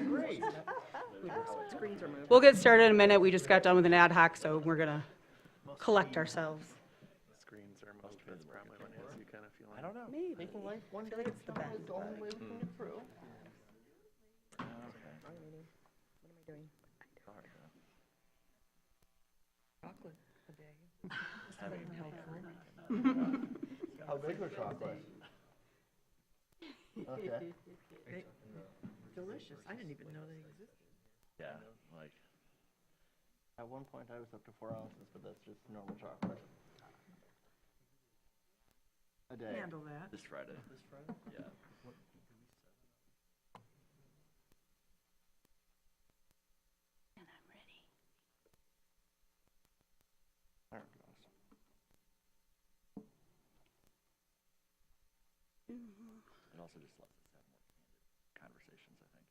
Great. Screens removed. We'll get started in a minute. We just got done with an ad hoc, so we're gonna collect ourselves. Screens are most fits probably when has you kind of feeling. I don't know. Maybe. Making life one I feel like day it's the at a time best, is the only but- way we can get through. What am I doing? Chocolate a day. How big was chocolate? Okay. Delicious. I didn't even know they existed. Yeah, like, at one point I was up to 4 ounces, but that's just normal chocolate. A day. Handle that. This Friday. This Friday? Yeah. And I'm ready. There it goes. It also just lets us have more candid conversations, I think.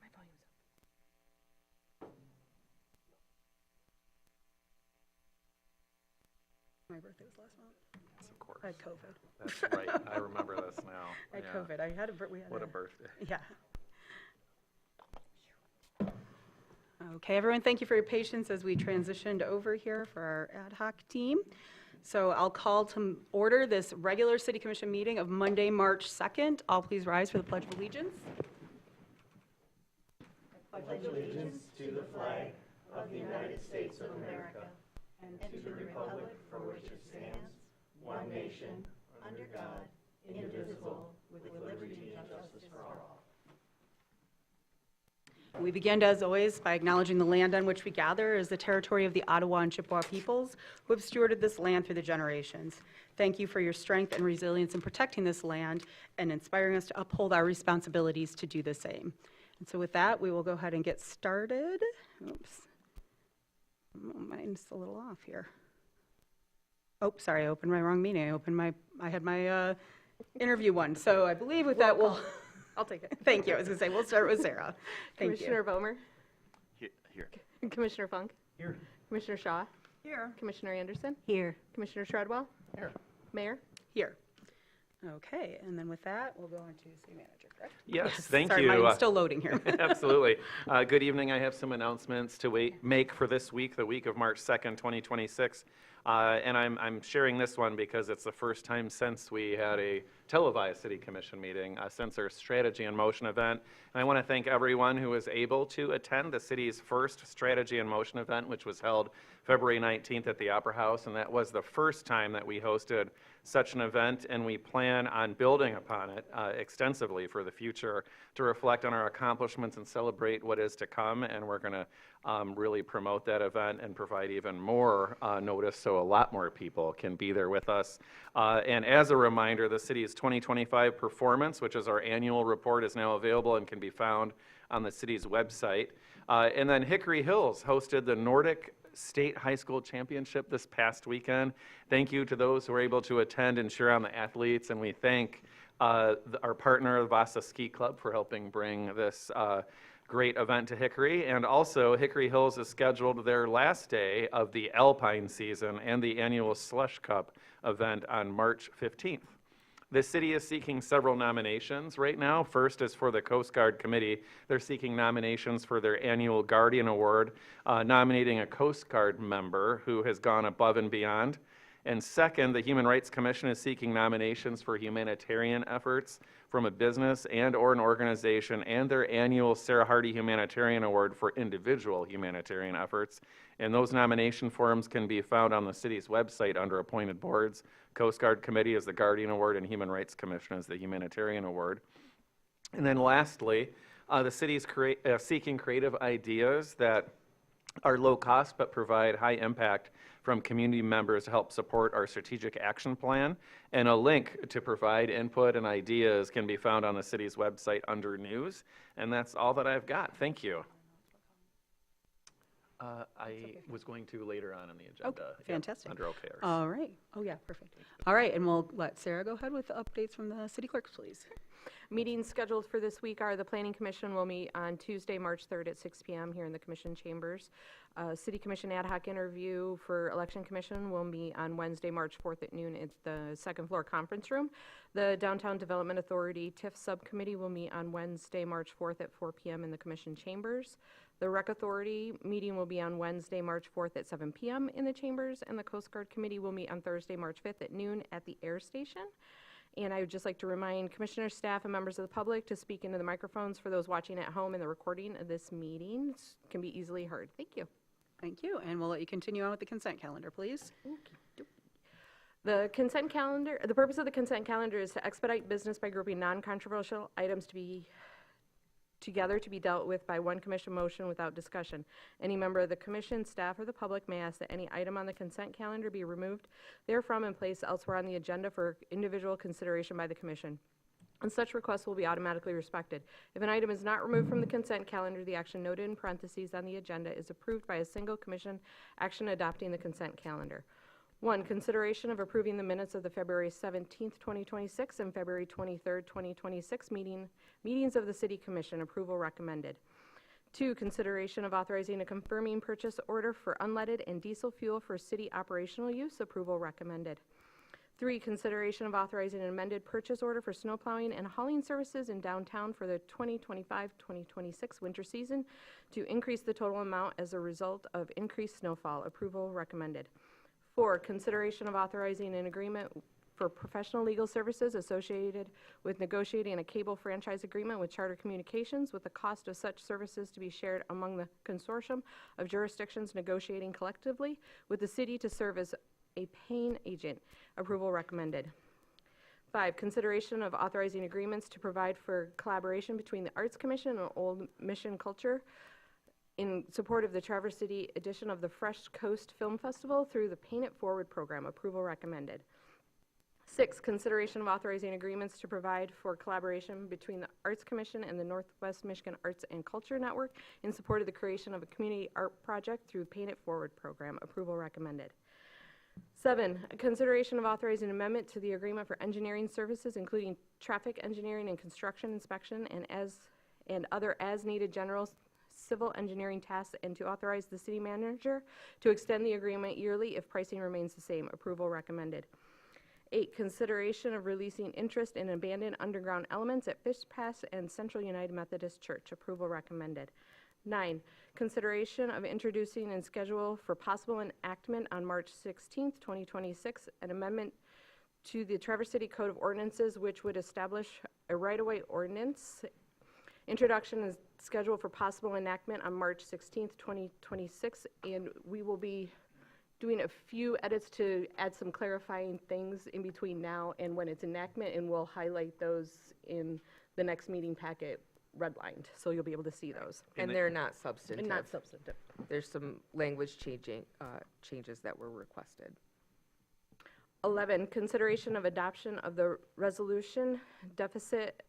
My volume's up. My birthday was last month. Yes, of course. I had COVID. That's right. I remember this now. I had Yeah. COVID. I had we had What a birthday. Yeah. Okay, everyone, thank you for your patience as we transitioned over here for our ad hoc team. So I'll call to order this regular City Commission meeting of Monday, March 2nd. All please rise for the Pledge of Allegiance. We begin, as always, by acknowledging the land on which we gather is the territory of the Ottawa and Chippewa peoples who have stewarded this land through the generations. Thank you for your strength and resilience in protecting this land and inspiring us to uphold our responsibilities to do the same. And so with that, we will go ahead and get started. Oops. Oh, mine's a little off here. Oh, sorry, I opened my wrong meeting. I had my interview one. So I believe with that, I'll take it. Thank you. I was going to say, we'll start with Sarah. Thank Commissioner you. Vomer, Here. Commissioner Funk, Here. Commissioner Shaw, Here. Commissioner Anderson, Here. Commissioner Shredwell, Here. Mayor. Here. Okay, and then with that, we'll go on to City Manager, correct? Yes, thank Sorry, you. mine's still loading here. Absolutely. Good evening. I have some announcements to make for this week, the week of March 2nd, 2026. And I'm sharing this one because it's the first time since we had a televised City Commission meeting, since our Strategy in Motion event. And I want to thank everyone who was able to attend the city's first Strategy in Motion event, which was held February 19th at the Opera House. And that was the first time that we hosted such an event, and we plan on building upon it extensively for the future to reflect on our accomplishments and celebrate what is to come. And we're going to really promote that event and provide even more notice so a lot more people can be there with us. And as a reminder, the city's 2025 performance, which is our annual report, is now available and can be found on the city's website. And then Hickory Hills hosted the Nordic State High School Championship this past weekend. Thank you to those who were able to attend and cheer on the athletes, and we thank our partner, the Vasa Ski Club, for helping bring this great event to Hickory. And also, Hickory Hills has scheduled their last day of the Alpine season and the annual Slush Cup event on March 15th. The city is seeking several nominations right now. First is for the Coast Guard Committee. They're seeking nominations for their annual Guardian Award, nominating a Coast Guard member who has gone above and beyond. And second, the Human Rights Commission is seeking nominations for humanitarian efforts from a business and or an organization, and their annual Sarah Hardy Humanitarian Award for individual humanitarian efforts. And those nomination forms can be found on the city's website under appointed boards. Coast Guard Committee is the Guardian Award, and Human Rights Commission is the Humanitarian Award. And then lastly, the city is seeking creative ideas that are low cost but provide high impact from community members to help support our strategic action plan. And a link to provide input and ideas can be found on the city's website under news. And that's all that I've got. Thank you. I was going to later on in the agenda. Yep, fantastic. Under OKRs. All right. Oh, yeah, perfect. All right, and we'll let Sarah go ahead with the updates from the city clerks, please. Meetings scheduled for this week are the Planning Commission will meet on Tuesday, March 3rd at 6 p.m. here in the Commission chambers. City Commission ad hoc interview for Election Commission will meet on Wednesday, March 4th at noon at the second floor conference room. The Downtown Development Authority TIF Subcommittee will meet on Wednesday, March 4th at 4 p.m. in the Commission chambers. The Rec Authority meeting will be on Wednesday, March 4th at 7 p.m. in the chambers, and the Coast Guard Committee will meet on Thursday, March 5th at noon at the Air Station. And I would just like to remind commissioners, staff, and members of the public to speak into the microphones for those watching at home, and the recording of this meeting can be easily heard. Thank you. Thank you, and we'll let you continue on with the consent calendar, please. The consent calendar, the purpose of the consent calendar is to expedite business by grouping non-controversial items to be dealt with by one commission motion without discussion. Any member of the commission, staff, or the public may ask that any item on the consent calendar be removed therefrom and placed elsewhere on the agenda for individual consideration by the commission. And such requests will be automatically respected. If an item is not removed from the consent calendar, the action noted in parentheses on the agenda is approved by a single commission action adopting the consent calendar. 1, consideration of approving the minutes of the February 17th, 2026 and February 23rd, 2026 meetings of the City Commission. Approval recommended. 2, consideration of authorizing a confirming purchase order for unleaded and diesel fuel for city operational use. Approval recommended. 3, consideration of authorizing an amended purchase order for snow plowing and hauling services in downtown for the 2025-2026 winter season to increase the total amount as a result of increased snowfall. Approval recommended. 4, consideration of authorizing an agreement for professional legal services associated with negotiating a cable franchise agreement with Charter Communications with the cost of such services to be shared among the consortium of jurisdictions negotiating collectively with the city to serve as a paying agent. Approval recommended. 5, consideration of authorizing agreements to provide for collaboration between the Arts Commission and Old Mission Culture in support of the Traverse City edition of the Fresh Coast Film Festival through the Paint It Forward program. Approval recommended. 6, consideration of authorizing agreements to provide for collaboration between the Arts Commission and the Northwest Michigan Arts and Culture Network in support of the creation of a community art project through Paint It Forward program. Approval recommended. 7, consideration of authorizing amendment to the agreement for engineering services, including traffic engineering and construction inspection and other as-needed general civil engineering tasks, and to authorize the city manager to extend the agreement yearly if pricing remains the same. Approval recommended. 8, consideration of releasing interest in abandoned underground elements at Fish Pass and Central United Methodist Church. Approval recommended. 9, consideration of introducing and schedule for possible enactment on March 16th, 2026, an amendment to the Traverse City Code of Ordinances which would establish a right-of-way ordinance. Introduction is scheduled for possible enactment on March 16th, 2026, and we will be doing a few edits to add some clarifying things in between now and when it's enactment, and we'll highlight those in the next meeting packet redlined, so you'll be able to see those. And they're not substantive. And not substantive. There's some language changes that were requested. 11, consideration of adoption of the resolution deficit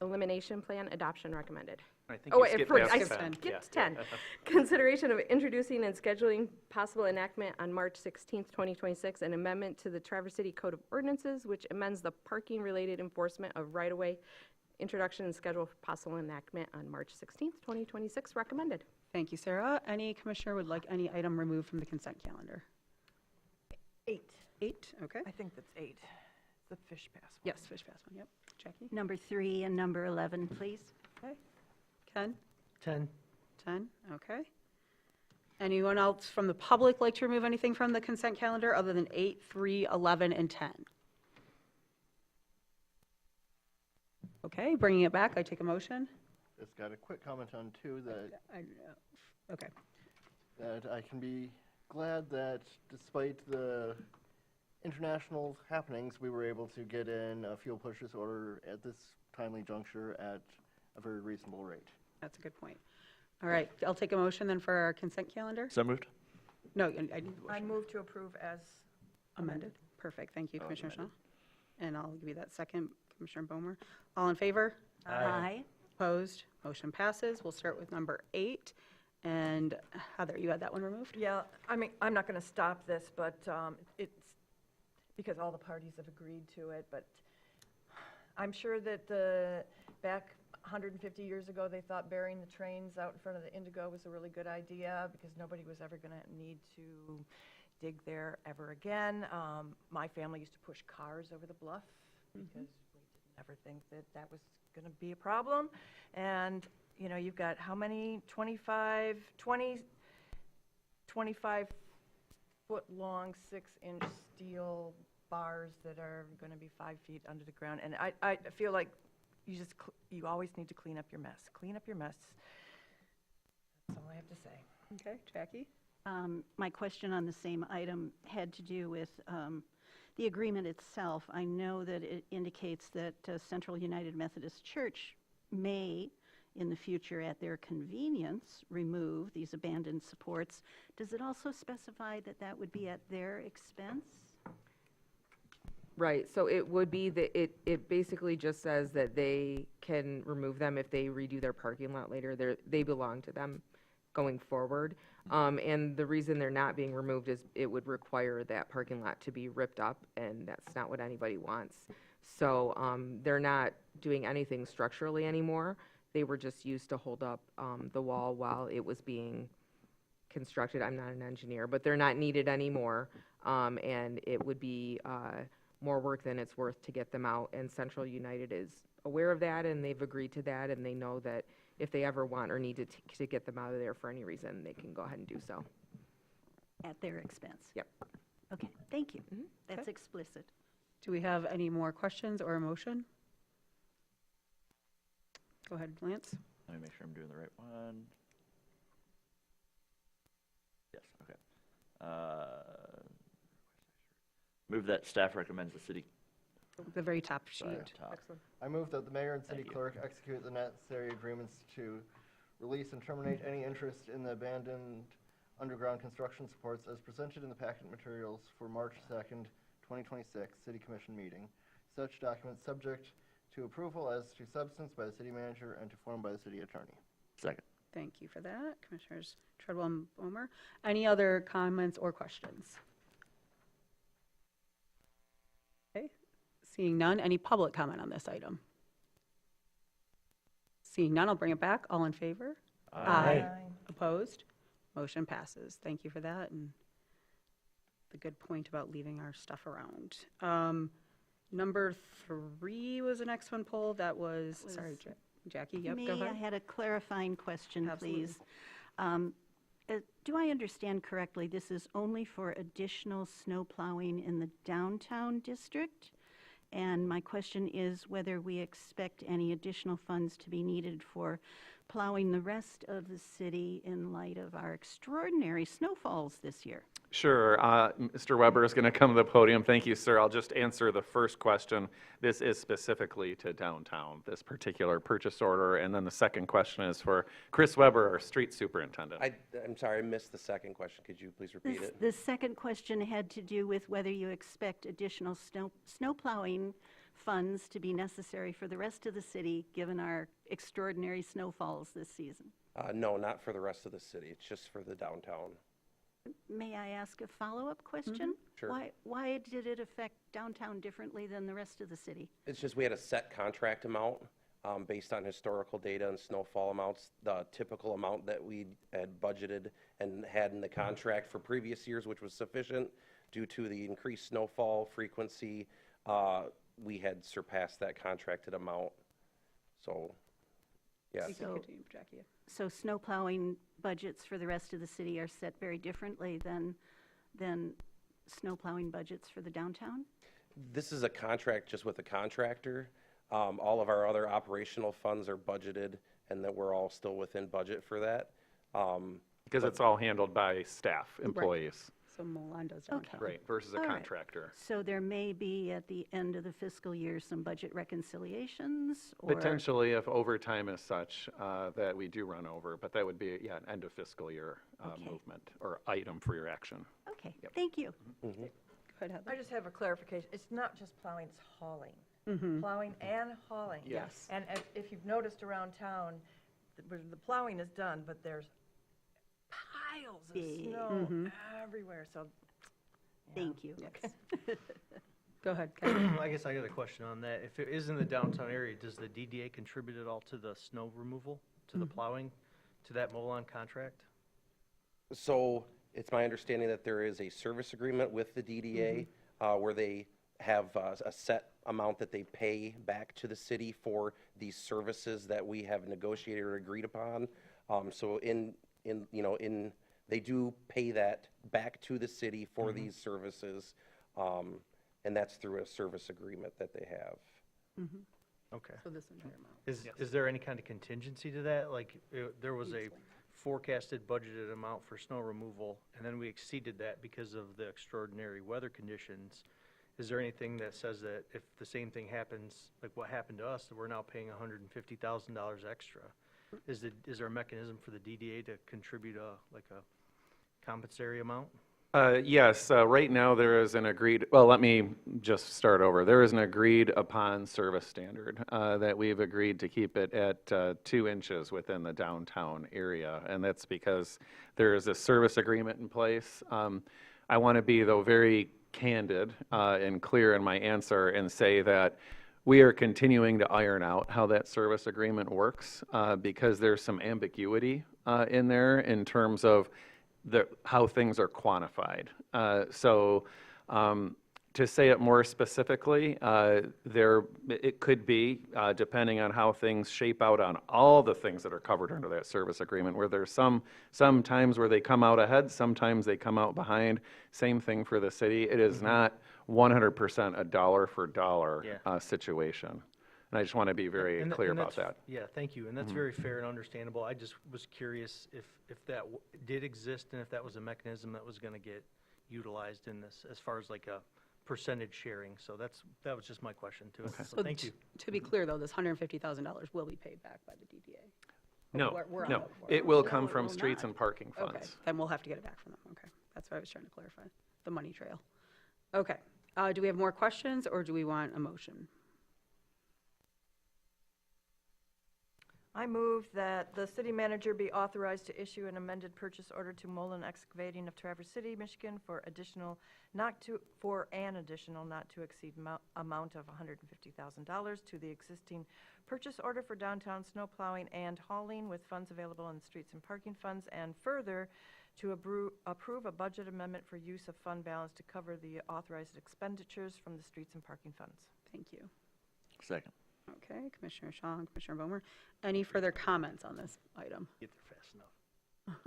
elimination plan adoption recommended. I think Oh, you wait, skipped I past 10. skipped 10. Consideration of introducing and scheduling possible enactment on March 16th, 2026, an amendment to the Traverse City Code of Ordinances, which amends the parking-related enforcement of right-of-way. Introduction and schedule for possible enactment on March 16th, 2026, recommended. Thank you, Sarah. Any commissioner would like any item removed from the consent calendar? 8. 8, okay. I think that's 8. The Fish Pass one. Yes, Fish Pass one, yep. Jackie? Number 3 and number 11, please. Okay. Ken? 10. 10, okay. Anyone else from the public like to remove anything from the consent calendar other than 8, 3, 11, and 10? Okay, bringing it back, I take a motion. Just got a quick comment on 2 that Okay, that I can be glad that despite the international happenings, we were able to get in a fuel purchase order at this timely juncture at a very reasonable rate. that's a good point. All right, I'll take a motion then for our consent calendar. So moved? No, I need the I motion. move to approve as Amended. Perfect, thank you, Oh, Commissioner Shaw. amended. And I'll give you that second, Commissioner Bomer. All in favor? Aye. Opposed? Motion passes. We'll start with number 8. And Heather, you had that one removed? Yeah, I mean, I'm not going to stop this, but it's because all the parties have agreed to it, but I'm sure that back 150 years ago, they thought burying the trains out in front of the Indigo was a really good idea because nobody was ever going to need to dig there ever again. My family used to push cars over the bluff because we didn't ever think that that was going to be a problem. And, you know, you've got how many? 25 foot long, 6-inch steel bars that are going to be 5 feet under the ground. And I feel like you always need to clean up your mess. Clean up your mess. That's all I have to say. Okay, Jackie? My question on the same item had to do with the agreement itself. I know that it indicates that Central United Methodist Church may, in the future, at their convenience, remove these abandoned supports. Does it also specify that that would be at their expense? Right, so it would be that it basically just says that they can remove them if they redo their parking lot later. They belong to them going forward. And the reason they're not being removed is it would require that parking lot to be ripped up, and that's not what anybody wants. So they're not doing anything structurally anymore. They were just used to hold up the wall while it was being constructed. I'm not an engineer, but they're not needed anymore. And it would be more work than it's worth to get them out. And Central United is aware of that, and they've agreed to that, and they know that if they ever want or need to get them out of there for any reason, they can go ahead and do so. At their expense? Yep. Okay, thank you. That's Okay. explicit. Do we have any more questions or a motion? Go ahead, Lance. Let me make sure I'm doing the right one. Yes, okay. Move that staff recommends the city. The very top Sorry, sheet. top. I move that the mayor and city Thank you. clerk execute the necessary agreements to release and terminate any interest in the abandoned underground construction supports as presented in the packet materials for March 2nd, 2026 City Commission meeting. Such documents subject to approval as to substance by the city manager and to form by the city attorney. Second. Thank you for that, Commissioners Treadwell and Bomer. Any other comments or questions? Okay, seeing none, any public comment on this item? Seeing none, I'll bring it back. All in favor? Aye. Opposed? Motion passes. Thank you for that, and the good point about leaving our stuff around. Number 3 was the next one pulled. That was, sorry, Jackie, yep, go Me, I ahead. had a clarifying question, Absolutely. please. Do I understand correctly, this is only for additional snow plowing in the downtown district? And my question is whether we expect any additional funds to be needed for plowing the rest of the city in light of our extraordinary snowfalls this year? Sure. Mr. Weber is going to come to the podium. Thank you, sir. I'll just answer the first question. This is specifically to downtown, this particular purchase order. And then the second question is for Chris Weber, our street superintendent. I'm sorry, I missed the second question. Could you please repeat it? The second question had to do with whether you expect additional snow plowing funds to be necessary for the rest of the city, given our extraordinary snowfalls this season. No, not for the rest of the city. It's just for the downtown. May I ask a follow-up question? Sure. Why did it affect downtown differently than the rest of the city? It's just we had a set contract amount based on historical data and snowfall amounts. The typical amount that we had budgeted and had in the contract for previous years, which was sufficient due to the increased snowfall frequency, we had surpassed that contracted amount. So, yeah. You can So- continue, Jackie. So snow plowing budgets for the rest of the city are set very differently than snow plowing budgets for the downtown? This is a contract just with a contractor. All of our other operational funds are budgeted, and that we're all still within budget for that. Because it's all handled by staff, employees, So Milan does Okay. downtown. right, versus a All right. contractor. So there may be, at the end of the fiscal year, some budget reconciliations? Or Potentially, if overtime is such that we do run over, but that would be, yeah, an end of fiscal year Okay. movement or item for your action. Okay, thank you. Go ahead, Heather. I just have a clarification. It's not just plowing, it's hauling. Plowing and hauling. Yes. And if you've noticed around town, the plowing is done, but there's piles of Yeah. snow everywhere, so. yeah. Thank you. Go ahead, Kevin. I guess I got a question on that. If it is in the downtown area, does the DDA contribute at all to the snow removal, to the plowing, to that Molon contract? So it's my understanding that there is a service agreement with the DDA where they have a set amount that they pay back to the city for these services that we have negotiated or agreed upon. So they do pay that back to the city for these services, and that's through a service agreement that they have. Okay. So this entire amount. Is there any kind of contingency to that? Like, there was a forecasted budgeted amount for snow removal, and then we exceeded that because of the extraordinary weather conditions. Is there anything that says that if the same thing happens, like what happened to us, that we're now paying $150,000 extra? Is there a mechanism for the DDA to contribute a compensatory amount? Yes, right now there is an agreed, well, let me just start over. There is an agreed upon service standard that we've agreed to keep it at 2 inches within the downtown area, and that's because there is a service agreement in place. I want to be, though, very candid and clear in my answer and say that we are continuing to iron out how that service agreement works because there's some ambiguity in there in terms of how things are quantified. To say it more specifically, it could be, depending on how things shape out on all the things that are covered under that service agreement, where there's some times where they come out ahead, sometimes they come out behind. Same thing for the city. It is not 100% a dollar for dollar situation. And I just want to be very clear about that. Yeah, thank you. And that's very fair and understandable. I just was curious if that did exist and if that was a mechanism that was going to get utilized in this as far as like a percentage sharing. So that was just my question too. So thank you. To be clear, though, this $150,000 will be paid back by the DDA. No, We're on no, board for it. it will No, come it from will streets not. and parking Okay, funds. then we'll have to get it back from them. Okay, that's what I was trying to clarify, the money trail. Okay, do we have more questions, or do we want a motion? I move that the city manager be authorized to issue an amended purchase order to Mullen Excavating of Traverse City, Michigan for an additional not to exceed amount of $150,000 to the existing purchase order for downtown snow plowing and hauling with funds available in streets and parking funds, and further to approve a budget amendment for use of fund balance to cover the authorized expenditures from the streets and parking funds. Thank you. Second. Okay, Commissioner Shaw and Commissioner Bomer. Any further comments on this item? Get there fast enough.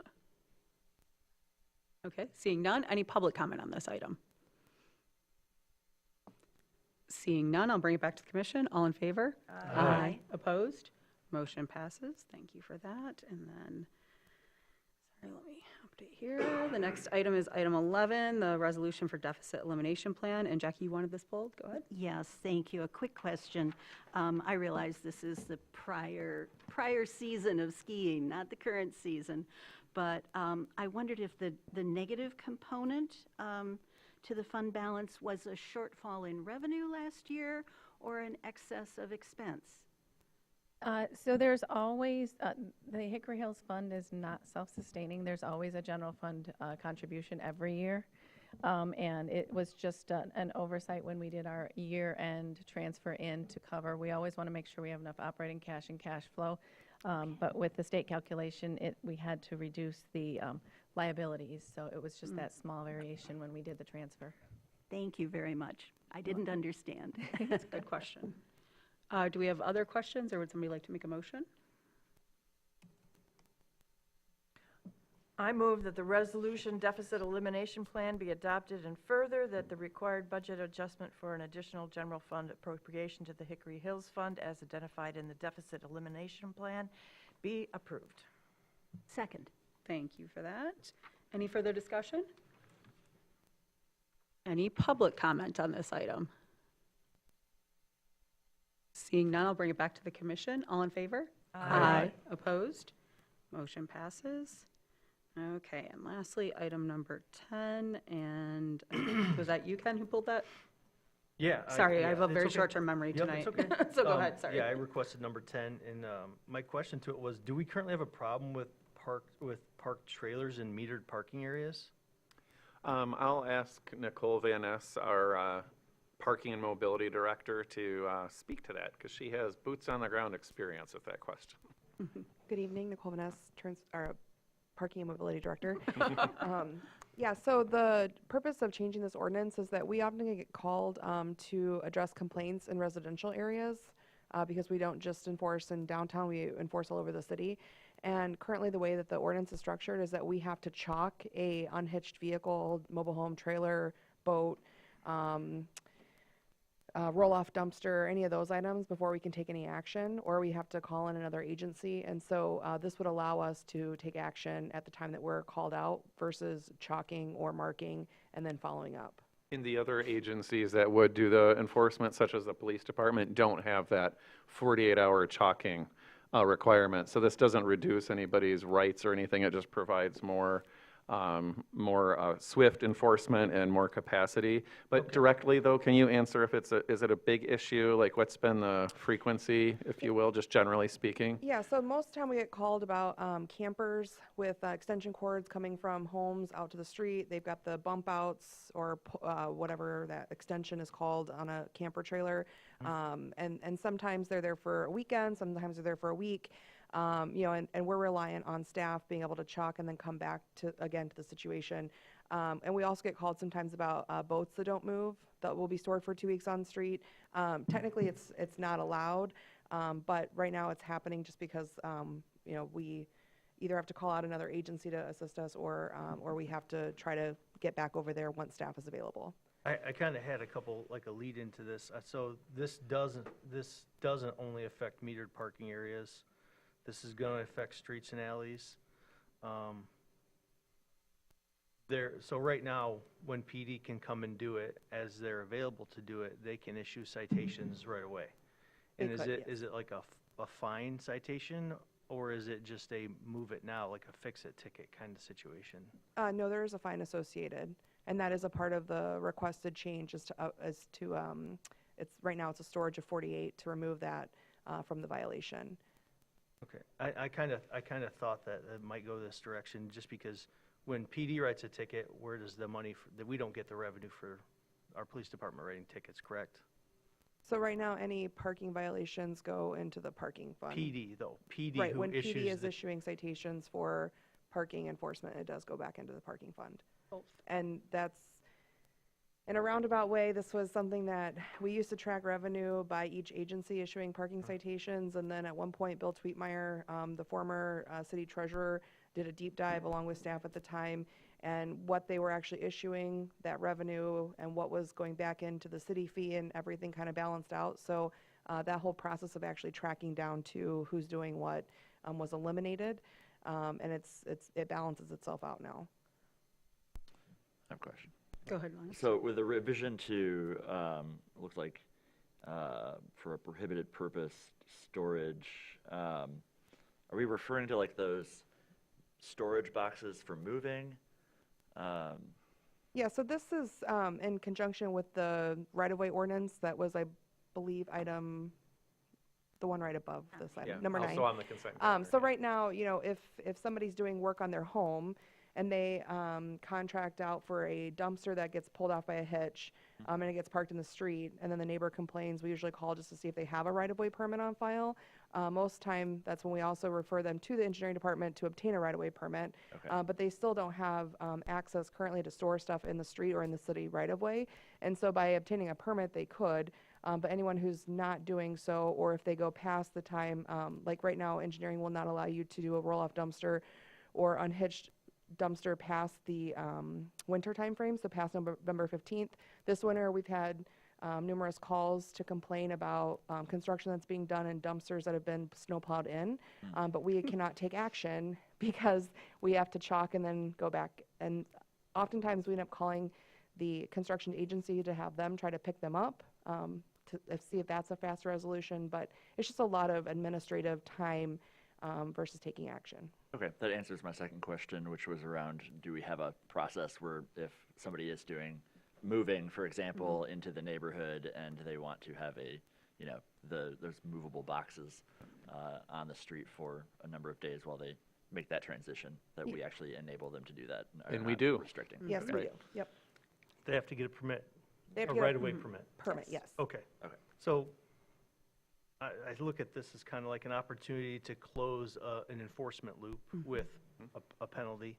Okay, seeing none, any public comment on this item? Seeing none, I'll bring it back to the commission. All in favor? Aye. Opposed? Motion passes. Thank you for that. And then, sorry, let me update here. The next item is item 11, the resolution for deficit elimination plan. And Jackie, you wanted this pulled? Go ahead. Yes, thank you. A quick question. I realize this is the prior season of skiing, not the current season, but I wondered if the negative component to the fund balance was a shortfall in revenue last year or an excess of expense? So there's always, the Hickory Hills Fund is not self-sustaining. There's always a general fund contribution every year. And it was just an oversight when we did our year-end transfer in to cover. We always want to make sure we have enough operating cash and cash flow. But with the state calculation, we had to reduce the liabilities. So it was just that small variation when we did the transfer. Thank you very much. I didn't understand. That's a good question. Do we have other questions, or would somebody like to make a motion? I move that the resolution deficit elimination plan be adopted, and further that the required budget adjustment for an additional general fund appropriation to the Hickory Hills Fund as identified in the deficit elimination plan be approved. Second. Thank you for that. Any further discussion? Any public comment on this item? Seeing none, I'll bring it back to the commission. All in favor? Aye. Opposed? Motion passes. Okay, and lastly, item number 10, and was that you, Ken, who pulled that? Yeah. Sorry, I have a it's very okay. short-term memory Yep, tonight. it's okay. So go ahead, sorry. Yeah, I requested number 10, and my question to it was, do we currently have a problem with parked trailers in metered parking areas? I'll ask Nicole Van Ness, our Parking and Mobility Director, to speak to that, because she has boots on the ground experience with that question. Good evening, Nicole Vaness, Parking and Mobility Director. Yeah, so the purpose of changing this ordinance is that we often get called to address complaints in residential areas because we don't just enforce in downtown, we enforce all over the city. And currently the way that the ordinance is structured is that we have to chalk a unhitched vehicle, mobile home, trailer, boat, roll-off dumpster, any of those items before we can take any action, or we have to call in another agency. And so this would allow us to take action at the time that we're called out versus chalking or marking and then following up. In the other agencies that would do the enforcement, such as the police department, don't have that 48-hour chalking requirement. So this doesn't reduce anybody's rights or anything. It just provides more swift enforcement and more capacity. But directly, though, can you answer if is it a big issue? Like, what's been the frequency, if you will, just generally speaking? Yeah, so most of the time we get called about campers with extension cords coming from homes out to the street. They've got the bump outs or whatever that extension is called on a camper trailer. And sometimes they're there for a weekend, sometimes they're there for a week. You know, and we're reliant on staff being able to chalk and then come back to the situation. And we also get called sometimes about boats that don't move, that will be stored for 2 weeks on the street. Technically, it's not allowed, but right now it's happening just because, you know, we either have to call out another agency to assist us or we have to try to get back over there once staff is available. I kind of had a lead into this. So this doesn't only affect metered parking areas. This is going to affect streets and alleys. So right now, when PD can come and do it, as they're available to do it, they can issue citations right away. And is it like a fine citation, or is it just a move it now, like a fix it ticket kind of situation? No, there is a fine associated, and that is a part of the requested change it's right now it's a storage of 48 to remove that from the violation. Okay, I kind of thought that it might go this direction, just because when PD writes a ticket, where does the money that we don't get the revenue for our police department writing tickets, correct? So right now, any parking violations go into the parking fund. PD though, PD Right, who when issues PD is the- issuing citations for parking enforcement, it does go back into the parking fund. Both. And that's, in a roundabout way, this was something that we used to track revenue by each agency issuing parking citations. And then at one point, Bill Tweetmeyer, the former city treasurer, did a deep dive along with staff at the time, and what they were actually issuing, that revenue, and what was going back into the city fee, and everything kind of balanced out. So that whole process of actually tracking down to who's doing what was eliminated, and it balances itself out now. I have a question. Go ahead, Lawrence. So with the revision to, it looks like for a prohibited purpose storage, are we referring to like those storage boxes for moving? Yeah, so this is in conjunction with the right-of-way ordinance that was, I believe, the one right above this Yeah, item, number 9. also on the consent calendar, So yeah. right now, you know, if somebody's doing work on their home and they contract out for a dumpster that gets pulled off by a hitch, and it gets parked in the street, and then the neighbor complains, we usually call just to see if they have a right-of-way permit on file. Most time, that's when we also refer them to the engineering department to obtain a right-of-way permit. Okay. But they still don't have access currently to store stuff in the street or in the city right-of-way. And so by obtaining a permit, they could. But anyone who's not doing so, or if they go past the time, like right now, engineering will not allow you to do a roll-off dumpster or unhitched dumpster past the winter time frame, so past November 15th. This winter, we've had numerous calls to complain about construction that's being done in dumpsters that have been snowplowed in, but we cannot take action because we have to chalk and then go back. And oftentimes, we end up calling the construction agency to have them try to pick them up to see if that's a faster resolution, but it's just a lot of administrative time versus taking action. Okay, that answers my second question, which was around, do we have a process where if somebody is moving, for example, into the neighborhood and they want to have those movable boxes on the street for a number of days while they make that transition, that we actually enable them to do that. are And we not do. Restricting. Yes, we Okay. do. Yep. They have to get a permit, They have a to get a right-of-way permit. permit, yes. Okay. Okay. So I look at this as kind of like an opportunity to close an enforcement loop with a penalty.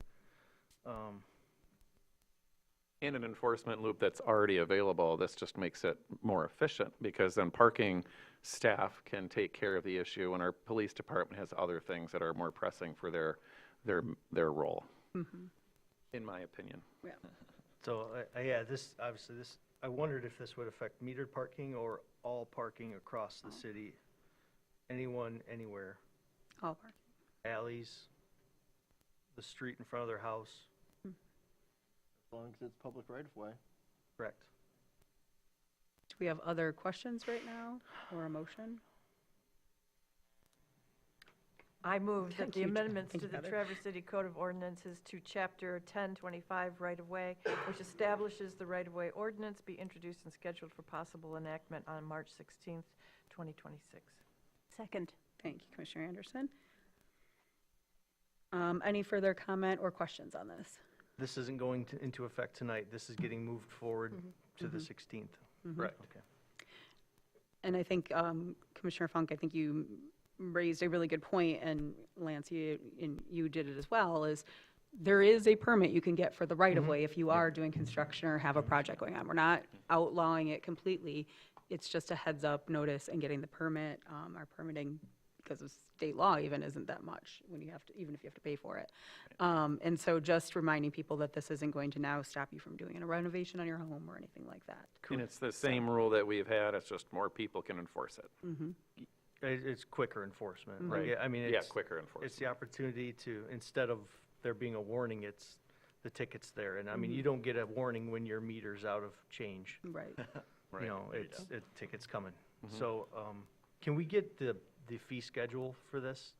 In an enforcement loop that's already available, this just makes it more efficient, because then parking staff can take care of the issue, and our police department has other things that are more pressing for their role, in my opinion. Yeah. So, yeah, this, obviously, I wondered if this would affect metered parking or all parking across the city. Anyone, anywhere, All parking. alleys, the street in front of their house, As long as it's public right-of-way. correct? Do we have other questions right now or a motion? I move that Thank the you, Jo- amendments thank to you, the Heather. Traverse City Code of Ordinances to Chapter 1025 right-of-way, which establishes the right-of-way ordinance, be introduced and scheduled for possible enactment on March 16th, 2026. Second. Thank you, Commissioner Anderson. Any further comment or questions on this? This isn't going into effect tonight. This is getting moved forward to the 16th. Right. Okay. And I think, Commissioner Funk, I think you raised a really good point, and Lance, you did it as well, is there is a permit you can get for the right-of-way if you are doing construction or have a project going on. We're not outlawing it completely. It's just a heads-up notice and getting the permit. Our permitting, because of state law even, isn't that much when you have to, even if you have to pay for it. And so just reminding people that this isn't going to now stop you from doing a renovation on your home or anything like that. And it's the same rule that we've had, it's just more people can enforce it. It's quicker enforcement, Mhm. right? Yeah, I mean, Yeah, it's, quicker it's enforcement. the opportunity to, instead of there being a warning, it's the ticket's there. And I mean, you don't get a warning when your meter's out of change. Right. Right. You know, ticket's coming. So, can we get the fee schedule for this?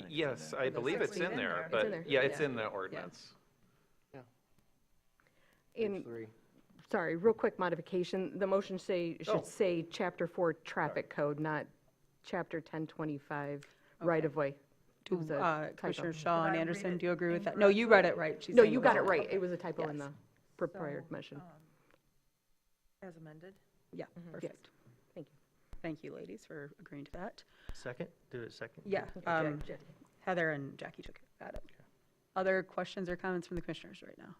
Yes, I believe it's in there, It's in but, there. yeah, it's in the ordinance. Page 3. Sorry, real quick modification. The motion Oh. should say Chapter 4 Traffic Code, not Chapter 1025 right-of-way. It was a typo. Commissioner Shaw Did and I Anderson, read it do you agree with that? No, you read it right. She's No, saying you was got a it right. typo. It was a typo in Yes. the prepared So, motion. As amended? Yeah, perfect. Thank you. Thank you, ladies, for agreeing to that. Second? Do it second? Yeah, Jack. Heather and Jackie took it. Got it. Other questions or comments from the commissioners right now?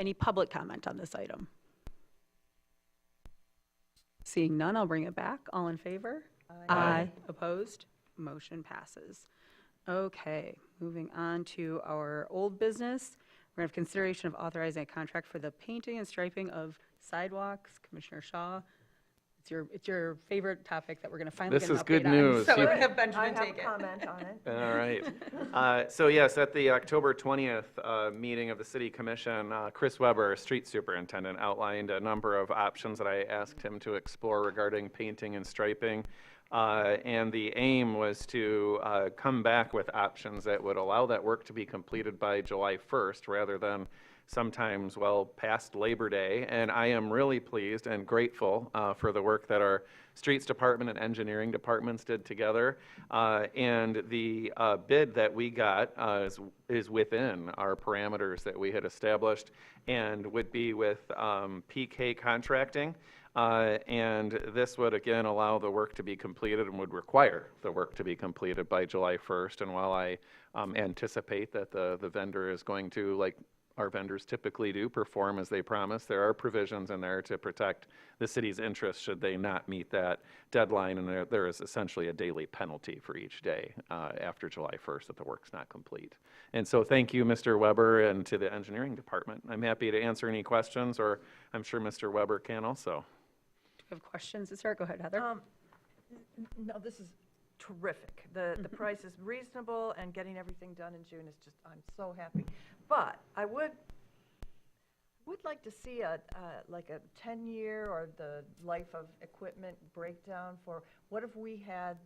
Any public comment on this item? Seeing none, I'll bring it back. All in favor? Aye. Opposed? Motion passes. Okay, moving on to our old business. We're going to have consideration of authorizing a contract for the painting and striping of sidewalks. Commissioner Shaw, it's your favorite topic that we're going to finally This get an is good update on. news. So You- we're going to have I Benjamin have a take it. comment on it. All right. So yes, at the October 20th meeting of the City Commission, Chris Weber, street superintendent, outlined a number of options that I asked him to explore regarding painting and striping. And the aim was to come back with options that would allow that work to be completed by July 1st rather than sometimes well past Labor Day. And I am really pleased and grateful for the work that our Streets Department and Engineering Departments did together. And the bid that we got is within our parameters that we had established and would be with PK Contracting. And this would again allow the work to be completed and would require the work to be completed by July 1st. And while I anticipate that the vendor is going to, like our vendors typically do, perform as they promise, there are provisions in there to protect the city's interests should they not meet that deadline. And there is essentially a daily penalty for each day after July 1st that the work's not complete. And so thank you, Mr. Weber, and to the engineering department. I'm happy to answer any questions, or I'm sure Mr. Weber can also. Do you have questions to start? Go ahead, Heather. No, this is terrific. The price is reasonable, and getting everything done in June is just, I'm so happy. But I would like to see like a 10-year or the life of equipment breakdown for, what if we had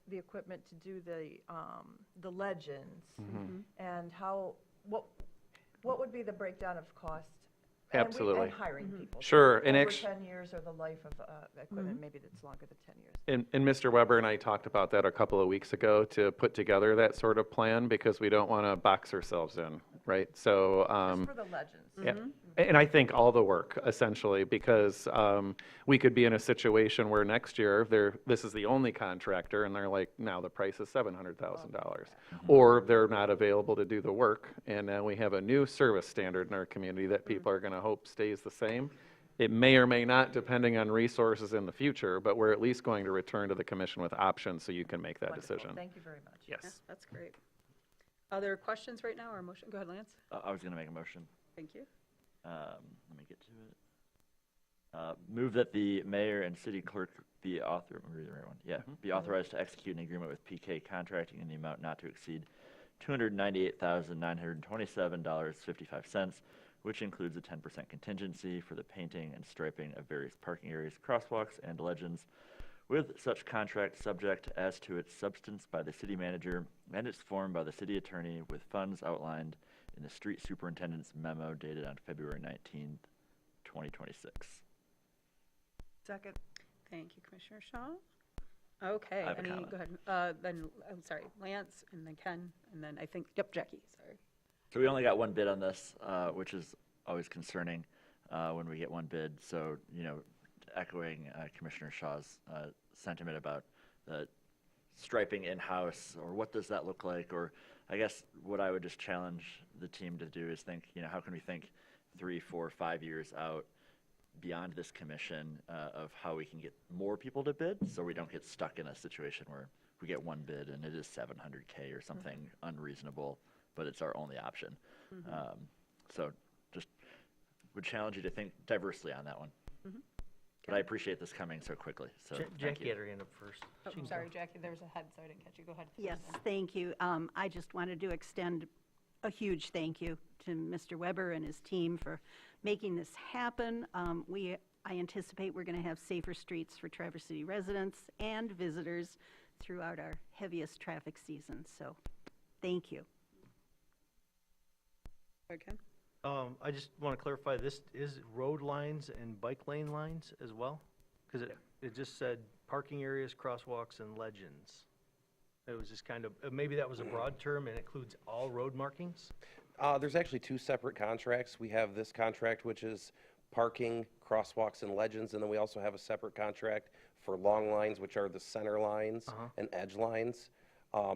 the equipment to do the legends? And what would be the breakdown of cost Absolutely. And hiring people. Sure, and Over actu- 10 years or the life of equipment, maybe it's longer than 10 years. And Mr. Weber and I talked about that a couple of weeks ago to put together that sort of plan because we don't want to box ourselves in, right? So, Just for the legends. yeah. And I think all the work, essentially, because we could be in a situation where next year, this is the only contractor, and they're like, now the price is $700,000. Or they're not available to do the work, and then we have a new service standard in our community that people are going to hope stays the same. It may or may not, depending on resources in the future, but we're at least going to return to the commission with options so you can make that Wonderful. decision. Thank you very much. Yeah, Yes. that's great. Other questions right now or motion? Go ahead, Lance. I was going to make a motion. Thank you. Let me get to it. Move that the mayor and city clerk be be authorized to execute an agreement with PK Contracting in the amount not to exceed $298,927.55, which includes a 10% contingency for the painting and striping of various parking areas, crosswalks, and legends, with such contract subject as to its substance by the city manager and its form by the city attorney, with funds outlined in the street superintendent's memo dated on February 19th, 2026. Second. Thank you, Commissioner Shaw. Okay, I have a comment. go ahead. Then, I'm sorry, Lance, and then Ken, and then I think, yep, Jackie, sorry. So we only got one bid on this, which is always concerning when we get one bid. So, echoing Commissioner Shaw's sentiment about the striping in-house, or what does that look like, or I guess what I would just challenge the team to do is think, how can we think 3, 4, 5 years out beyond this commission of how we can get more people to bid, so we don't get stuck in a situation where we get one bid and it is $700K or something unreasonable, but it's our only option. So just would challenge you to think diversely on that one. But I appreciate this coming so quickly, so thank Jackie you. had her hand up first. Oh, She can sorry, go. Jackie, there was a head, so I didn't catch you. Go ahead. Yes, thank you. I just wanted to extend a huge thank you to Mr. Weber and his team for making this happen. I anticipate we're going to have safer streets for Traverse City residents and visitors throughout our heaviest traffic season, so thank you. Okay. I just want to clarify, this is road lines and bike lane lines as well? Because it just said parking areas, crosswalks, and legends. It was just kind of, maybe that was a broad term and includes all road markings? There's actually two separate contracts. We have this contract, which is parking, crosswalks, and legends, and then we also have a separate contract for long lines, which are the center lines and edge lines.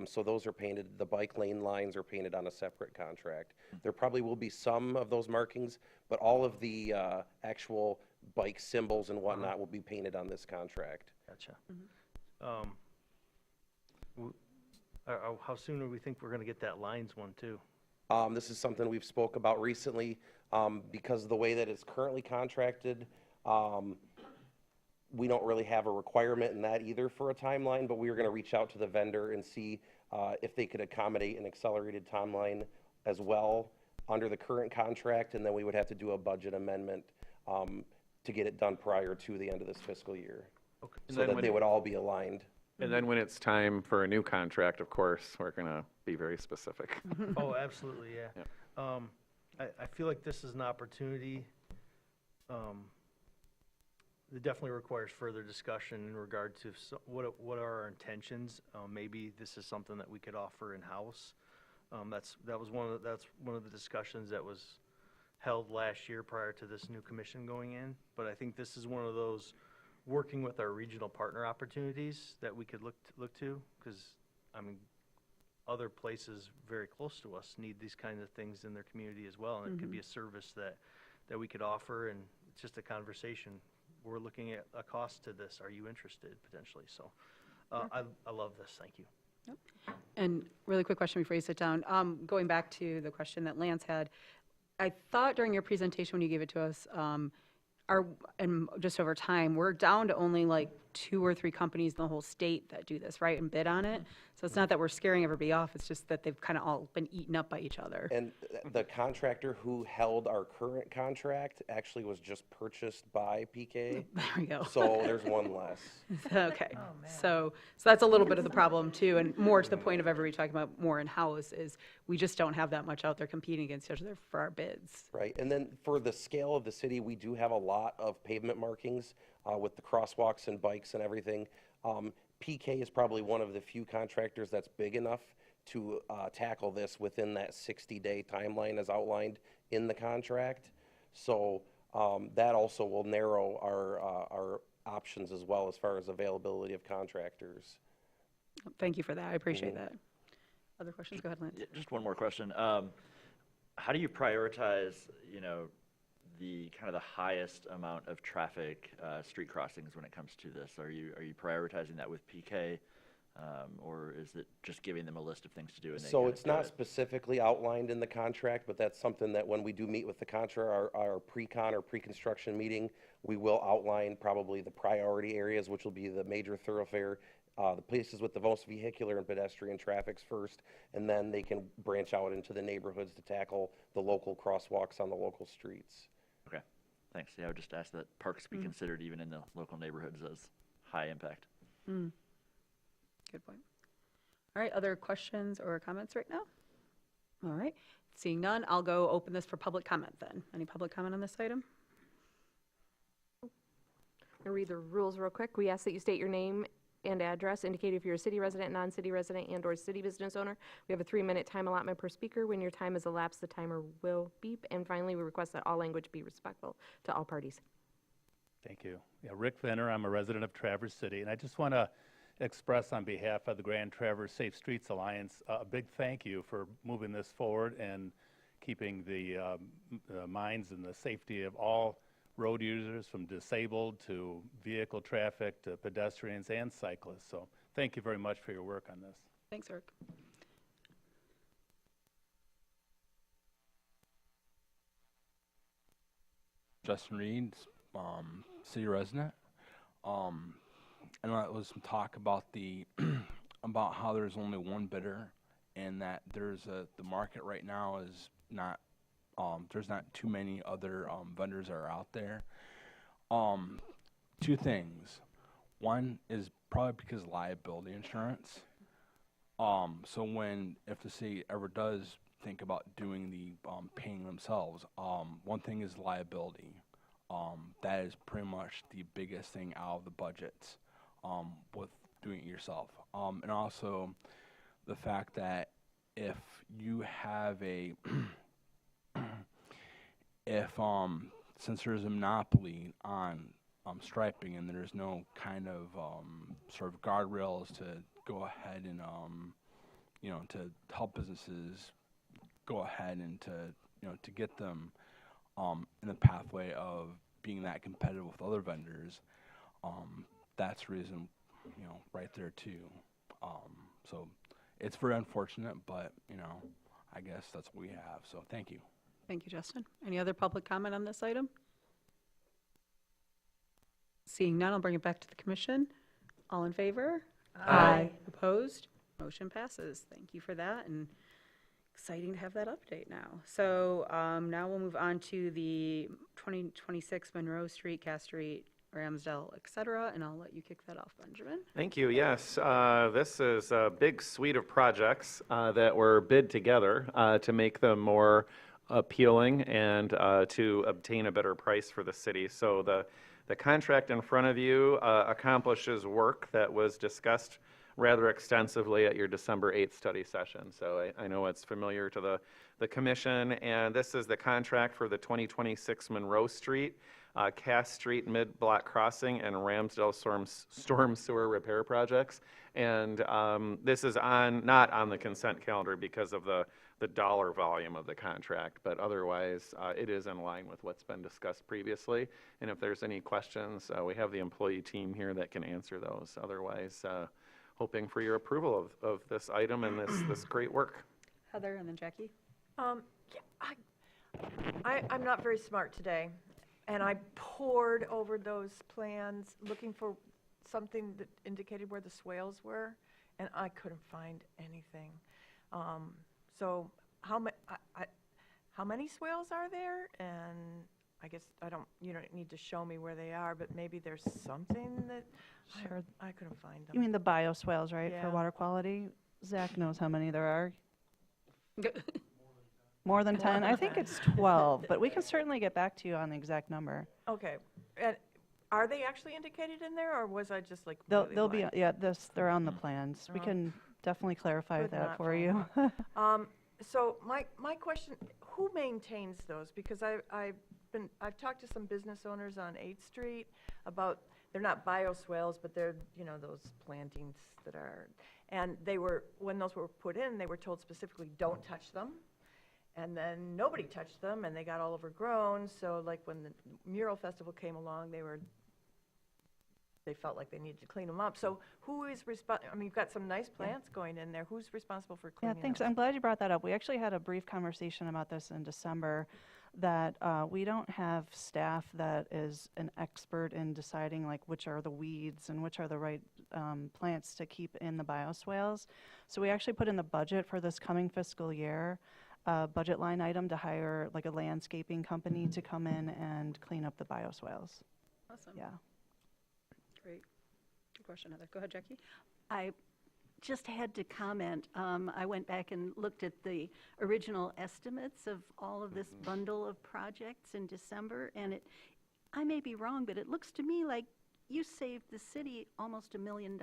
So those are painted, the bike lane lines are painted on a separate contract. There probably will be some of those markings, but all of the actual bike symbols and whatnot will be painted on this contract. Gotcha. How soon do we think we're going to get that lines one too? This is something we've spoke about recently. Because of the way that it's currently contracted, we don't really have a requirement in that either for a timeline, but we are going to reach out to the vendor and see if they could accommodate an accelerated timeline as well under the current contract, and then we would have to do a budget amendment to get it done prior to the end of this fiscal year, And so then that when- they would all be aligned. And then when it's time for a new contract, of course, we're going to be very specific. Oh, absolutely, yeah. I feel like this is an opportunity that definitely requires further discussion in regard to what are our intentions. Maybe this is something that we could offer in-house. That's one of the discussions that was held last year prior to this new commission going in. But I think this is one of those working with our regional partner opportunities that we could look to, because other places very close to us need these kinds of things in their community as well, and it could be a service that we could offer, and it's just a conversation. We're looking at a cost to this. Are you interested potentially? So I love this. Thank you. And really quick question before you sit down. Going back to the question that Lance had, I thought during your presentation when you gave it to us, and just over time, we're down to only like 2 or 3 companies in the whole state that do this, right, and bid on it. So it's not that we're scaring everybody off, it's just that they've kind of all been eaten up by each other. And the contractor who held our current contract actually was just purchased by PK. There we go. So there's one less. Okay, so that's a little bit of the problem too, and more to the point of everybody talking about more in-house is we just don't have that much out there competing against each other for our bids. Right, and then for the scale of the city, we do have a lot of pavement markings with the crosswalks and bikes and everything. PK is probably one of the few contractors that's big enough to tackle this within that 60-day timeline as outlined in the contract. So that also will narrow our options as well as far as availability of contractors. Thank you for that, I appreciate that. Other questions? Go ahead, Lance. Yeah, just one more question. How do you prioritize, you know, the kind of the highest amount of traffic street crossings when it comes to this? Are you prioritizing that with PK, or is it just giving them a list of things to do? And they So kinda it's do not it? specifically outlined in the contract, but that's something that when we do meet with the our pre-con or pre-construction meeting, we will outline probably the priority areas, which will be the major thoroughfare, the places with the most vehicular and pedestrian traffics first, and then they can branch out into the neighborhoods to tackle the local crosswalks on the local streets. Okay, thanks. Yeah, I would just ask that parks be considered even in the local neighborhoods as high impact. Good point. All right, other questions or comments right now? All right, seeing none, I'll go open this for public comment then. Any public comment on this item? I'll read the rules real quick. We ask that you state your name and address, indicate if you're a city resident, non-city resident, and/or city business owner. We have a 3-minute time allotment per speaker. When your time has elapsed, the timer will beep. And finally, we request that all language be respectful to all parties. Thank you. Yeah, Rick Venner, I'm a resident of Traverse City, and I just want to express on behalf of the Grand Traverse Safe Streets Alliance a big thank you for moving this forward and keeping the minds and the safety of all road users, from disabled to vehicle traffic to pedestrians and cyclists. So thank you very much for your work on this. Thanks, Eric. Justin Reed, city resident. And there was some talk about the about how there's only one bidder, and that there's the market right now is not there's not too many other vendors that are out there. 2 things. One is probably because of liability insurance. So if the city ever does think about doing the paying themselves, one thing is liability. That is pretty much the biggest thing out of the budgets with doing it yourself. And also the fact that if you have since there's a monopoly on striping and there's no kind of sort of guardrails to go ahead and to help businesses go ahead and to get them in the pathway of being that competitive with other vendors, that's the reason, right there too. So it's very unfortunate, but I guess that's what we have. So thank you. Thank you, Justin. Any other public comment on this item? Seeing none, I'll bring it back to the commission. All in favor? Aye. Opposed? Motion passes. Thank you for that, and exciting to have that update now. So now we'll move on to the 2026 Monroe Street, Cass Street, Ramsdale, et cetera, and I'll let you kick that off, Benjamin. Thank you. Yes, this is a big suite of projects that were bid together to make them more appealing and to obtain a better price for the city. So the contract in front of you accomplishes work that was discussed rather extensively at your December 8th study session. So I know it's familiar to the commission, and this is the contract for the 2026 Monroe Street, Cass Street Mid-Block Crossing, and Ramsdale Storm Sewer Repair Projects. And this is not on the consent calendar because of the dollar volume of the contract, but otherwise it is in line with what's been discussed previously. And if there's any questions, we have the employee team here that can answer those. Otherwise, hoping for your approval of this item and this great work. Heather and then Jackie. I'm not very smart today, and I pored over those plans looking for something that indicated where the swales were, and I couldn't find anything. So how many swales are there? And I guess you don't need to show me where they are, but maybe there's something that Sure. I couldn't find them. You mean the bioswales, right, for Yeah. water quality? Zach knows how many there are. More than 10? I think it's 12, but we can certainly get back to you on the exact number. Okay, and are they actually indicated in there, or was I just like They'll, really they'll be, blind? yeah, they're on the plans. We Oh. can definitely clarify Could that not for find you. So my question, who maintains those? Because I've talked to some business owners on 8th Street about, they're not bioswales, but they're, those plantings that are, and when those were put in, they were told specifically, don't touch them. And then nobody touched them, and they got all overgrown, so like when the mural festival came along, they felt like they needed to clean them up. So who is you've got some nice plants going in there. Who's responsible for Yeah, cleaning thanks. those? I'm glad you brought that up. We actually had a brief conversation about this in December, that we don't have staff that is an expert in deciding like which are the weeds and which are the right plants to keep in the bioswales. So we actually put in the budget for this coming fiscal year, a budget line item to hire like a landscaping company to come in and clean up the bioswales. Awesome. Yeah. Great. Good question, Heather. Go ahead, Jackie. I just had to comment. I went back and looked at the original estimates of all of this bundle of projects in December, and I may be wrong, but it looks to me like you saved the city almost $1 million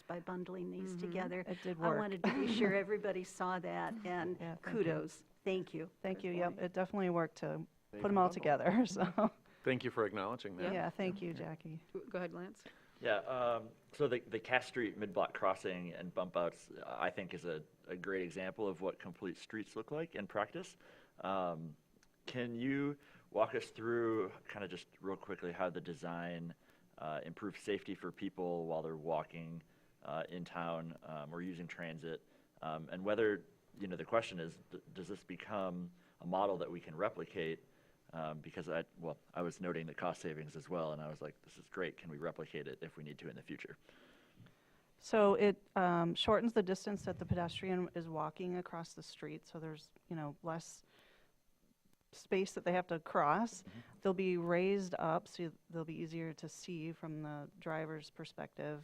by bundling these together. It did I work. wanted to be sure everybody saw that, and Yeah, thank you. kudos. Thank you. Thank you. Yep, it definitely worked to Thank put you, them all bundle. together, so. Thank you for acknowledging that. Yeah, thank you, Jackie. Go ahead, Lance. Yeah, so the Cass Street mid-block crossing and bump outs, I think is a great example of what complete streets look like in practice. Can you walk us through, kind of just real quickly, how the design improves safety for people while they're walking in town or using transit? And whether, the question is, does this become a model that we can replicate? Because I was noting the cost savings as well, and I was like, this is great. Can we replicate it if we need to in the future? So it shortens the distance that the pedestrian is walking across the street, so there's, less space that they have to cross. They'll be raised up, so they'll be easier to see from the driver's perspective.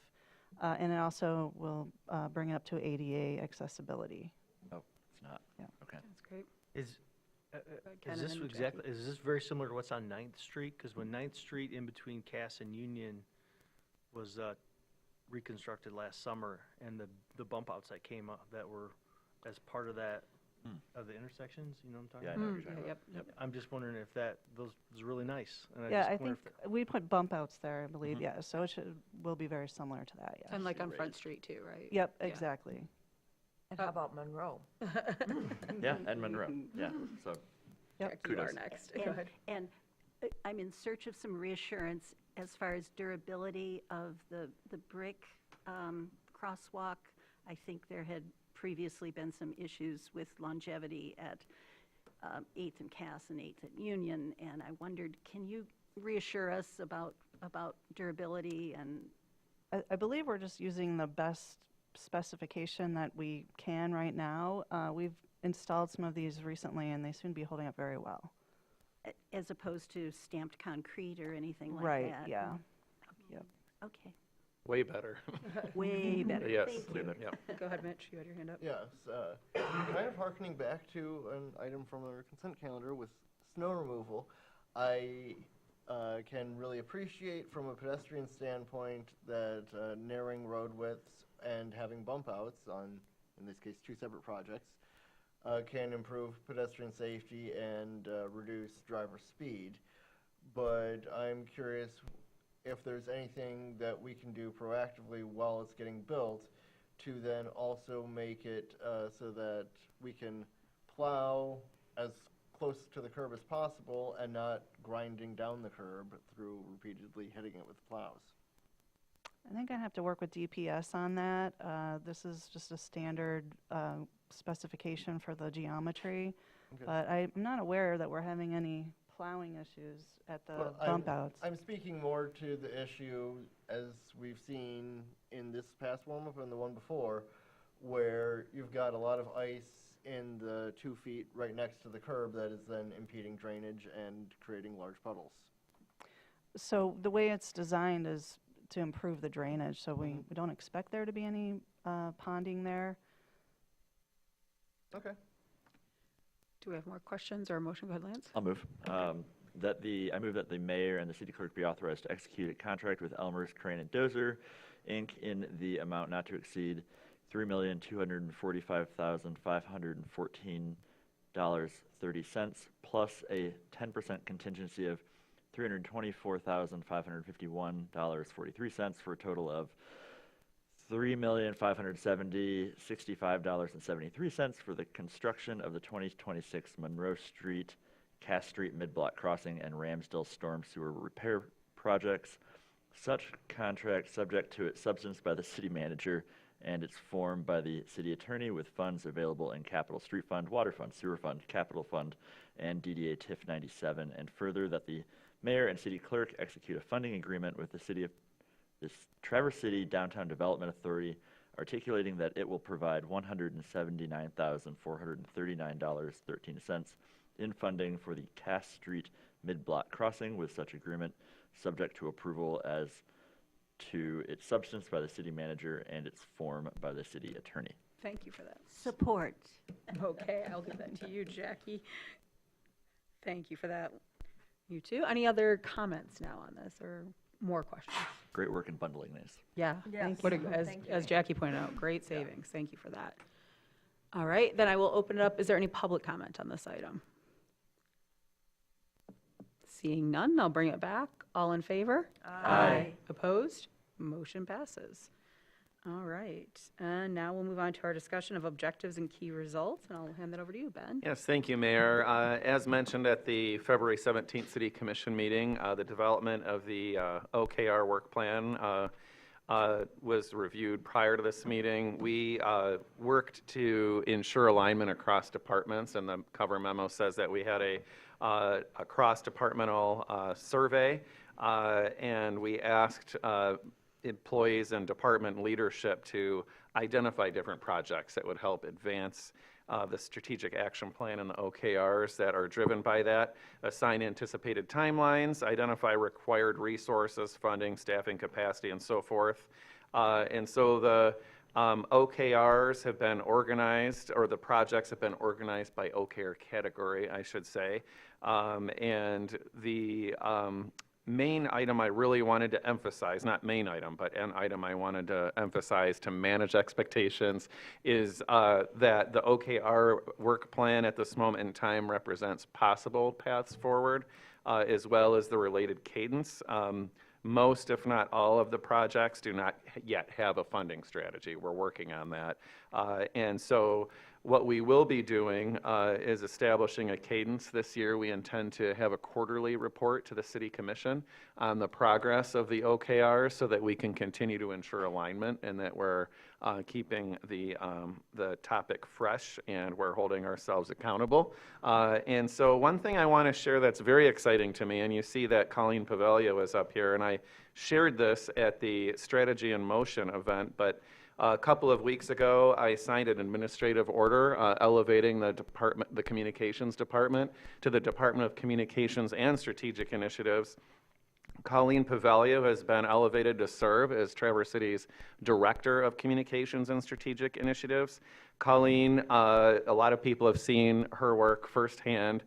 And it also will bring it up to ADA accessibility. Oh, it's not. Yeah. Okay. That's great. Is Ken and this then exactly, is this very similar to what's on 9th Street? Because when 9th Street in between Cass and Union was reconstructed last summer, and the bump outs that came up that were as part of that, of the intersections, you know what I'm talking Yeah, I about? know what you're talking Yep. I'm just wondering if those is really nice. And Yeah, just I wonder think if we put bump outs there, I believe, yeah, so it will be very similar to that, yeah. And like on Front Street too, right? Yep, Yeah. exactly. And how about Monroe? Yeah, and Monroe. Yeah. So Jackie, you are kudos. next. Go And, ahead. and I'm in search of some reassurance as far as durability of the brick crosswalk. I think there had previously been some issues with longevity at 8th and Cass and 8th and Union, and I wondered, can you reassure us about durability? And I believe we're just using the best specification that we can right now. We've installed some of these recently, and they seem to be holding up very well. as opposed to stamped concrete or anything like Right, that? yeah. Yep. Okay, Way better. way better. Yes. Thank you. Yep. Go ahead, Mitch. You had your hand up. Yes, kind of harkening back to an item from our consent calendar with snow removal, I can really appreciate from a pedestrian standpoint that narrowing road widths and having bump outs on, in this case, 2 separate projects, can improve pedestrian safety and reduce driver speed. But I'm curious if there's anything that we can do proactively while it's getting built to then also make it so that we can plow as close to the curb as possible and not grinding down the curb through repeatedly hitting it with plows. I think I have to work with DPS on that. This is just a standard specification for the geometry, Okay. but I'm not aware that we're having any plowing issues at the Well, bump outs. I'm speaking more to the issue as we've seen in this past warm-up and the one before, where you've got a lot of ice in the 2 feet right next to the curb that is then impeding drainage and creating large puddles. So the way it's designed is to improve the drainage, so we don't expect there to be any ponding there. Okay. Do we have more questions or a motion? Go ahead, Lance. I'll move. I move that the mayor and the city clerk be authorized to execute a contract with Elmer's Crane and Dozer, Inc. in the amount not to exceed $3,245,514.30 plus a 10% contingency of $324,551.43 for a total of $3,570,65.73 for the construction of the 2026 Monroe Street, Cass Street Mid-Block Crossing, and Ramsdale Storm Sewer Repair projects. Such contract subject to its substance by the city manager and its form by the city attorney with funds available in Capital Street Fund, Water Fund, Sewer Fund, Capital Fund, and DDA TIF 97. And further, that the mayor and city clerk execute a funding agreement with the Traverse City Downtown Development Authority, articulating that it will provide $179,439.13 in funding for the Cass Street Mid-Block Crossing, with such agreement subject to approval as to its substance by the city manager and its form by the city attorney. Thank you for that. Support. Okay, I'll give that to you, Jackie. Thank you for that. You too. Any other comments now on this or more questions? Great work in bundling these. Yeah. Yes. As Jackie pointed out, great savings. Thank you for that. All right, then I will open it up. Is there any public comment on this item? Seeing none, I'll bring it back. All in favor? Aye. Opposed? Motion passes. All right, and now we'll move on to our discussion of objectives and key results, and I'll hand that over to you, Ben. Yes, thank you, Mayor. As mentioned at the February 17th City Commission meeting, the development of the OKR work plan was reviewed prior to this meeting. We worked to ensure alignment across departments, and the cover memo says that we had a cross-departmental survey, and we asked employees and department leadership to identify different projects that would help advance the strategic action plan and the OKRs that are driven by that, assign anticipated timelines, identify required resources, funding, staffing capacity, and so forth. And so the OKRs have been organized, or the projects have been organized by OKR category, I should say. And the main item I really wanted to emphasize, not main item, but an item I wanted to emphasize to manage expectations is that the OKR work plan at this moment in time represents possible paths forward, as well as the related cadence. Most, if not all, of the projects do not yet have a funding strategy. We're working on that. And so what we will be doing is establishing a cadence. This year, we intend to have a quarterly report to the City Commission on the progress of the OKRs so that we can continue to ensure alignment and that we're keeping the topic fresh and we're holding ourselves accountable. And so one thing I want to share that's very exciting to me, and you see that Colleen Pavellia was up here, and I shared this at the Strategy in Motion event, but a couple of weeks ago, I signed an administrative order elevating the communications department to the Department of Communications and Strategic Initiatives. Colleen Pavellia has been elevated to serve as Traverse City's Director of Communications and Strategic Initiatives. Colleen, a lot of people have seen her work firsthand.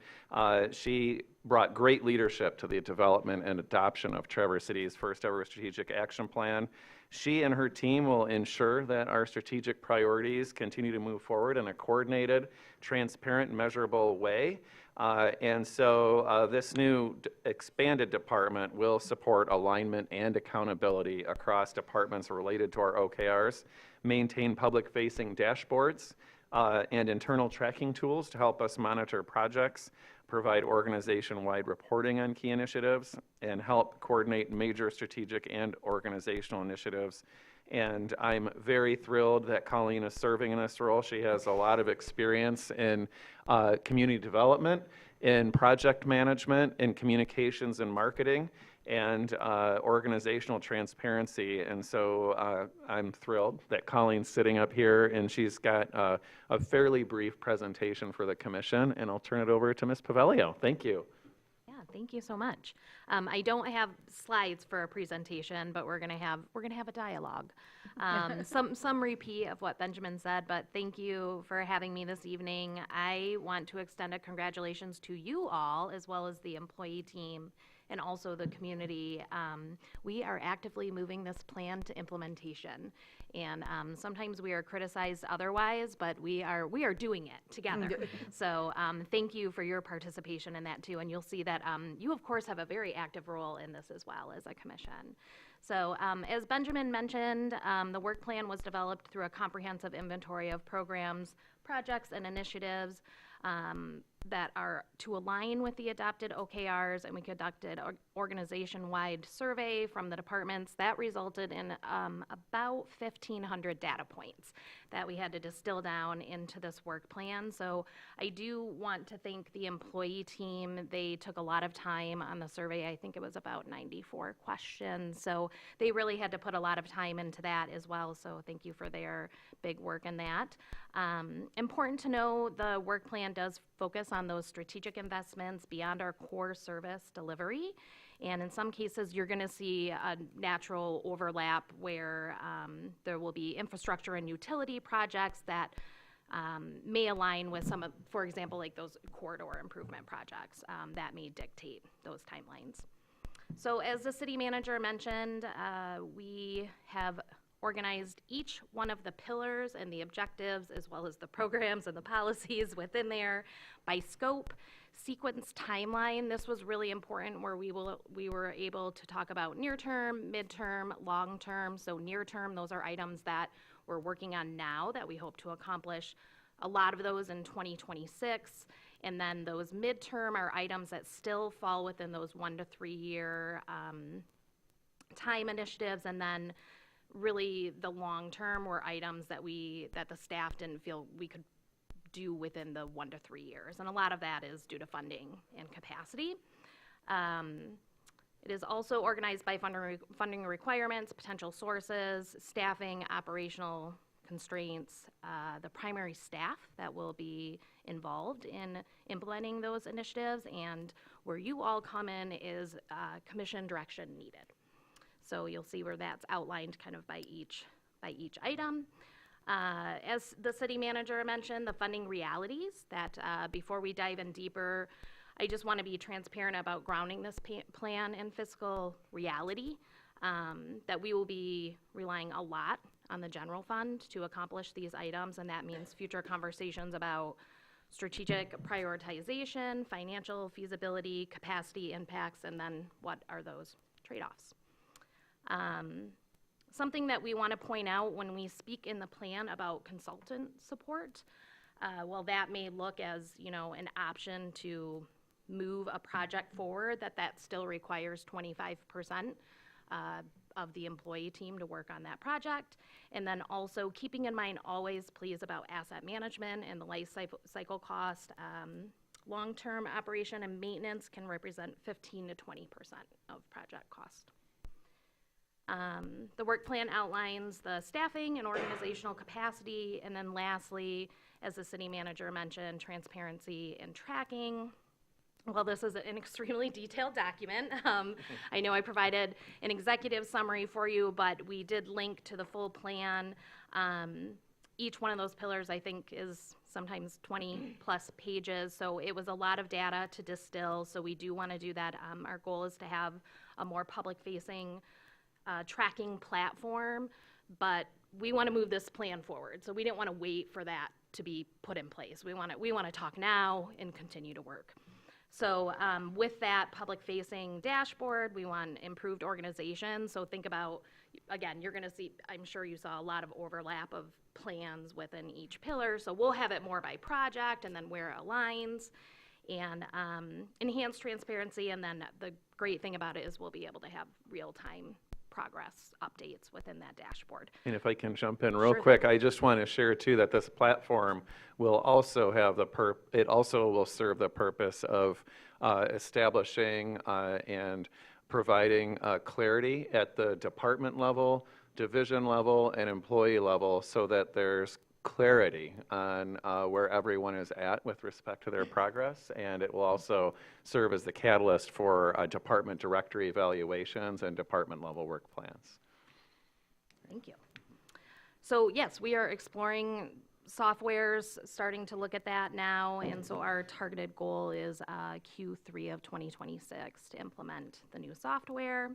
She brought great leadership to the development and adoption of Traverse City's first ever strategic action plan. She and her team will ensure that our strategic priorities continue to move forward in a coordinated, transparent, and measurable way. And so this new expanded department will support alignment and accountability across departments related to our OKRs, maintain public-facing dashboards and internal tracking tools to help us monitor projects, provide organization-wide reporting on key initiatives, and help coordinate major strategic and organizational initiatives, And I'm very thrilled that Colleen is serving in this role. She has a lot of experience in community development, in project management, in communications and marketing, and organizational transparency. And so I'm thrilled that Colleen's sitting up here, and she's got a fairly brief presentation for the commission, and I'll turn it over to Ms. Pavelio. Thank you. Yeah, thank you so much. I don't have slides for a presentation, but we're gonna have a dialogue. Some repeat of what Benjamin said, but thank you for having me this evening. I want to extend a congratulations to you all, as well as the employee team and also the community. We are actively moving this plan to implementation. And sometimes we are criticized otherwise, but we are doing it together. So thank you for your participation in that too. And you'll see that you, of course, have a very active role in this as well as a commission. So as Benjamin mentioned, the work plan was developed through a comprehensive inventory of programs, projects, and initiatives that are to align with the adopted OKRs, and we conducted an organization-wide survey from the departments that resulted in about 1,500 data points that we had to distill down into this work plan. So I do want to thank the employee team. They took a lot of time on the survey. I think it was about 94 questions. So they really had to put a lot of time into that as well. So thank you for their big work in that. Important to know, the work plan does focus on those strategic investments beyond our core service delivery. And in some cases, you're going to see a natural overlap where there will be infrastructure and utility projects that may align with some of, for example, like those corridor improvement projects that may dictate those timelines. So as the city manager mentioned, we have organized each one of the pillars and the objectives, as well as the programs and the policies within there by scope, sequence, timeline. This was really important, where we were able to talk about near term, midterm, long term. So near term, those are items that we're working on now that we hope to accomplish a lot of those in 2026. And then those midterm are items that still fall within those 1 to 3 year time initiatives. And then really the long term were items that the staff didn't feel we could do within the 1 to 3 years. And a lot of that is due to funding and capacity. It is also organized by funding requirements, potential sources, staffing, operational constraints, the primary staff that will be involved in implementing those initiatives, and where you all come in is commission direction needed. So you'll see where that's outlined kind of by each item. As the city manager mentioned, the funding realities that before we dive in deeper, I just want to be transparent about grounding this plan in fiscal reality, that we will be relying a lot on the general fund to accomplish these items, and that means future conversations about strategic prioritization, financial feasibility, capacity impacts, and then what are those trade-offs. Something that we want to point out when we speak in the plan about consultant support, while that may look as, an option to move a project forward, that still requires 25% of the employee team to work on that project. And then also keeping in mind always, please, about asset management and the life cycle cost. Long-term operation and maintenance can represent 15 to 20% of project cost. The work plan outlines the staffing and organizational capacity, and then lastly, as the city manager mentioned, transparency and tracking. Well, this is an extremely detailed document. I know I provided an executive summary for you, but we did link to the full plan. Each one of those pillars, I think, is sometimes 20 plus pages, so it was a lot of data to distill, so we do want to do that. Our goal is to have a more public-facing tracking platform, but we want to move this plan forward. So we didn't want to wait for that to be put in place. We want to talk now and continue to work. So with that public-facing dashboard, we want improved organization. So think about, again, you're going to see, I'm sure you saw a lot of overlap of plans within each pillar. So we'll have it more by project and then where it aligns, and enhanced transparency. And then the great thing about it is we'll be able to have real-time progress updates within that dashboard. And if I can jump in real Sure quick, I just want to share too that this platform will also have it also will serve the purpose of establishing and providing clarity at the department level, division level, and employee level so that there's clarity on where everyone is at with respect to their progress, and it will also serve as the catalyst for department directory evaluations and department level work plans. Thank you. So yes, we are exploring softwares, starting to look at that now, and so our targeted goal is Q3 of 2026 to implement the new software.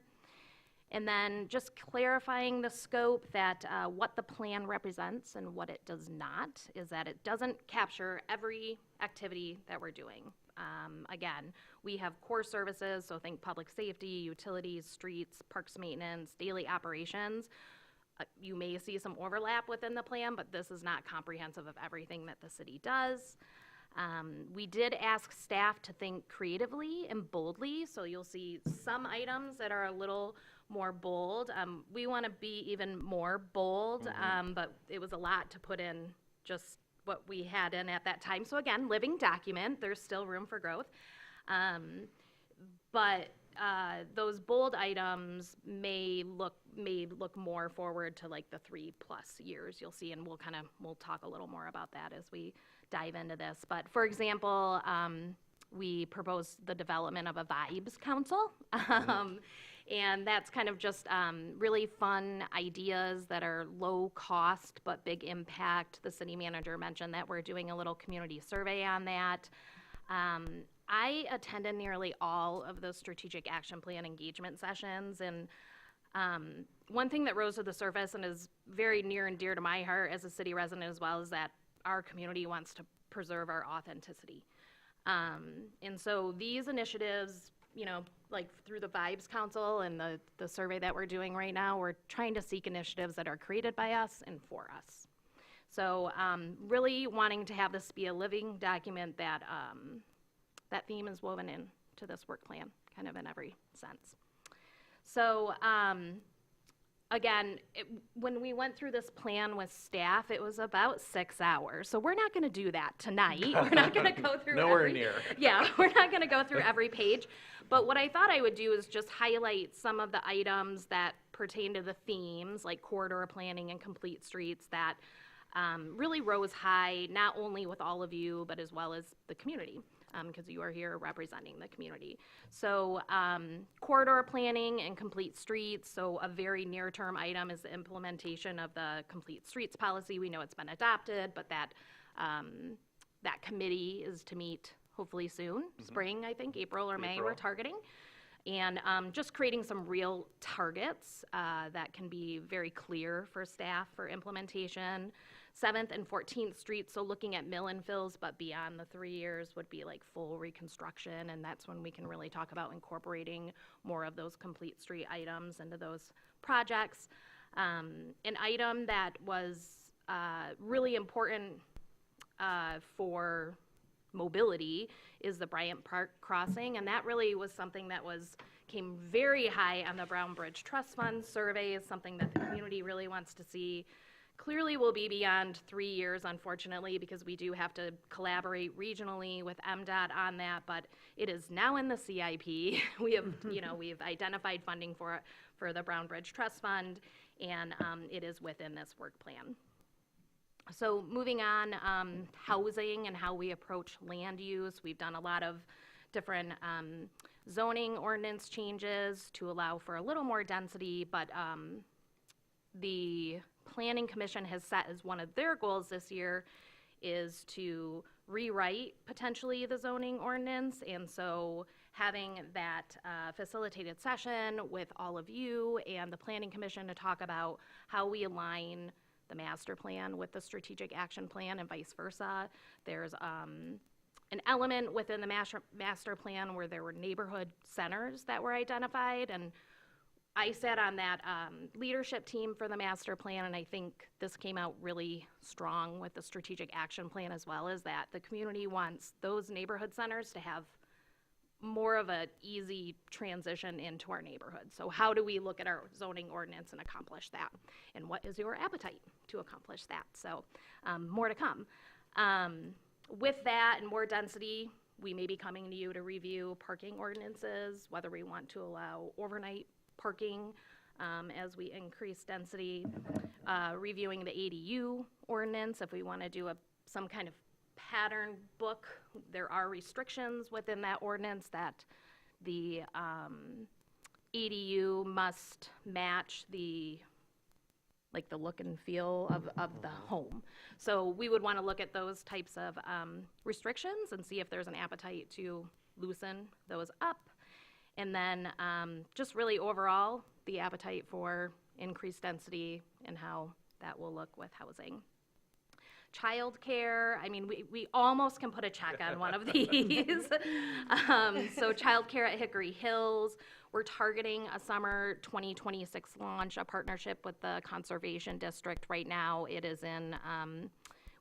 And then just clarifying the scope that what the plan represents and what it does not is that it doesn't capture every activity that we're doing. Again, we have core services, so think public safety, utilities, streets, parks maintenance, daily operations. You may see some overlap within the plan, but this is not comprehensive of everything that the city does. We did ask staff to think creatively and boldly, so you'll see some items that are a little more bold. We want to be even more bold, but it was a lot to put in just what we had in at that time. So again, living document, there's still room for growth. But those bold items may look more forward to like the 3+ years you'll see, and we'll talk a little more about that as we dive into this. But for example, we proposed the development of a Vibes Council. And that's kind of just really fun ideas that are low cost but big impact. The city manager mentioned that we're doing a little community survey on that. I attended nearly all of the strategic action plan engagement sessions, and one thing that rose to the surface and is very near and dear to my heart as a city resident as well is that our community wants to preserve our authenticity. And so these initiatives, like through the Vibes Council and the survey that we're doing right now, we're trying to seek initiatives that are created by us and for us. So really wanting to have this be a living document that that theme is woven into this work plan, kind of in every sense. So again, when we went through this plan with staff, it was about 6 hours. So we're not going to do that tonight. We're not going to go through Nowhere near. Yeah, we're not going to go through every page. But what I thought I would do is just highlight some of the items that pertain to the themes, like corridor planning and complete streets, that really rose high, not only with all of you, but as well as the community, because you are here representing the community. So corridor planning and complete streets, so a very near-term item is the implementation of the complete streets policy. We know it's been adopted, but that committee is to meet hopefully soon, spring, I think, April or May we're targeting. And just creating some real targets that can be very clear for staff for implementation. 7th and 14th Streets, so looking at mill and fills, but beyond the 3 years would be like full reconstruction, and that's when we can really talk about incorporating more of those complete street items into those projects. An item that was really important for mobility is the Bryant Park crossing, and that really was something that came very high on the Brown Bridge Trust Fund survey, is something that the community really wants to see. Clearly will be beyond 3 years, unfortunately, because we do have to collaborate regionally with MDOT on that, but it is now in the CIP. We have, we've identified funding for the Brown Bridge Trust Fund, and it is within this work plan. So moving on, housing and how we approach land use. We've done a lot of different zoning ordinance changes to allow for a little more density, but the Planning Commission has set as one of their goals this year is to rewrite potentially the zoning ordinance, and so having that facilitated session with all of you and the Planning Commission to talk about how we align the master plan with the strategic action plan and vice versa. There's an element within the master plan where there were neighborhood centers that were identified, and I sat on that leadership team for the master plan, and I think this came out really strong with the strategic action plan as well, is that the community wants those neighborhood centers to have more of an easy transition into our neighborhood. So how do we look at our zoning ordinance and accomplish that? And what is your appetite to accomplish that? So more to come. With that and more density, we may be coming to you to review parking ordinances, whether we want to allow overnight parking as we increase density, reviewing the ADU ordinance if we want to do some kind of pattern book. There are restrictions within that ordinance that the ADU must match the look and feel of the home. So we would want to look at those types of restrictions and see if there's an appetite to loosen those up. And then just really overall, the appetite for increased density and how that will look with housing. Childcare, I mean, we almost can put a check on one of these. So childcare at Hickory Hills, we're targeting a summer 2026 launch, a partnership with the Conservation District. Right now, it is in,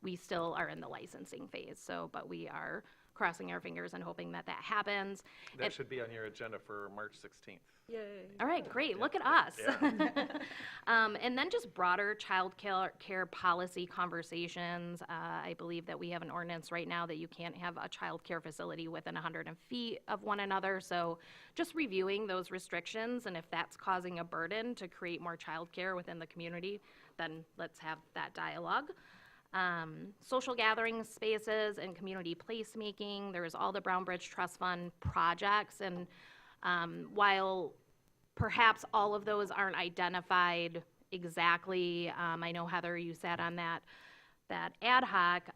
we still are in the licensing phase, but we are crossing our fingers and hoping that happens. That should be on your agenda for March 16th. Yay. All right, great. Look at us. Yeah. And then just broader child care policy conversations. I believe that we have an ordinance right now that you can't have a child care facility within 100 feet of one another. So just reviewing those restrictions, and if that's causing a burden to create more child care within the community, then let's have that dialogue. Social gathering spaces and community placemaking. There's all the Brown Bridge Trust Fund projects, and while perhaps all of those aren't identified exactly, I know Heather, you sat on that ad hoc.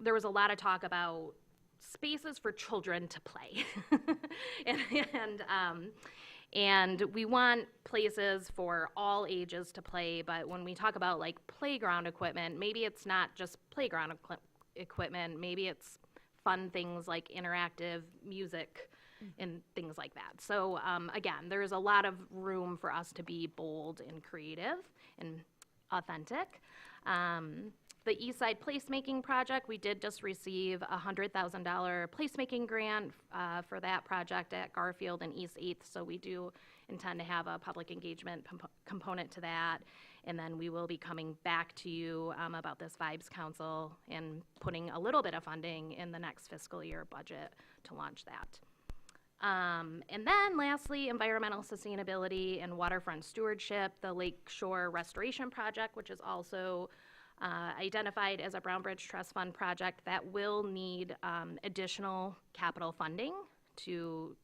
There was a lot of talk about spaces for children to play, and we want places for all ages to play, but when we talk about like playground equipment, maybe it's not just playground equipment, maybe it's fun things like interactive music and things like that. So again, there's a lot of room for us to be bold and creative and authentic. The Eastside Placemaking Project, we did just receive a $100,000 placemaking grant for that project at Garfield and East 8th, so we do intend to have a public engagement component to that. And then we will be coming back to you about this Vibes Council and putting a little bit of funding in the next fiscal year budget to launch that. And then lastly, environmental sustainability and waterfront stewardship, the Lake Shore Restoration Project, which is also identified as a Brown Bridge Trust Fund project that will need additional capital funding to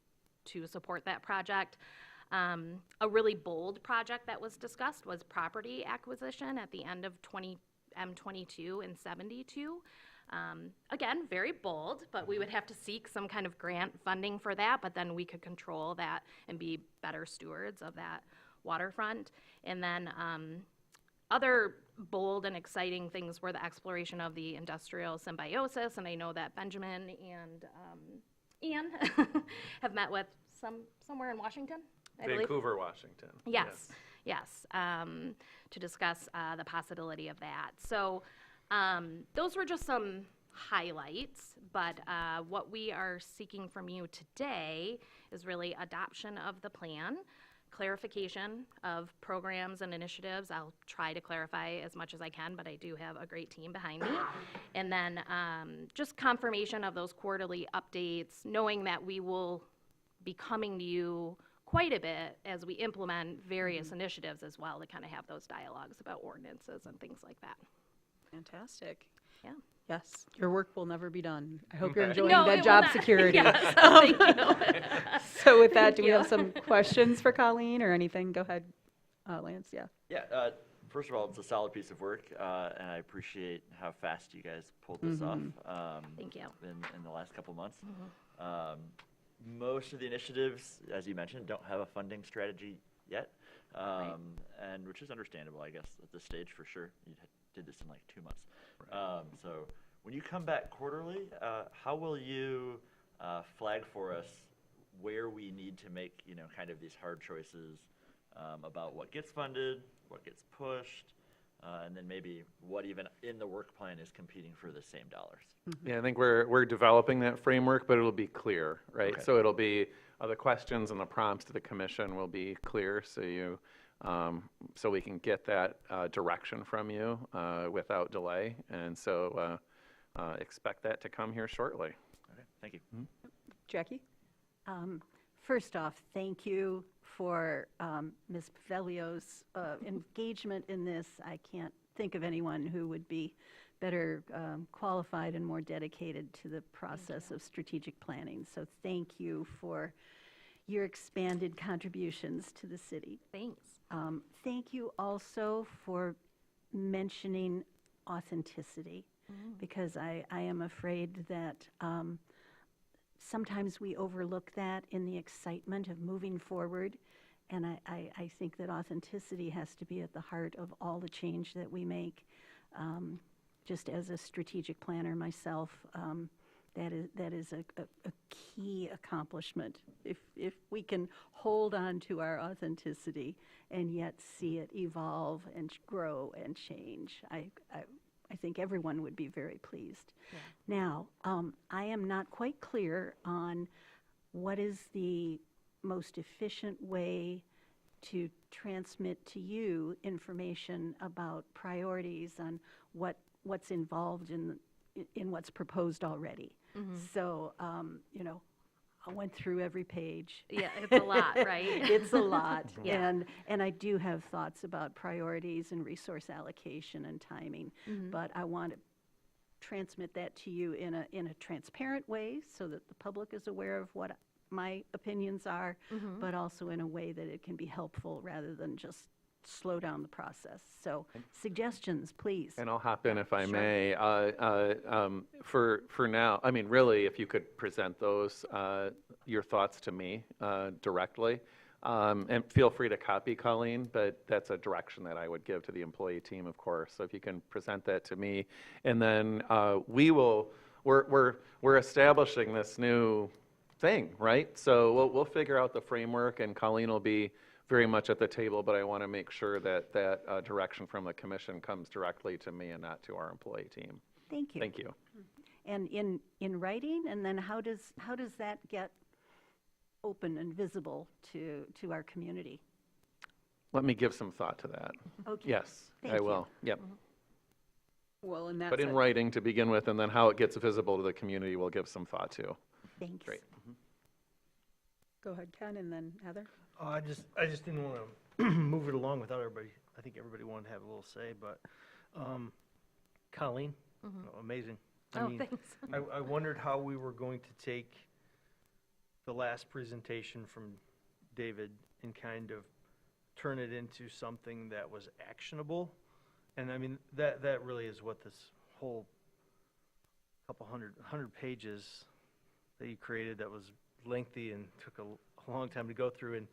support that project. A really bold project that was discussed was property acquisition at the end of M22 and 72. Again, very bold, but we would have to seek some kind of grant funding for that, but then we could control that and be better stewards of that waterfront. And then other bold and exciting things were the exploration of the industrial symbiosis, and I know that Benjamin and Ian have met with somewhere in Washington, I believe. Vancouver, Washington. Yes, to discuss the possibility of that. So those were just some highlights, but what we are seeking from you today is really adoption of the plan, clarification of programs and initiatives. I'll try to clarify as much as I can, but I do have a great team behind me. And then just confirmation of those quarterly updates, knowing that we will be coming to you quite a bit as we implement various initiatives as well, to kind of have those dialogues about ordinances and things like that. Fantastic. Yeah. Yes, your work will never be done. I hope you're Okay. enjoying No, it that will job not. security. Yes, thank you. So with that, do Thank we have you. some questions for Colleen or anything? Go ahead, Lance, yeah. Yeah, first of all, it's a solid piece of work, and I appreciate how fast you guys pulled this off. Thank you. In the last couple months. Most of the initiatives, as you mentioned, don't have a funding strategy yet, and which is understandable, I guess, at this stage for sure. You did this in like 2 months. So when you come back quarterly, how will you flag for us where we need to make, kind of these hard choices about what gets funded, what gets pushed, and then maybe what even in the work plan is competing for the same dollars. Yeah, I think we're developing that framework, but it'll be clear, right? Okay. So it'll be, the questions and the prompts to the commission will be clear, so you, so we can get that direction from you without delay. And so expect that to come here shortly. Okay, thank you. Jackie? First off, thank you for Ms. Pavelio's engagement in this. I can't think of anyone who would be better qualified and more dedicated to the process of strategic planning. So thank you for your expanded contributions to the city. Thanks. Thank you also for mentioning authenticity, because I am afraid that sometimes we overlook that in the excitement of moving forward. And I think that authenticity has to be at the heart of all the change that we make. Just as a strategic planner myself, that is a key accomplishment. If we can hold on to our authenticity and yet see it evolve and grow and change, I think everyone would be very pleased. Yeah. Now, I am not quite clear on what is the most efficient way to transmit to you information about priorities on what's involved in what's proposed already. So, I went through every page. Yeah, it's a lot, right? It's a lot. Yeah. And I do have thoughts about priorities and resource allocation and timing, but I want to transmit that to you in a transparent way so that the public is aware of what my opinions are, but also in a way that it can be helpful rather than just slow down the process. So suggestions, please. And I'll hop in if I Sure. may. For now, I mean, really, if you could present those, your thoughts to me directly. And feel free to copy Colleen, but that's a direction that I would give to the employee team, of course. So if you can present that to me, and then we're establishing this new thing, right? So we'll figure out the framework, and Colleen will be very much at the table, but I want to make sure that that direction from the commission comes directly to me and not to our employee team. Thank you. Thank you. And in writing, and then how does that get open and visible to our community? Let me give some thought to that. Okay. Yes, Thank I you. will. Yep. Well, and that's But in writing to begin with, and then how it gets visible to the community, we'll give some thought to. Thanks. Great. Go ahead, Ken, and then Heather. I just didn't want to move it along without everybody. I think everybody wanted to have a little say, but Colleen, amazing. I mean, Thanks. I wondered how we were going to take the last presentation from David and kind of turn it into something that was actionable. And I mean, that really is what this whole couple hundred pages that you created that was lengthy and took a long time to go through. And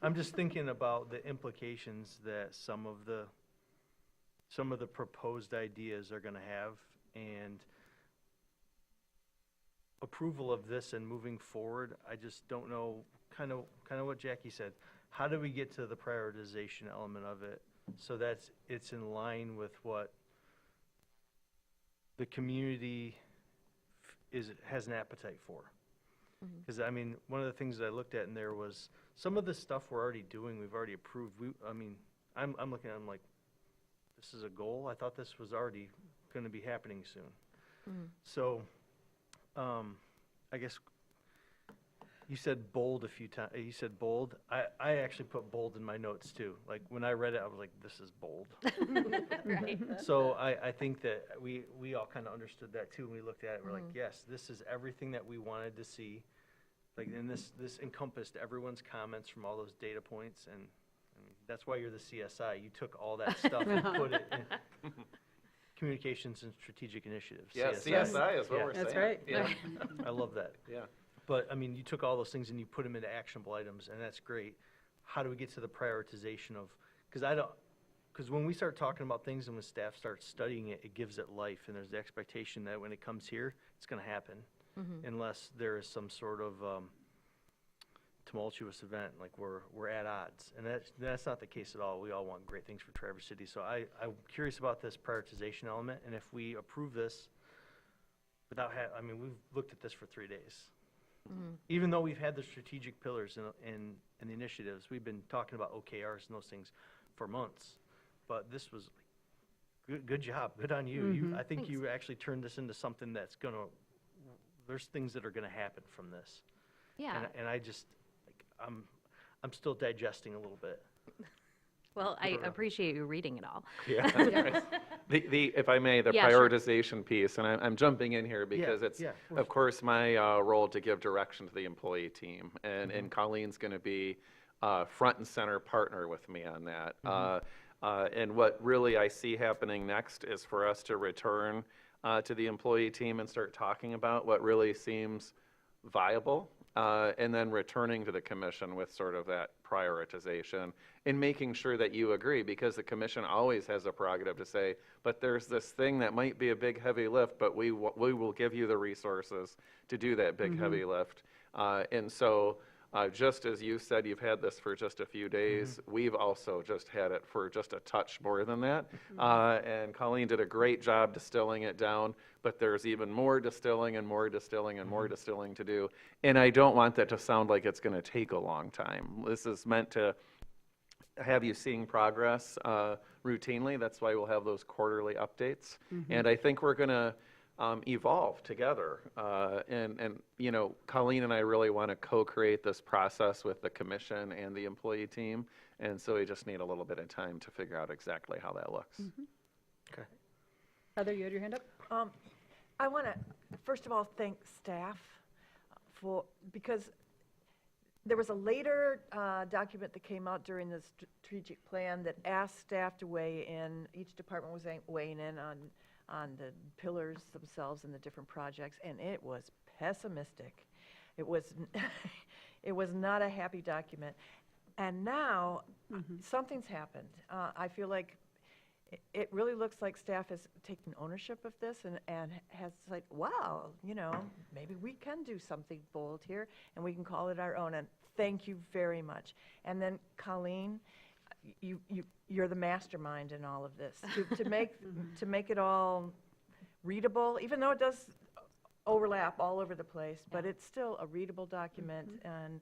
I'm just thinking about the implications that some of the proposed ideas are going to have, and approval of this and moving forward. I just don't know, kind of what Jackie said. How do we get to the prioritization element of it so that it's in line with what the community has an appetite for? Because, I mean, one of the things that I looked at in there was some of the stuff we're already doing, we've already approved. I'm looking at it, I'm like, this is a goal? I thought this was already going to be happening soon. So, I guess you said bold a few times. You said bold. I actually put bold in my notes too. Like when I read it, I was like, this is bold. Right. So I think that we all kind of understood that too. When we looked at it, we're like, yes, this is everything that we wanted to see. Like, and this encompassed everyone's comments from all those data points, and I mean, that's why you're the CSI. You took all that stuff and put it in communications and strategic initiatives. Yeah, CSI is what we're saying. That's right. Yeah. I love that. Yeah. But, I mean, you took all those things and you put them into actionable items, and that's great. How do we get to the prioritization of, because when we start talking about things and when staff starts studying it, it gives it life, and there's the expectation that when it comes here, it's going to happen, unless there is some sort of tumultuous event, like we're at odds. And that's not the case at all. We all want great things for Traverse City. So I'm curious about this prioritization element, and if we approve this without I mean, we've looked at this for 3 days. Even though we've had the strategic pillars and the initiatives, we've been talking about OKRs and those things for months. But this was good job, good on you. I think Thanks. you actually turned this into something that's there's things that are gonna happen from this. Yeah. And I just, like, I'm still digesting a little bit. Well, I appreciate you reading it all. Yeah. If I may, the Yeah, sure. prioritization piece, and I'm jumping in here because it's, yeah, of course, my role to give direction to the employee team. And Colleen's going to be front and center partner with me on that. And what really I see happening next is for us to return to the employee team and start talking about what really seems viable, and then returning to the commission with sort of that prioritization and making sure that you agree, because the commission always has a prerogative to say, but there's this thing that might be a big heavy lift, but we will give you the resources to do that big heavy lift. And so just as you said, you've had this for just a few days, we've also just had it for just a touch more than that. And Colleen did a great job distilling it down, but there's even more distilling and more distilling and more distilling to do. And I don't want that to sound like it's going to take a long time. This is meant to have you seeing progress routinely. That's why we'll have those quarterly updates. And I think we're going to evolve together. And you know, Colleen and I really want to co-create this process with the commission and the employee team. And so we just need a little bit of time to figure out exactly how that looks. Okay. Heather, you had your hand up? I want to, first of all, thank staff because there was a later document that came out during the strategic plan that asked staff to weigh in. Each department was weighing in on the pillars themselves and the different projects, and it was pessimistic. It was, it was not a happy document. And now something's happened. I feel like it really looks like staff has taken ownership of this and has said, wow, you know, maybe we can do something bold here and we can call it our own. And thank you very much. And then Colleen, you're the mastermind in all of this to make it all readable, even though it does overlap all over the place, but it's still a readable document. And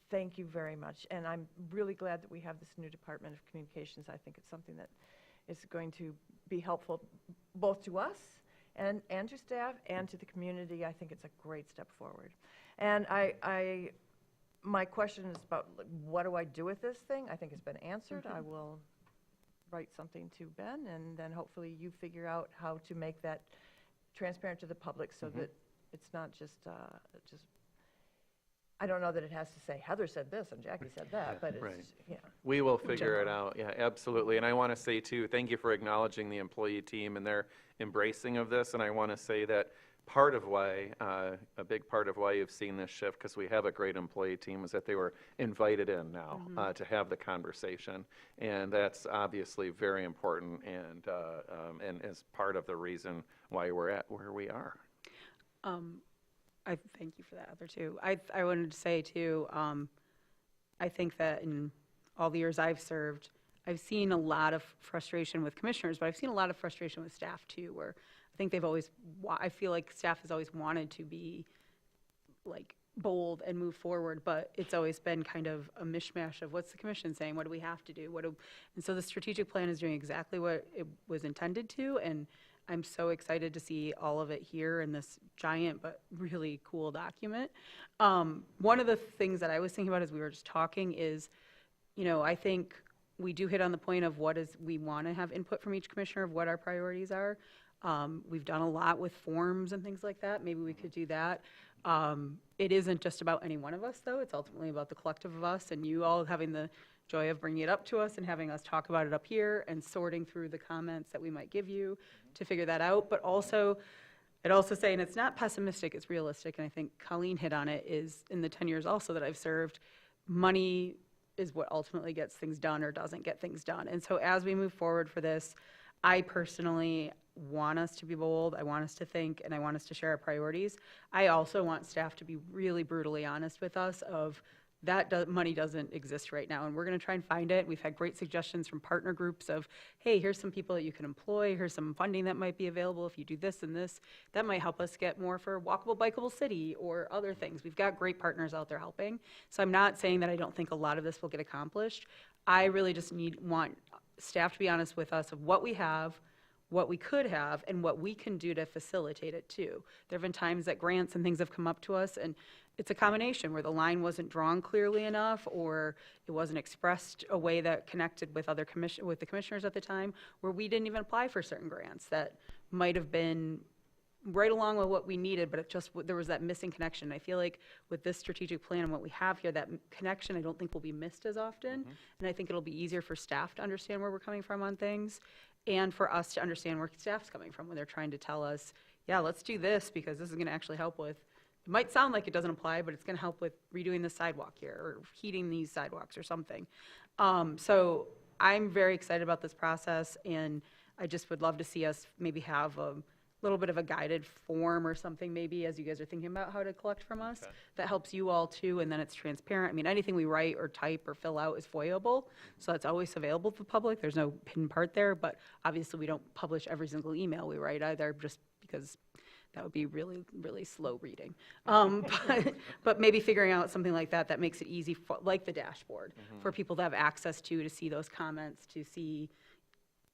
thank you very much. And I'm really glad that we have this new Department of Communications. I think it's something that is going to be helpful both to us and to staff and to the community. I think it's a great step forward. And my question is about what do I do with this thing? I think it's been answered. I will write something to Ben, and then hopefully you figure out how to make that transparent to the public so that it's not just I don't know that it has to say Heather said this and Jackie said that, but it's, Right. yeah. We will figure it out. Yeah, absolutely. And I want to say too, thank you for acknowledging the employee team and their embracing of this. And I want to say that part of why, a big part of why you've seen this shift, because we have a great employee team, is that they were invited in now to have the conversation. And that's obviously very important and is part of the reason why we're at where we are. I thank you for that, Heather, too. I wanted to say, too, I think that in all the years I've served, I've seen a lot of frustration with commissioners, but I've seen a lot of frustration with staff, too, where I think they've always, I feel like staff has always wanted to be, like, bold and move forward, but it's always been kind of a mishmash of what's the commission saying, what do we have to do, and so the strategic plan is doing exactly what it was intended to, and I'm so excited to see all of it here in this giant but really cool document. One of the things that I was thinking about as we were just talking is, you know, I think we do hit on the point of what is, we want to have input from each commissioner of what our priorities are. We've done a lot with forms and things like that. Maybe we could do that. It isn't just about any one of us, though. It's ultimately about the collective of us and you all having the joy of bringing it up to us and having us talk about it up here and sorting through the comments that we might give you to figure that out. But also, I'd also say, and it's not pessimistic, it's realistic, and I think Colleen hit on it, is in the 10 years also that I've served, money is what ultimately gets things done or doesn't get things done. And so as we move forward for this, I personally want us to be bold, I want us to think, and I want us to share our priorities. I also want staff to be really brutally honest with us of That money doesn't exist right now, and we're going to try and find it. We've had great suggestions from partner groups of, hey, here's some people that you can employ, here's some funding that might be available if you do this and this. That might help us get more for Walkable Bikeable City or other things. We've got great partners out there helping. So I'm not saying that I don't think a lot of this will get accomplished. I really just want staff to be honest with us of what we have, what we could have, and what we can do to facilitate it too. There have been times that grants and things have come up to us, and it's a combination where the line wasn't drawn clearly enough, or it wasn't expressed a way that connected with with the commissioners at the time, where we didn't even apply for certain grants that might have been right along with what we needed, but there was that missing connection. I feel like with this strategic plan and what we have here, that connection I don't think will be missed as often, and I think it'll be easier for staff to understand where we're coming from on things, and for us to understand where staff's coming from when they're trying to tell us, yeah, let's do this because this is going to actually help with. It might sound like it doesn't apply, but it's going to help with redoing the sidewalk here or heating these sidewalks or something. So I'm very excited about this process, and I just would love to see us maybe have a little bit of a guided form or something maybe as you guys are thinking about how to collect from us that helps you all too, and then it's transparent. I mean, anything we write or type or fill out is FOIA-able, so that's always available to the public. There's no hidden part there, but obviously we don't publish every single email we write either, just because that would be really, really slow reading. But maybe figuring out something like that makes it easy, like the dashboard, for people to have access to see those comments, to see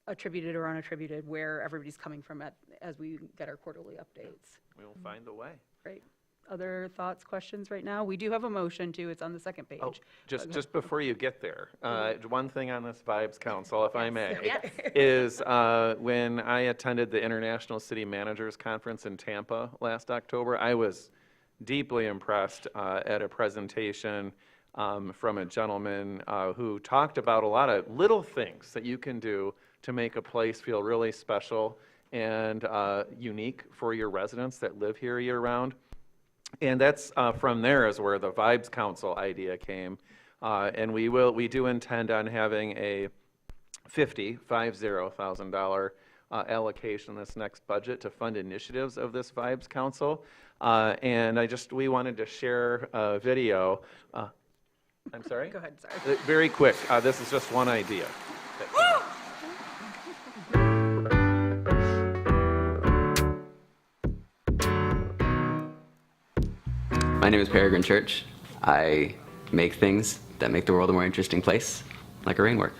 attributed or unattributed, where everybody's coming from as we get our quarterly updates. We will find a way. Great. Other thoughts, questions right now? We do have a motion too. It's on the second page. Oh, just before you get there, one thing on this Vibes Council, if I may, Yes. is when I attended the International City Managers Conference in Tampa last October, I was deeply impressed at a presentation from a gentleman who talked about a lot of little things that you can do to make a place feel really special and unique for your residents that live here year-round. And that's from there is where the Vibes Council idea came. And we do intend on having a $50,000 allocation this next budget to fund initiatives of this Vibes Council. And we wanted to share a video. I'm sorry? Go ahead, sorry. Very quick. This is just one idea. My name is Peregrine Church. I make things that make the world a more interesting place, like a rainwork.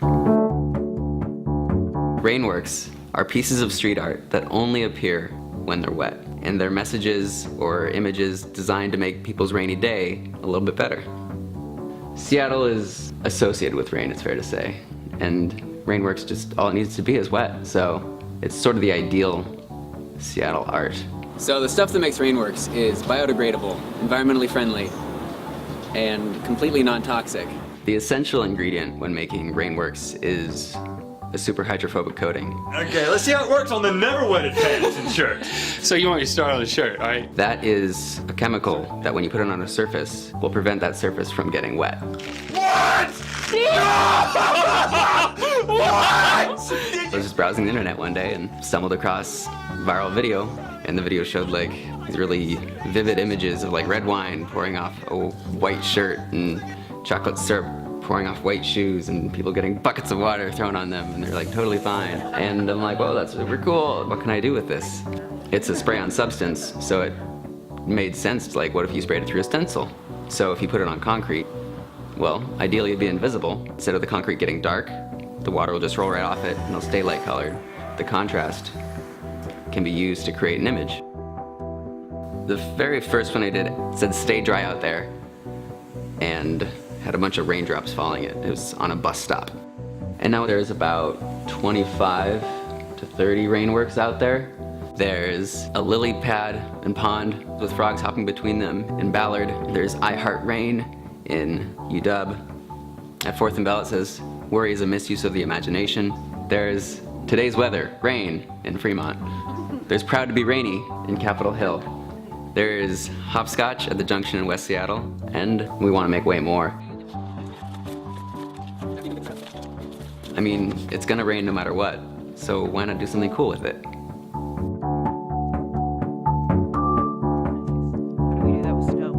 Rainworks are pieces of street art that only appear when they're wet, and they're messages or images designed to make people's rainy day a little bit better. Seattle is associated with rain, it's fair to say, and Rainworks just all it needs to be is wet, so it's sort of the ideal Seattle art. So the stuff that makes Rainworks is biodegradable, environmentally friendly, and completely non-toxic. The essential ingredient when making Rainworks is a super hydrophobic coating. Okay, let's see how it works on the never wetted pants and shirt. So you want me to start on the shirt, all right? That is a chemical that when you put it on a surface will prevent that surface from getting wet. What? What? I was just browsing the internet one day and stumbled across a viral video, and the video showed like these really vivid images of like red wine pouring off a white shirt and chocolate syrup pouring off white shoes and people getting buckets of water thrown on them and they're like totally fine. And I'm like, whoa, that's super cool. What can I do with this? It's a spray-on substance, so it made sense to like, what if you sprayed it through a stencil? So if you put it on concrete, well, ideally it'd be invisible. Instead of the concrete getting dark, the water will just roll right off it and it'll stay light colored. The contrast can be used to create an image. The very first one I did said stay dry out there and had a bunch of raindrops falling. It was on a bus stop. And now there's about 25 to 30 Rainworks out there. There's a lily pad and pond with frogs hopping between them in Ballard. There's I Heart Rain in UW. At 4th and Bell it says, worry is a misuse of the imagination. There's Today's Weather, rain in Fremont. There's Proud to be Rainy in Capitol Hill. There's Hopscotch at the Junction in West Seattle, and we want to make way more. I mean, it's gonna rain no matter what, so why not do something cool with it? How do we do that with snow?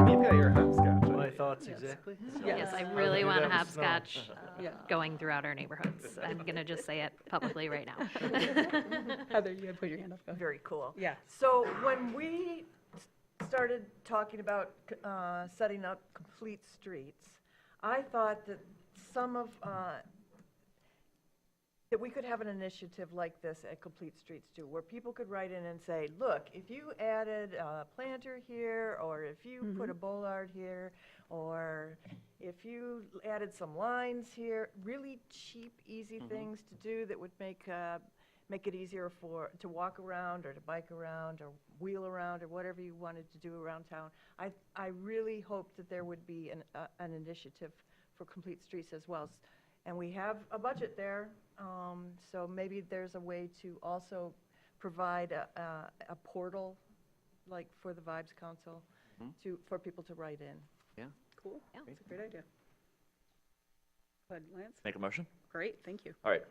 You've got your hopscotch. What's exactly? Yes, I How to really do want to that have with snow. scotch Yeah. going throughout our neighborhoods. I'm going to just say it publicly right now. Heather, you had put your hand up. Go ahead. Very cool. Yeah. So when we started talking about setting up complete streets, I thought that that we could have an initiative like this at Complete Streets too, where people could write in and say, look, if you added a planter here, or if you put a bollard here, or if you added some lines here, really cheap, easy things to do that would make it easier to walk around or to bike around or wheel around or whatever you wanted to do around town. I really hope that there would be an initiative for Complete Streets as well. And we have a budget there, so maybe there's a way to also provide a portal, like for the Vibes Council, for people to write in. Yeah. Cool. Yeah, that's a great idea. Go ahead, Lance. Make a motion? Great, thank you. All right.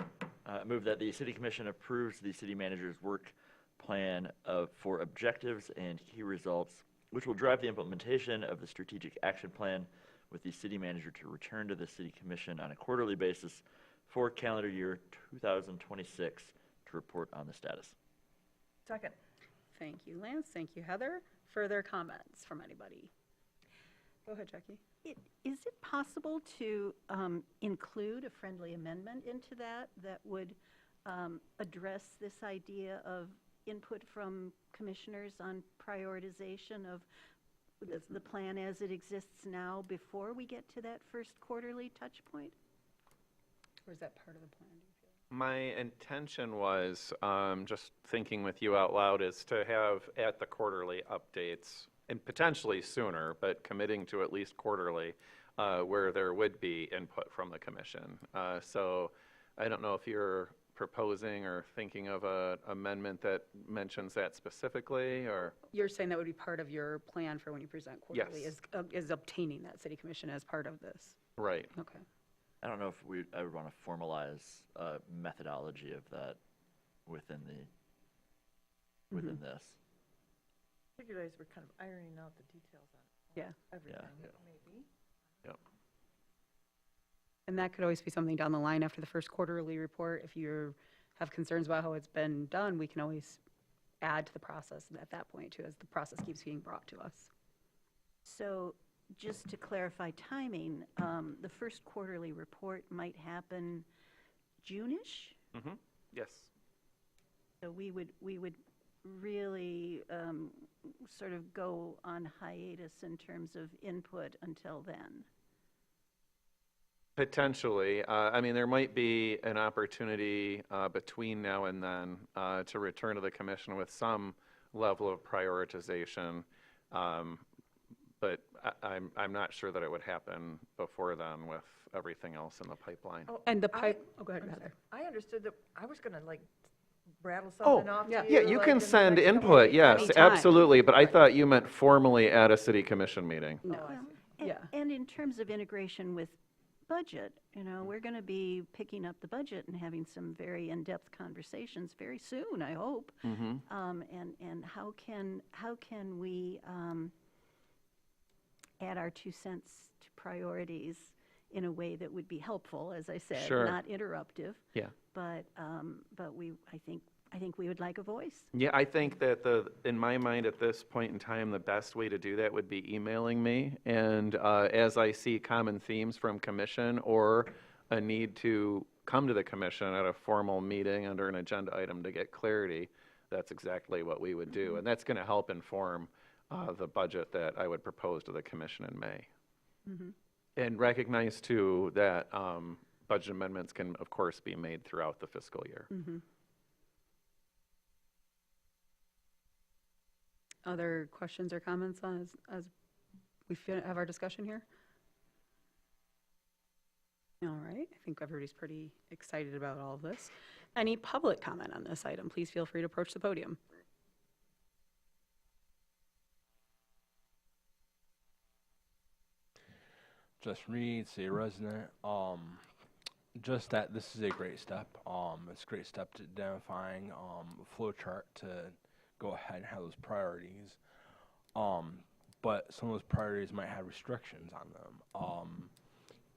Move that the city commission approves the city manager's work plan for objectives and key results, which will drive the implementation of the strategic action plan, with the city manager to return to the city commission on a quarterly basis for calendar year 2026 to report on the status. Second. Thank you, Lance. Thank you, Heather. Further comments from anybody? Go ahead, Jackie. Is it possible to include a friendly amendment into that would address this idea of input from commissioners on prioritization of the plan as it exists now before we get to that first quarterly touch point? Or is that part of the plan? Do you feel? My intention was, just thinking with you out loud, is to have at the quarterly updates, and potentially sooner, but committing to at least quarterly, where there would be input from the commission. So I don't know if you're proposing or thinking of an amendment that mentions that specifically, or? You're saying that would be part of your plan for when you present quarterly, Yes. is obtaining that city commission as part of this? Right. Okay. I don't know if I would want to formalize a methodology of that within this. Particularly as we're kind of ironing out the details on Yeah. everything, Yeah. maybe. Yep. And that could always be something down the line after the first quarterly report. If you have concerns about how it's been done, we can always add to the process at that point too, as the process keeps being brought to us. So just to clarify timing, the first quarterly report might happen June-ish? Yes. So we would really sort of go on hiatus in terms of input until then. Potentially. I mean, there might be an opportunity between now and then to return to the commission with some level of prioritization, but I'm not sure that it would happen before then with everything else in the pipeline. And the pipe, go ahead, Heather. I understood that I was gonna like rattle something off to you. Yeah, you like, can in the send next couple input, weeks. yes, Anytime. absolutely, but I thought you meant formally at a city commission meeting. No. Yeah. And in terms of integration with budget, we're going to be picking up the budget and having some very in-depth conversations very soon, I hope. And how can we add our 2 cents to priorities in a way that would be helpful, as I said, Sure. not interruptive. Yeah. But I think we would like a voice. Yeah, I think that in my mind at this point in time, the best way to do that would be emailing me. And as I see common themes from commission or a need to come to the commission at a formal meeting under an agenda item to get clarity, that's exactly what we would do. And that's going to help inform the budget that I would propose to the commission in May. And recognize too that budget amendments can, of course, be made throughout the fiscal year. Other questions or comments on as we have our discussion here? All right, I think everybody's pretty excited about all of this. Any public comment on this item, please feel free to approach the podium. Just Reed, city resident. Just that this is a great step. It's a great step to identifying a flow chart to go ahead and have those priorities. but some of those priorities might have restrictions on them.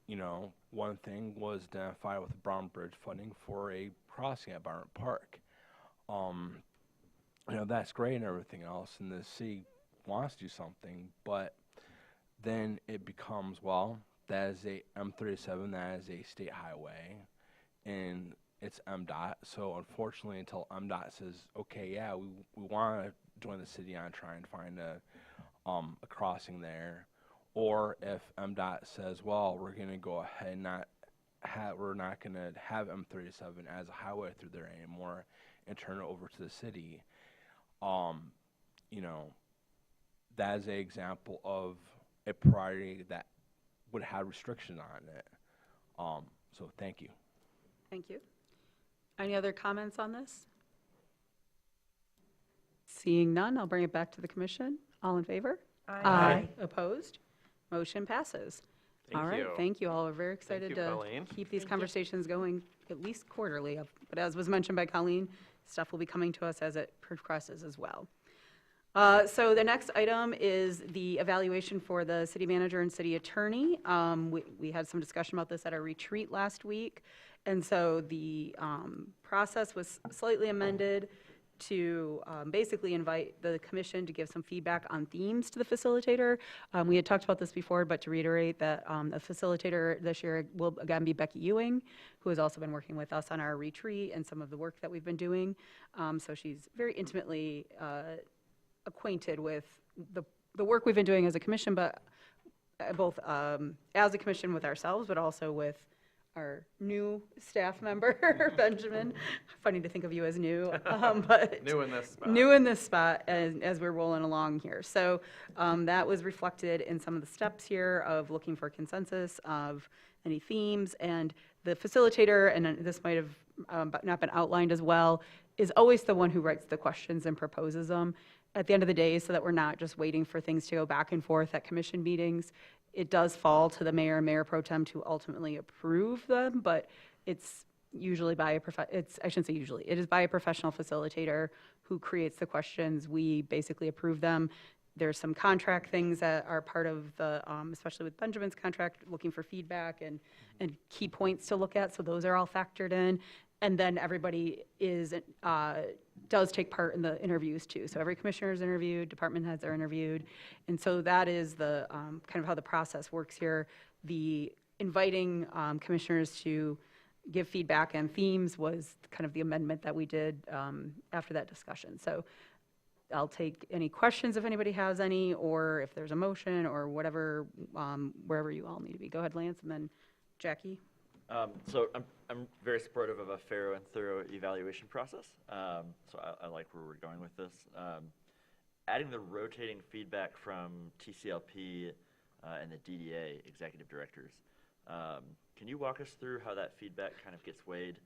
You know, one thing was identified with Brown Bridge funding for a crossing at Barnett Park. You know, that's great and everything else, and the city wants to do something, but then it becomes, well, that is a M37, that is a state highway, and it's MDOT. So unfortunately, until MDOT says, okay, yeah, we want to join the city on trying to find a crossing there, or if MDOT says, well, we're going to go ahead and we're not going to have M37 as a highway through there anymore and turn it over to the city. You know, that is an example of a priority that would have restrictions on it. So thank you. Thank you. Any other comments on this? Seeing none, I'll bring it back to the commission. All in favor? Aye. Opposed? Motion passes. Thank All right, you. thank you all. We're very excited you, to Colleen. keep these conversations going at least quarterly. But as was mentioned by Colleen, stuff will be coming to us as it progresses as well. So the next item is the evaluation for the city manager and city attorney. We had some discussion about this at our retreat last week. And so the process was slightly amended to basically invite the commission to give some feedback on themes to the facilitator. We had talked about this before, but to reiterate that the facilitator this year will again be Becky Ewing, who has also been working with us on our retreat and some of the work that we've been doing. So she's very intimately acquainted with the work we've been doing as a commission, but both as a commission with ourselves, but also with our new staff member, Benjamin. Funny to think of you as new, but New in this spot. New in this spot as we're rolling along here. So that was reflected in some of the steps here of looking for consensus of any themes, and the facilitator, and this might have not been outlined as well, is always the one who writes the questions and proposes them at the end of the day, so that we're not just waiting for things to go back and forth at commission meetings. It does fall to the mayor pro tem to ultimately approve them, but it's usually by I shouldn't say usually, it is by a professional facilitator who creates the questions. We basically approve them. There's some contract things that are part of the, especially with Benjamin's contract, looking for feedback and key points to look at, so those are all factored in. And then everybody does take part in the interviews too. So every commissioner is interviewed, department heads are interviewed. And so that is the kind of how the process works here. The inviting commissioners to give feedback and themes was kind of the amendment that we did after that discussion. So I'll take any questions if anybody has any, or if there's a motion or whatever, wherever you all need to be. Go ahead, Lance, and then Jackie. So I'm very supportive of a fair and thorough evaluation process. So I like where we're going with this. Adding the rotating feedback from TCLP and the DDA executive directors. Can you walk us through how that feedback kind of gets weighed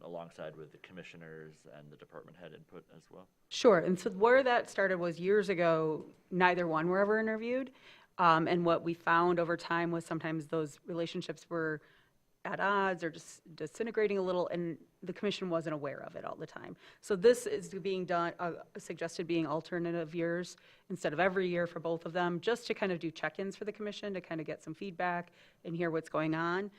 alongside with the commissioners and the department head input as well? Sure. And so where that started was years ago, neither one were ever interviewed. And what we found over time was sometimes those relationships were at odds or just disintegrating a little, and the commission wasn't aware of it all the time. So this is being done, suggested being alternative years instead of every year for both of them, just to kind of do check-ins for the commission to kind of get some feedback and hear what's going on.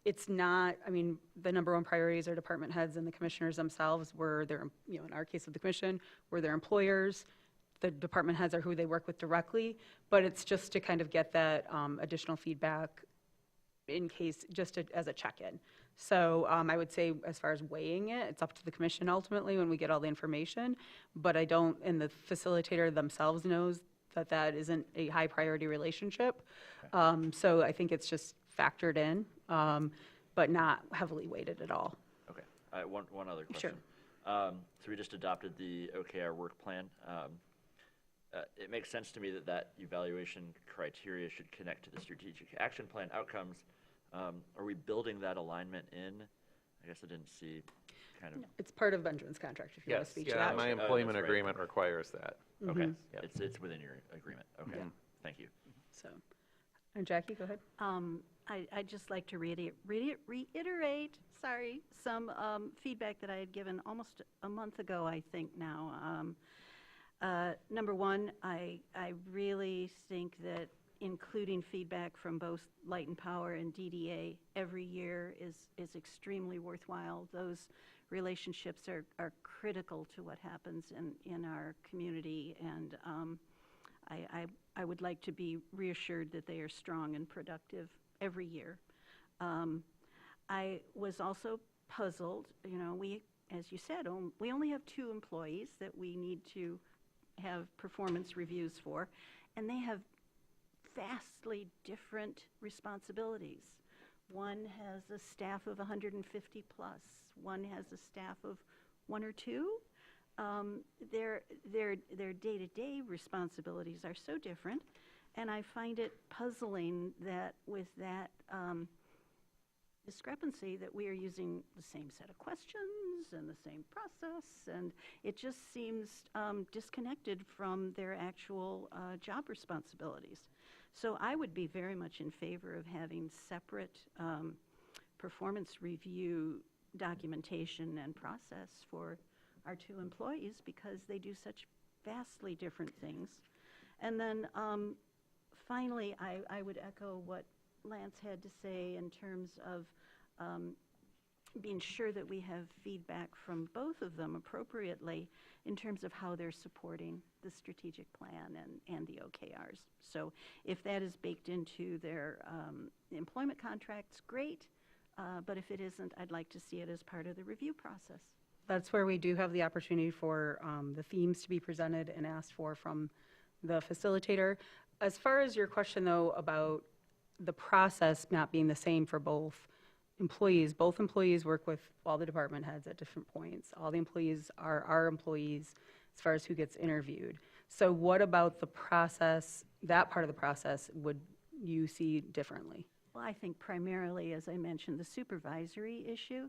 It's not, I mean, the number one priorities are department heads and the commissioners themselves were their, in our case of the commission, were their employers. The department heads are who they work with directly, but it's just to kind of get that additional feedback in case, as a check-in. So I would say as far as weighing it, it's up to the commission ultimately when we get all the information, but I don't, and the facilitator themselves knows that that isn't a high priority relationship. So I think it's just factored in, but not heavily weighted at all. Okay. One other question. Sure. So we just adopted the OKR work plan. It makes sense to me that evaluation criteria should connect to the strategic action plan outcomes. Are we building that alignment in? I guess I didn't see kind of. It's part of Benjamin's contract, if you want to speak to that. My employment agreement requires that. Okay, it's within your agreement. Okay, thank you. So, and Jackie, go ahead. I'd just like to reiterate, some feedback that I had given almost a month ago, I think now. Number one, I really think that including feedback from both Light and Power and DDA every year is extremely worthwhile. Those relationships are critical to what happens in our community, and I would like to be reassured that they are strong and productive every year. I was also puzzled, we, as you said, we only have 2 employees that we need to have performance reviews for, and they have vastly different responsibilities. One has a staff of 150 plus, one has a staff of 1 or 2. Their day-to-day responsibilities are so different, and I find it puzzling that with that discrepancy that we are using the same set of questions and the same process, and it just seems disconnected from their actual job responsibilities. So I would be very much in favor of having separate performance review documentation and process for our 2 employees because they do such vastly different things. And then finally, I would echo what Lance had to say in terms of being sure that we have feedback from both of them appropriately in terms of how they're supporting the strategic plan and the OKRs. So if that is baked into their employment contracts, great. But if it isn't, I'd like to see it as part of the review process. That's where we do have the opportunity for the themes to be presented and asked for from the facilitator. As far as your question, though, about the process not being the same for both employees work with all the department heads at different points. All the employees are our employees as far as who gets interviewed. So what about the process, that part of the process, would you see differently? Well, I think primarily, as I mentioned, the supervisory issue.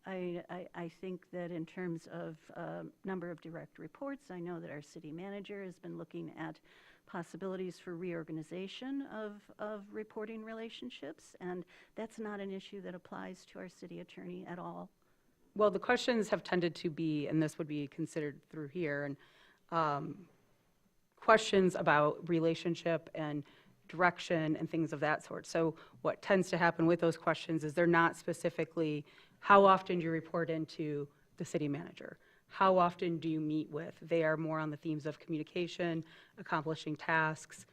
I think that in terms of number of direct reports, I know that our city manager has been looking at possibilities for reorganization of reporting relationships, and that's not an issue that applies to our city attorney at all. Well, the questions have tended to be, and this would be considered through here, and questions about relationship and direction and things of that sort. So what tends to happen with those questions is they're not specifically, how often do you report into the city manager? How often do you meet with? They are more on the themes of communication, accomplishing tasks,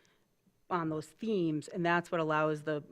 on those themes, and that's what allows the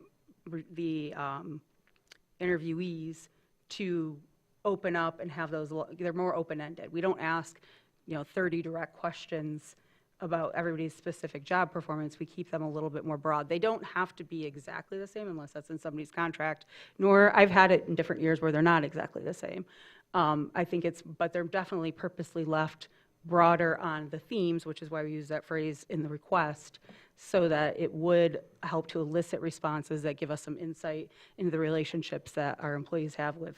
interviewees to open up and have those, they're more open-ended. We don't ask, 30 direct questions about everybody's specific job performance. We keep them a little bit more broad. They don't have to be exactly the same unless that's in somebody's contract, nor I've had it in different years where they're not exactly the same. I think but they're definitely purposely left broader on the themes, which is why we use that phrase in the request, so that it would help to elicit responses that give us some insight into the relationships that our employees have with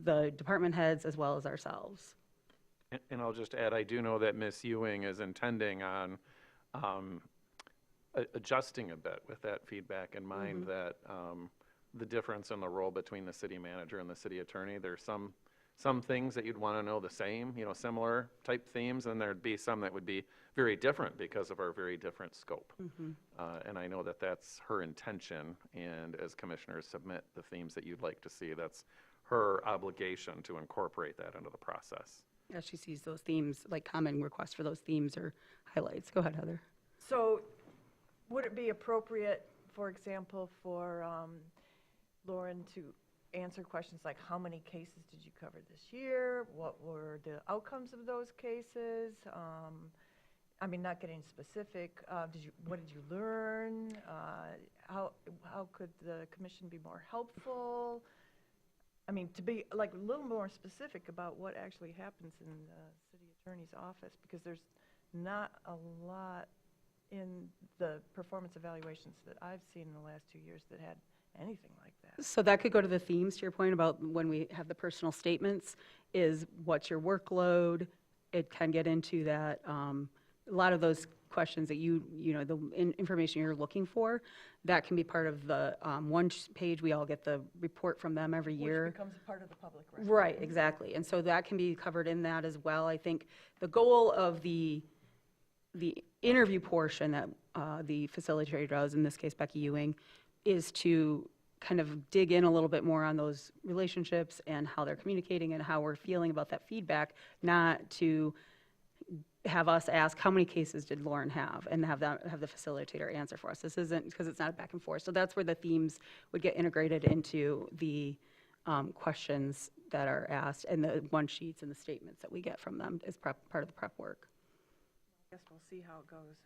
the department heads as well as ourselves. And I'll just add, I do know that Ms. Ewing is intending on adjusting a bit with that feedback in mind, that the difference in the role between the city manager and the city attorney, there's some things that you'd want to know the same, similar type themes, and there'd be some that would be very different because of our very different scope. And I know that that's her intention, and as commissioners submit the themes that you'd like to see, that's her obligation to incorporate that into the process. As she sees those themes, like common requests for those themes or highlights. Go ahead, Heather. So would it be appropriate, for example, for Lauren to answer questions like, how many cases did you cover this year? What were the outcomes of those cases? I mean, not getting specific, what did you learn? How could the commission be more helpful? I mean, to be like a little more specific about what actually happens in the city attorney's office, because there's not a lot in the performance evaluations that I've seen in the last 2 years that had anything like that. So that could go to the themes, to your point about when we have the personal statements, is what's your workload? It can get into that, a lot of those questions that the information you're looking for, that can be part of the one page. We all get the report from them every year. Which becomes a part of the public record. Right, exactly. And so that can be covered in that as well. I think the goal of the the interview portion that the facilitator does, in this case Becky Ewing, is to kind of dig in a little bit more on those relationships and how they're communicating and how we're feeling about that feedback, not to have us ask how many cases did Lauren have and have the facilitator answer for us. This isn't, because it's not a back and forth. So that's where the themes would get integrated into the questions that are asked and the one sheets and the statements that we get from them as part of the prep work. I guess we'll see how it goes.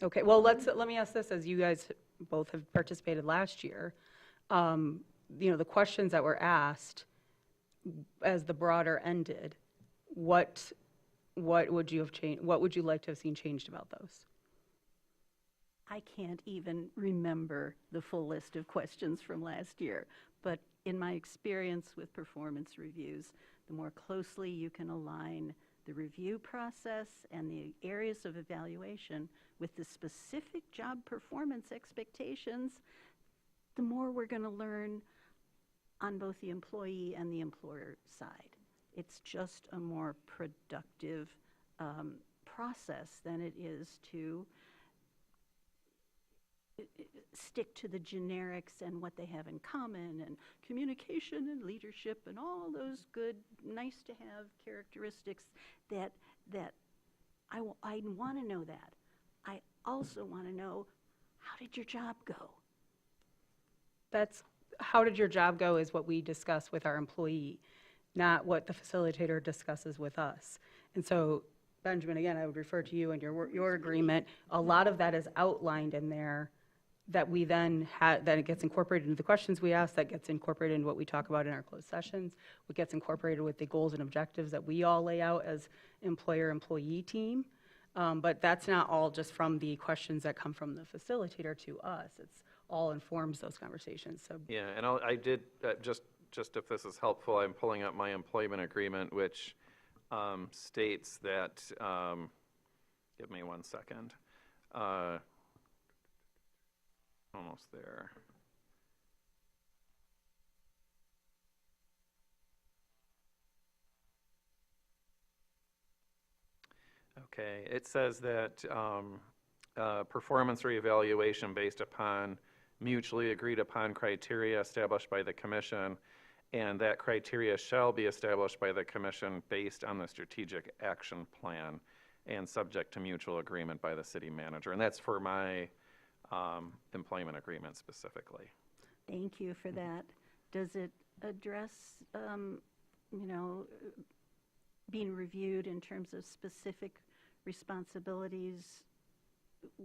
Okay, well, let me ask this, as you guys both have participated last year, the questions that were asked as the broader ended, what would you have changed? What would you like to have seen changed about those? I can't even remember the full list of questions from last year, but in my experience with performance reviews, the more closely you can align the review process and the areas of evaluation with the specific job performance expectations, the more we're going to learn on both the employee and the employer side. It's just a more productive process than it is to stick to the generics and what they have in common and communication and leadership and all those good, nice to have characteristics that I want to know that. I also want to know, how did your job go? That's, how did your job go is what we discuss with our employee, not what the facilitator discusses with us. And so, Benjamin, again, I would refer to you and your agreement. A lot of that is outlined in there that we then that it gets incorporated into the questions we ask, that gets incorporated in what we talk about in our closed sessions, what gets incorporated with the goals and objectives that we all lay out as employer-employee team. But that's not all just from the questions that come from the facilitator to us. It's all informs those conversations. So Yeah, and I did, just if this is helpful, I'm pulling up my employment agreement, which states that, give me 1 second. Almost there. Okay, it says that performance reevaluation based upon mutually agreed upon criteria established by the commission, and that criteria shall be established by the commission based on the strategic action plan and subject to mutual agreement by the city manager. And that's for my employment agreement specifically. Thank you for that. Does it address, being reviewed in terms of specific responsibilities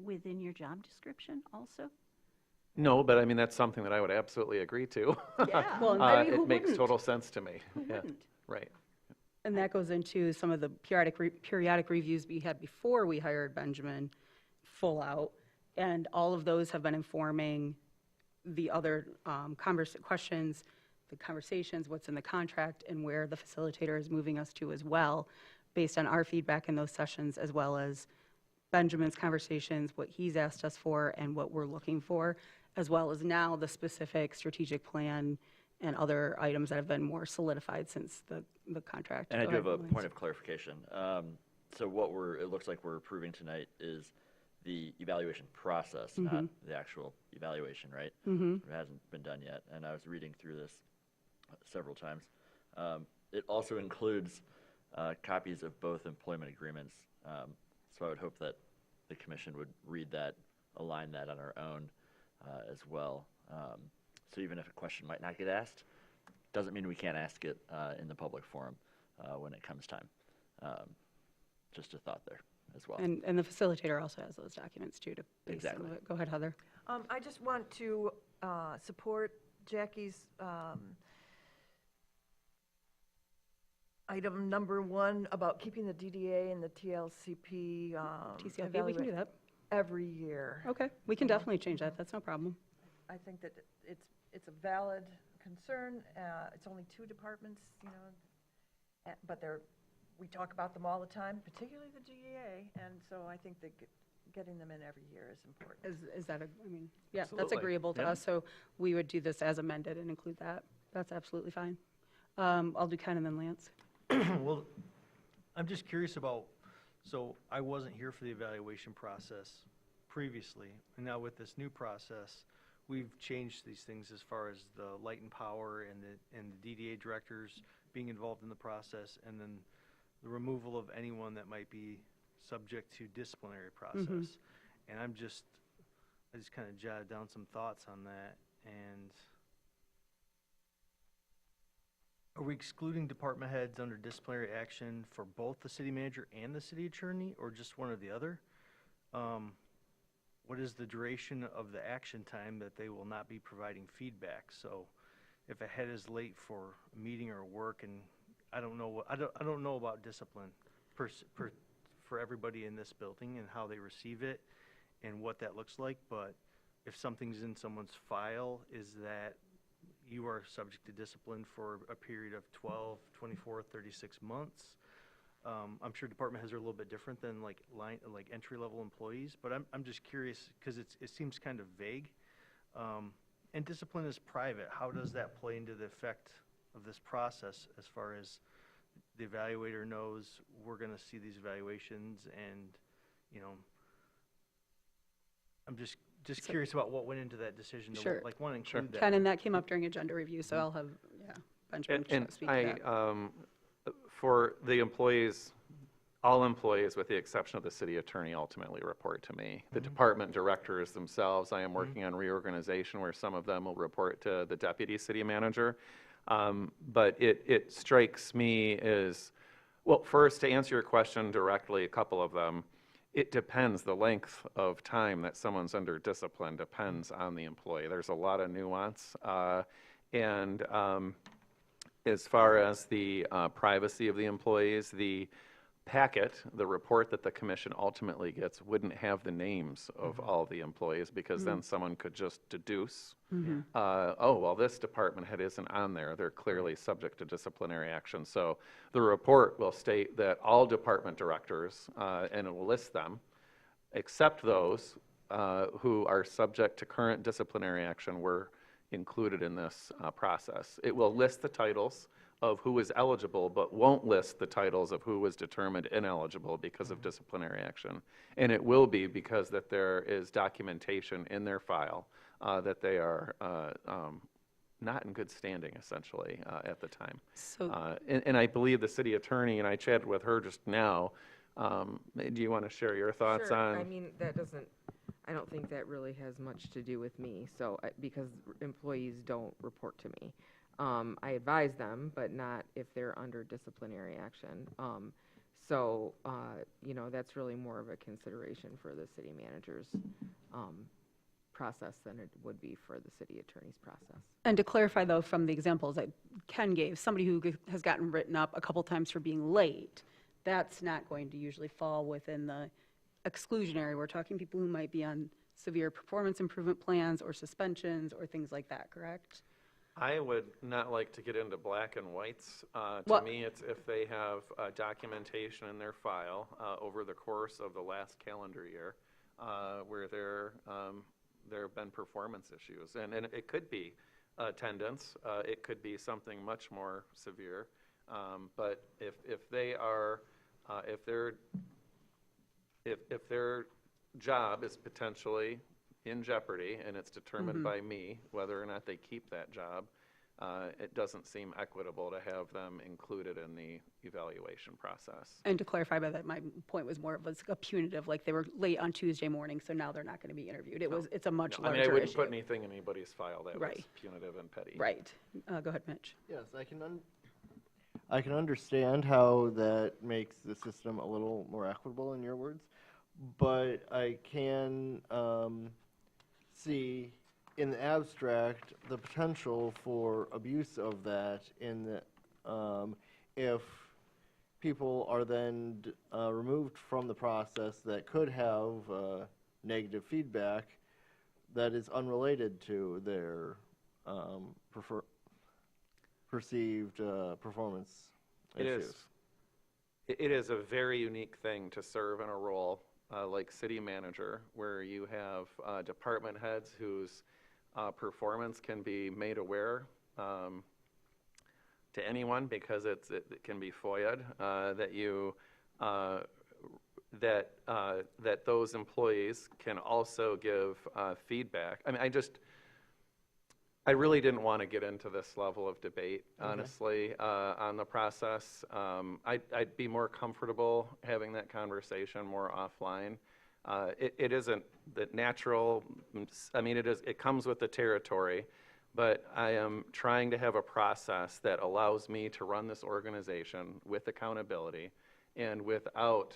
within your job description also? No, but I mean, that's something that I would absolutely agree to. Yeah, well, I mean, who it makes wouldn't? total sense to me. Who Yeah, wouldn't? right. And that goes into some of the periodic reviews we had before we hired Benjamin full out. And all of those have been informing the other questions, the conversations, what's in the contract, and where the facilitator is moving us to as well, based on our feedback in those sessions, as well as Benjamin's conversations, what he's asked us for, and what we're looking for, as well as now the specific strategic plan and other items that have been more solidified since the contract. And I Go do have ahead, a Lance. point of clarification. So it looks like we're approving tonight is the evaluation process, not the actual evaluation, right? It hasn't been done yet, and I was reading through this several times. It also includes copies of both employment agreements, so I would hope that the commission would read that, align that on our own as well. So even if a question might not get asked, doesn't mean we can't ask it in the public forum when it comes time. Just a thought there as well. And the facilitator also has those documents too to base some Exactly. of it. Go ahead, Heather. I just want to support Jackie's item number 1 about keeping the DDA and the TLCP TCLP, we can do that. every year. Okay, we can definitely change that. That's no problem. I think that it's a valid concern. It's only 2 departments, but we talk about them all the time, particularly the DEA, and so I think that getting them in every year is important. Is that, yeah, that's Absolutely. agreeable to Yeah. us, so we would do this as amended and include that. That's absolutely fine. I'll do Ken and then Lance. Well, I'm just curious about, So I wasn't here for the evaluation process previously, and now with this new process, we've changed these things as far as the light and power and the DDA directors being involved in the process, and then the removal of anyone that might be subject to disciplinary process. And I just kind of jotted down some thoughts on that. And are we excluding department heads under disciplinary action for both the city manager and the city attorney, or just one or the other? What is the duration of the action time that they will not be providing feedback? So if a head is late for a meeting or work, and I don't know about discipline for everybody in this building and how they receive it and what that looks like, but if something's in someone's file, is that you are subject to discipline for a period of 12, 24, 36 months? I'm sure department heads are a little bit different than like entry-level employees, but I'm just curious because it seems kind of vague. And discipline is private. How does that play into the effect of this process as far as the evaluator knows we're going to see these evaluations, and I'm just curious about what went into that decision to Sure. want to include that. Ken, and that came up during agenda review, so I'll have, Benjamin And speak to that. For the employees, all employees with the exception of the city attorney ultimately report to me. The department directors themselves, I am working on reorganization where some of them will report to the deputy city manager. But it strikes me as, well, first, to answer your question directly, a couple of them, it depends. The length of time that someone's under discipline depends on the employee. There's a lot of nuance. As far as the privacy of the employees, the packet, the report that the commission ultimately gets, wouldn't have the names of all the employees, because then someone could just deduce, oh, well, this department head isn't on there. They're clearly subject to disciplinary action. So the report will state that all department directors, and it will list them, except those who are subject to current disciplinary action, were included in this process. It will list the titles of who is eligible, but won't list the titles of who was determined ineligible because of disciplinary action. And it will be because that there is documentation in their file that they are not in good standing, essentially, at the time. So, and I believe the city attorney, and I chatted with her just now, do you want to share your thoughts Sure. on? I mean, I don't think that really has much to do with me, so, because employees don't report to me. I advise them, but not if they're under disciplinary action. That's really more of a consideration for the city manager's process than it would be for the city attorney's process. And to clarify, though, from the examples that Ken gave, somebody who has gotten written up a couple times for being late, that's not going to usually fall within the exclusionary. We're talking people who might be on severe performance improvement plans or suspensions or things like that, correct? I would not like to get into black and whites. To Well- me, it's if they have documentation in their file over the course of the last calendar year where there have been performance issues. And it could be attendance. It could be something much more severe. But if they are, if their job is potentially in jeopardy, and it's determined by me whether or not they keep that job, it doesn't seem equitable to have them included in the evaluation process. And to clarify by that, my point was more of a punitive, like they were late on Tuesday morning, so now they're not going to be interviewed. It's a much larger I issue. mean, I wouldn't put anything in anybody's file that was punitive and petty. Right. Go ahead, Mitch. Yes, I can understand how that makes the system a little more equitable, in your words, but I can see in the abstract the potential for abuse of that in the, if people are then removed from the process that could have negative feedback that is unrelated to their perceived performance issues. It is a very unique thing to serve in a role like city manager, where you have department heads whose performance can be made aware to anyone because it can be FOIA'd, that you that those employees can also give feedback. I mean, I really didn't want to get into this level of debate, honestly, on the process. I'd be more comfortable having that conversation more offline. It isn't the natural, I mean, it comes with the territory, but I am trying to have a process that allows me to run this organization with accountability and without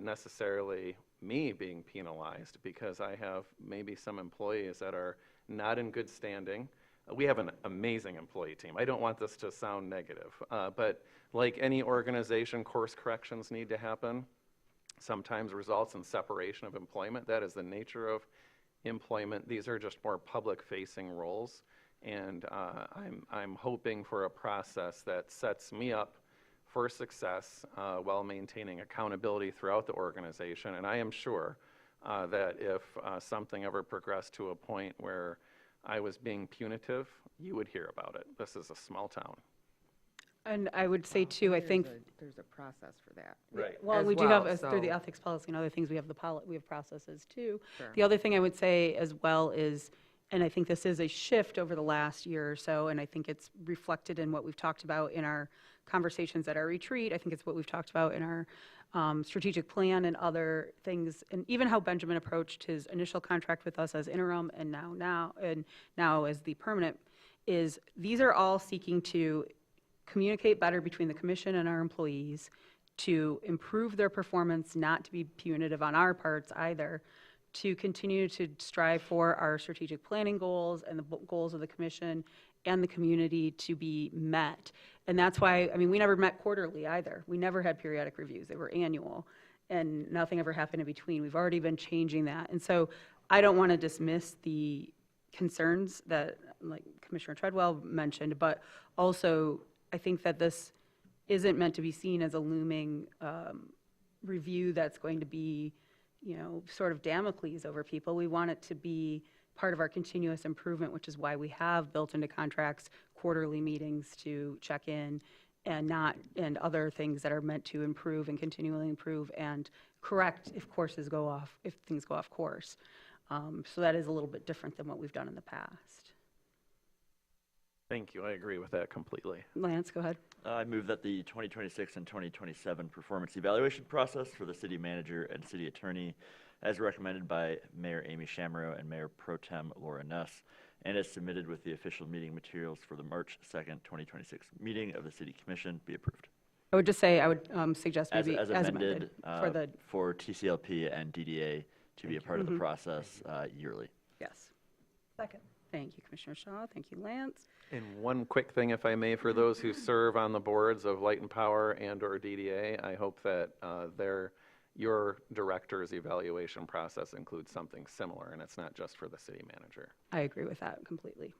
necessarily me being penalized, because I have maybe some employees that are not in good standing. We have an amazing employee team. I don't want this to sound negative, but like any organization, course corrections need to happen. Sometimes results in separation of employment. That is the nature of employment. These are just more public-facing roles, and I'm hoping for a process that sets me up for success while maintaining accountability throughout the organization. And I am sure that if something ever progressed to a point where I was being punitive, you would hear about it. This is a small town. And I would say too, I think. There's a process for that. Right. Well, as we do have, well, through the so- ethics policy and other things, we have we have processes too. Sure. The other thing I would say as well is, and I think this is a shift over the last year or so, and I think it's reflected in what we've talked about in our conversations at our retreat. I think it's what we've talked about in our strategic plan and other things, and even how Benjamin approached his initial contract with us as interim and now as the permanent, is these are all seeking to communicate better between the commission and our employees, to improve their performance, not to be punitive on our parts either, to continue to strive for our strategic planning goals and the goals of the commission and the community to be met. And that's why, I mean, we never met quarterly either. We never had periodic reviews. They were annual, and nothing ever happened in between. We've already been changing that. And so I don't want to dismiss the concerns that, like Commissioner Treadwell mentioned, but also I think that this isn't meant to be seen as a looming review that's going to be, sort of Damocles over people. We want it to be part of our continuous improvement, which is why we have built into contracts quarterly meetings to check in, and other things that are meant to improve and continually improve and correct if things go off course. So that is a little bit different than what we've done in the past. Thank you. I agree with that completely. Lance, go ahead. I move that the 2026 and 2027 performance evaluation process for the city manager and city attorney, as recommended by Mayor Amy Shamro and Mayor Pro Tem Laura Nuss, and as submitted with the official meeting materials for the March 2nd, 2026 meeting of the City Commission, be approved. I would just say, I would suggest maybe As amended for for TCLP and DDA to be a part of the process yearly. Yes. Second. Thank you, Commissioner Shaw. Thank you, Lance. And one quick thing, if I may, for those who serve on the boards of Light and Power and or DDA, I hope that your director's evaluation process includes something similar, and it's not just for the city manager. I agree with that completely.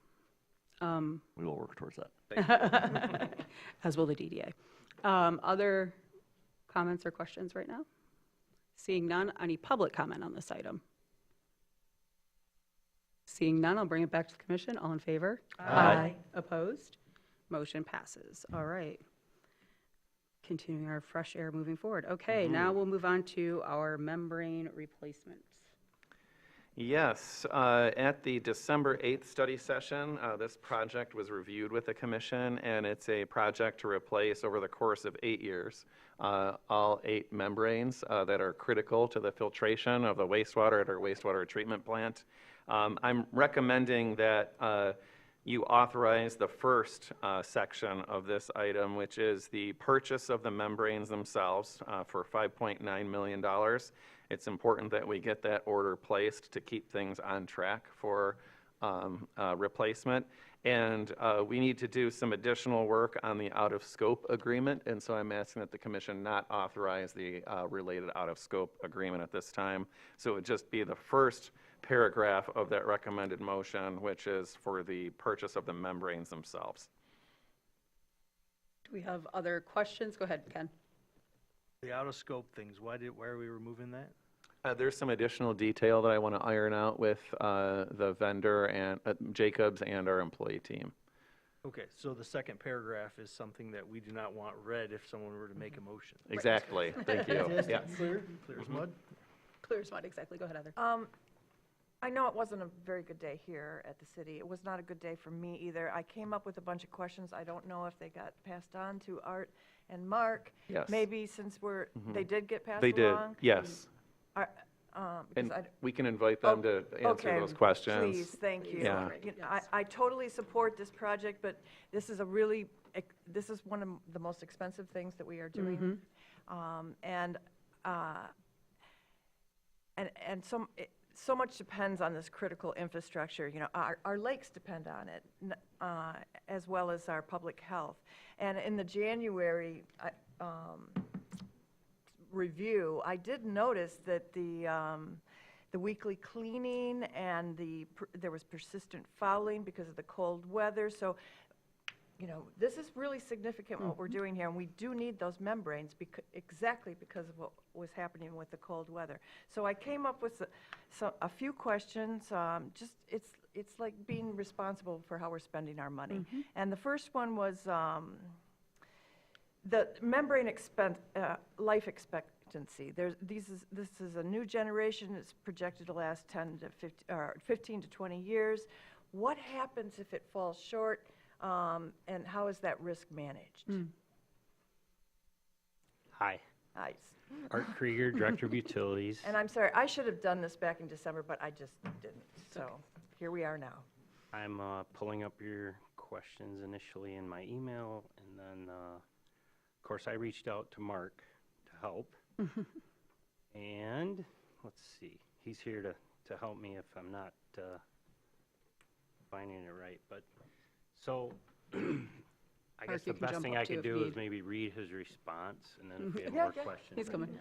We will work towards that. As will the DDA. Other comments or questions right now? Seeing none, any public comment on this item? Seeing none, I'll bring it back to the commission. All in favor? Aye. Opposed? Motion passes. All right. Continuing our fresh air moving forward. Okay, now we'll move on to our membrane replacements. Yes, at the December 8th study session, this project was reviewed with the commission, and it's a project to replace over the course of 8 years all 8 membranes that are critical to the filtration of the wastewater at our wastewater treatment plant. I'm recommending that you authorize the first section of this item, which is the purchase of the membranes themselves for $5.9 million. It's important that we get that order placed to keep things on track for replacement. And we need to do some additional work on the out-of-scope agreement, and so I'm asking that the commission not authorize the related out-of-scope agreement at this time. So it would just be the first paragraph of that recommended motion, which is for the purchase of the membranes themselves. Do we have other questions? Go ahead, Ken. The out-of-scope things, why are we removing that? There's some additional detail that I want to iron out with the vendor and Jacobs and our employee team. Okay, so the second paragraph is something that we do not want read if someone were to make a motion. Exactly, thank you. Fantastic. Yeah. Clear as mud. Clear as mud, exactly. Go ahead, Heather. I know it wasn't a very good day here at the city. It was not a good day for me either. I came up with a bunch of questions. I don't know if they got passed on to Art and Mark. Yes. Maybe since Mhm. they did get passed They did, along. yes. Because And we can invite them to answer Okay, those questions. Please, thank you. Yeah. You know, I totally support this project, but this is this is one of the most expensive things that we are doing. And so much depends on this critical infrastructure. You know, our lakes depend on it, as well as our public health. And in the January review, I did notice that the weekly cleaning and there was persistent fouling because of the cold weather. So, you know, this is really significant what we're doing here, and we do need those membranes exactly because of what was happening with the cold weather. So I came up with a few questions. Just it's like being responsible for how we're spending our money. And the first one was the membrane life expectancy. This is a new generation. It's projected to last 15 to 20 years. What happens if it falls short? And how is that risk managed? Hi, Nice. Art Krieger, Director of Utilities. And I'm sorry, I should have done this back in December, but I just didn't. So here we are now. I'm pulling up your questions initially in my email, and then, of course, I reached out to Mark to help. And, let's see, he's here to help me if I'm not finding it right, but, so, I guess the you can best jump thing up I too could if do need. is maybe read his response, and then if we have Yeah, more yeah. questions. He's coming.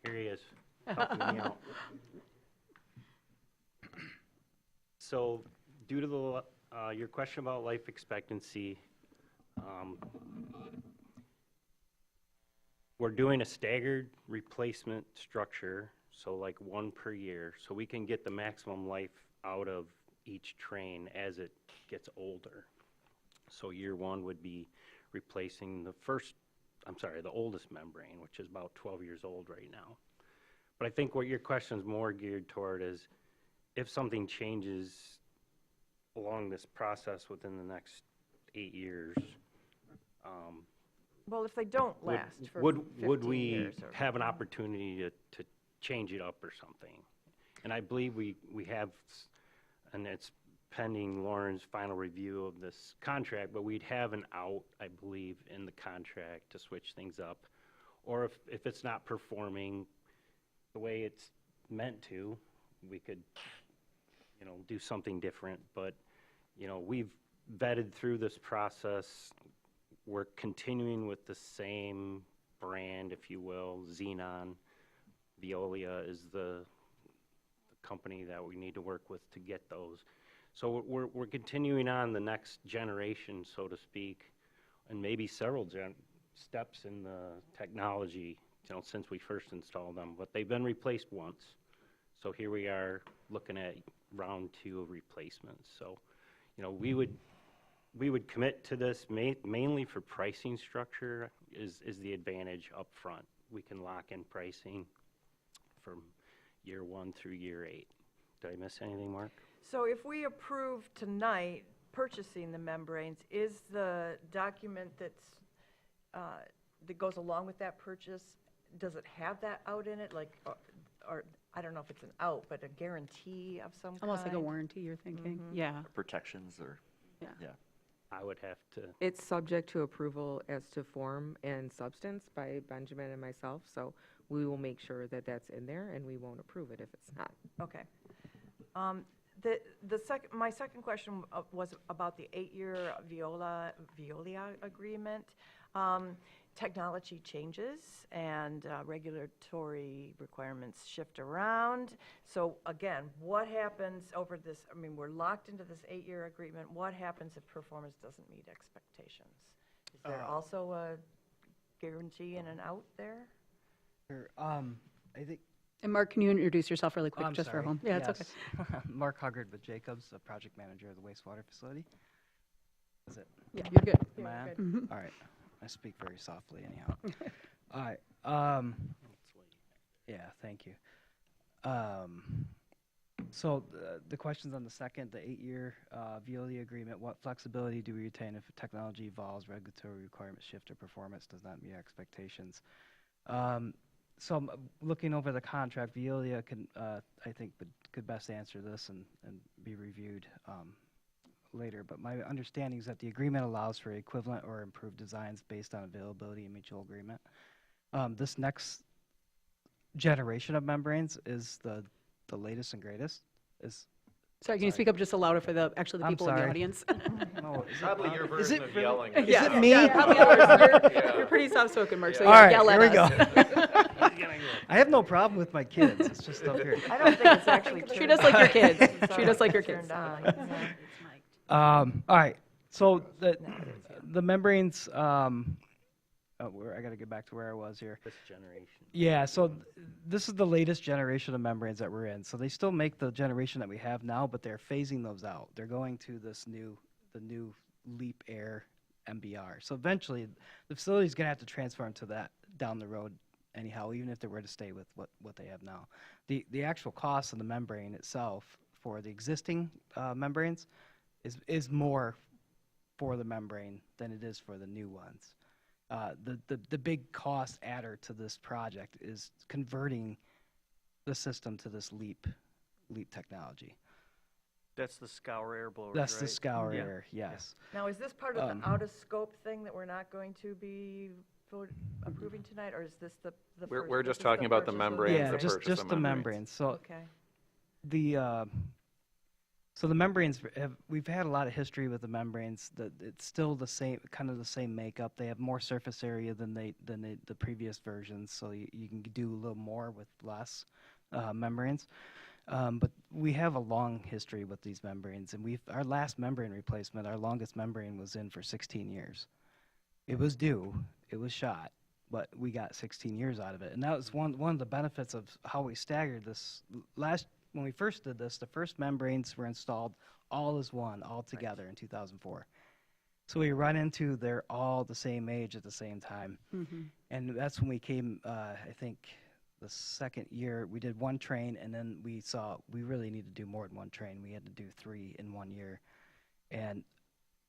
Here he is, helping me out. So, due to your question about life expectancy, we're doing a staggered replacement structure, so like one per year, so we can get the maximum life out of each train as it gets older. So year one would be replacing the oldest membrane, which is about 12 years old right now. But I think what your question is more geared toward is if something changes along this process within the next 8 years, Well, if they don't last for would 15 we years or- have an opportunity to change it up or something? And I believe we have, and it's pending Lauren's final review of this contract, but we'd have an out, I believe, in the contract to switch things up. Or if it's not performing the way it's meant to, we could, you know, do something different. But, you know, we've vetted through this process. We're continuing with the same brand, if you will, Xenon. Veolia is the company that we need to work with to get those. So we're continuing on the next generation, so to speak, and maybe several steps in the technology, you know, since we first installed them. But they've been replaced once. So here we are looking at round 2 of replacements. So, you know, we would commit to this mainly for pricing structure is the advantage up front. We can lock in pricing from year 1 through year 8. Did I miss anything, Mark? So if we approve tonight purchasing the membranes, is the document that goes along with that purchase, does it have that out in it? Like, or I don't know if it's an out, but a guarantee of some kind? Almost like a warranty, you're thinking? Yeah. Protections or, Yeah. I would have to. It's subject to approval as to form and substance by Benjamin and myself, so we will make sure that that's in there, and we won't approve it if it's not. Okay. My second question was about the 8-year Veolia agreement. Technology changes and regulatory requirements shift around. So again, what happens over this? I mean, we're locked into this 8-year agreement. What happens if performance doesn't meet expectations? Is there also a guarantee and an out there? Sure. I think And Mark, can you introduce yourself really quick, I'm just for sorry. home? Yeah, it's okay. Yes. Mark Huggard with Jacobs, the project manager of the wastewater facility. Is it? Yeah, you're good. Am I on? You're good. All right. I speak very softly anyhow. All right. Yeah, thank you. So the questions on the second, the 8-year Veolia agreement, what flexibility do we retain if technology evolves, regulatory requirements shift, or performance does not meet expectations? So I'm looking over the contract. Veolia can, I think, could best answer this and be reviewed later. But my understanding is that the agreement allows for equivalent or improved designs based on availability and mutual agreement. This next generation of membranes is the latest and greatest. Sorry, can you speak up just a louder for the people in the audience? No, is it Probably loud? your Is version it of really- yelling. Is Yeah. it me? Yeah, probably yours. You're pretty soft-spoken, Mark, so All yeah, right, yell at here we us. go. I have no problem with my kids. It's just up here. I don't think it's actually Treat us like your kids. Treat us like your kids. All right. So the membranes. I got to get back to where I was here. This generation. Yeah. So this is the latest generation of membranes that we're in. So they still make the generation that we have now, but they're phasing those out. They're going to the new Leap Air MBR. So eventually, the facility's going to have to transform to that down the road anyhow, even if they were to stay with what they have now. The actual cost of the membrane itself for the existing membranes is more for the membrane than it is for the new ones. The big cost adder to this project is converting the system to this Leap technology. That's the scour air blowers, That's the right? scour Yeah. air, yes. Now, is this part of the out-of-scope thing that we're not going to be approving tonight, or is this the first? We're this just is talking about the purchase of membranes, Yeah, the just purchase of the membranes. membranes. So Okay. So the membranes we've had a lot of history with the membranes. It's still the same, kind of the same makeup. They have more surface area than the previous versions, so you can do a little more with less membranes. But we have a long history with these membranes, and our last membrane replacement, our longest membrane was in for 16 years. It was due, it was shot, but we got 16 years out of it, and that was one of the benefits of how we staggered this. When we first did this, the first membranes were installed all as one, all together in 2004. So we run into they're all the same age at the same time, and that's when we came. I think the second year we did one train, and then we saw we really need to do more than one train. We had to do 3 in 1 year, and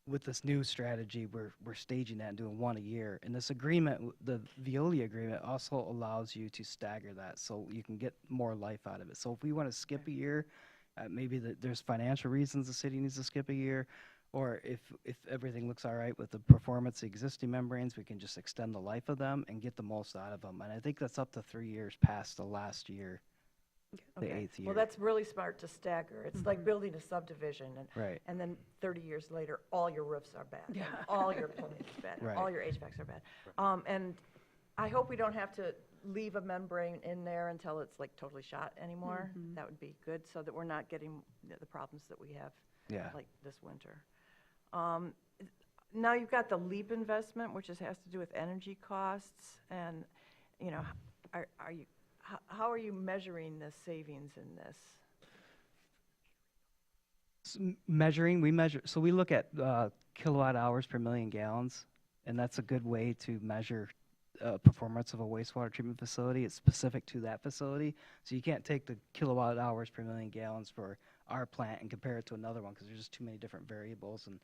with this new strategy, we're staging that and doing 1 a year. And this agreement, the Veolia agreement, also allows you to stagger that, so you can get more life out of it. So if we want to skip a year, maybe there's financial reasons the city needs to skip a year, or if everything looks all right with the performance of the existing membranes, we can just extend the life of them and get the most out of them. And I think that's up to 3 years past the last year, the 8th year. Well, that's really smart to stagger. It's like building a subdivision, Right. and then 30 years later, all your roofs are bad, and all your plumbing's bad, and all your HVACs are bad. And I hope we don't have to leave a membrane in there until it's like totally shot anymore. That would be good, so that we're not getting the problems that we have, like this winter. Now you've got the LEAP investment, which has to do with energy costs, and how are you measuring the savings in this? We measure, so we look at kilowatt hours per million gallons, and that's a good way to measure performance of a wastewater treatment facility. It's specific to that facility, so you can't take the kilowatt hours per million gallons for our plant and compare it to another one, because there's just too many different variables and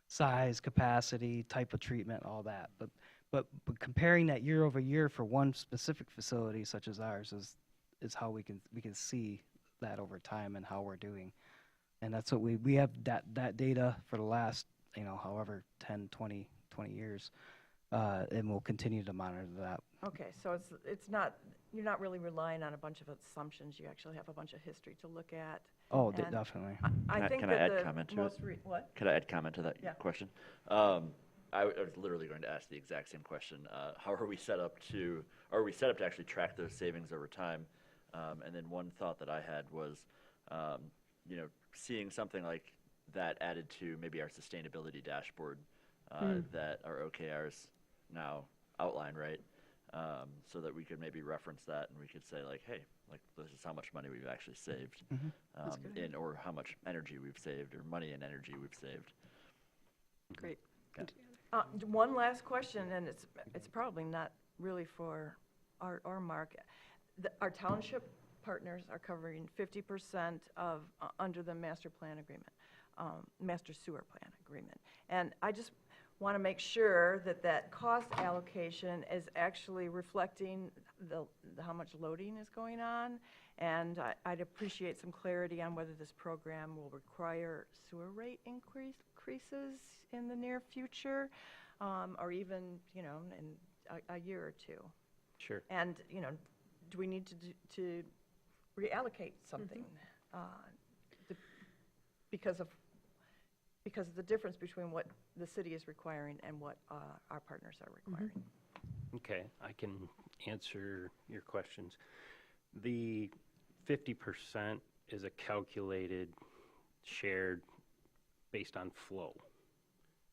size, capacity, type of treatment, all that. But comparing that year over year for one specific facility such as ours is how we can see that over time and how we're doing. And that's what we have that data for the last, however 10, 20 years, and we'll continue to monitor that. Okay, so it's not, you're not really relying on a bunch of assumptions. You actually have a bunch of history to look at. Oh, And definitely. I think Can that I add the comment to most it? what? Could I add comment to that Yeah. question? I was literally going to ask the exact same question. How are we set up to actually track those savings over time? And then one thought that I had was, seeing something like that added to maybe our sustainability dashboard that our OKRs now outline, right? so that we could maybe reference that and we could say like, hey, like this is how much money we've actually saved, or how much energy we've saved, or money and energy we've saved. Great. One last question, and it's probably not really for Art or Mark. Our township partners are covering 50% of, under the master plan agreement, master sewer plan agreement. And I just want to make sure that that cost allocation is actually reflecting how much loading is going on. And I'd appreciate some clarity on whether this program will require sewer rate increases in the near future, or even, in a year or two. Sure. And, do we need to reallocate something because of the difference between what the city is requiring and what our partners are requiring? Okay, I can answer your questions. The 50% is a calculated, shared, based on flow.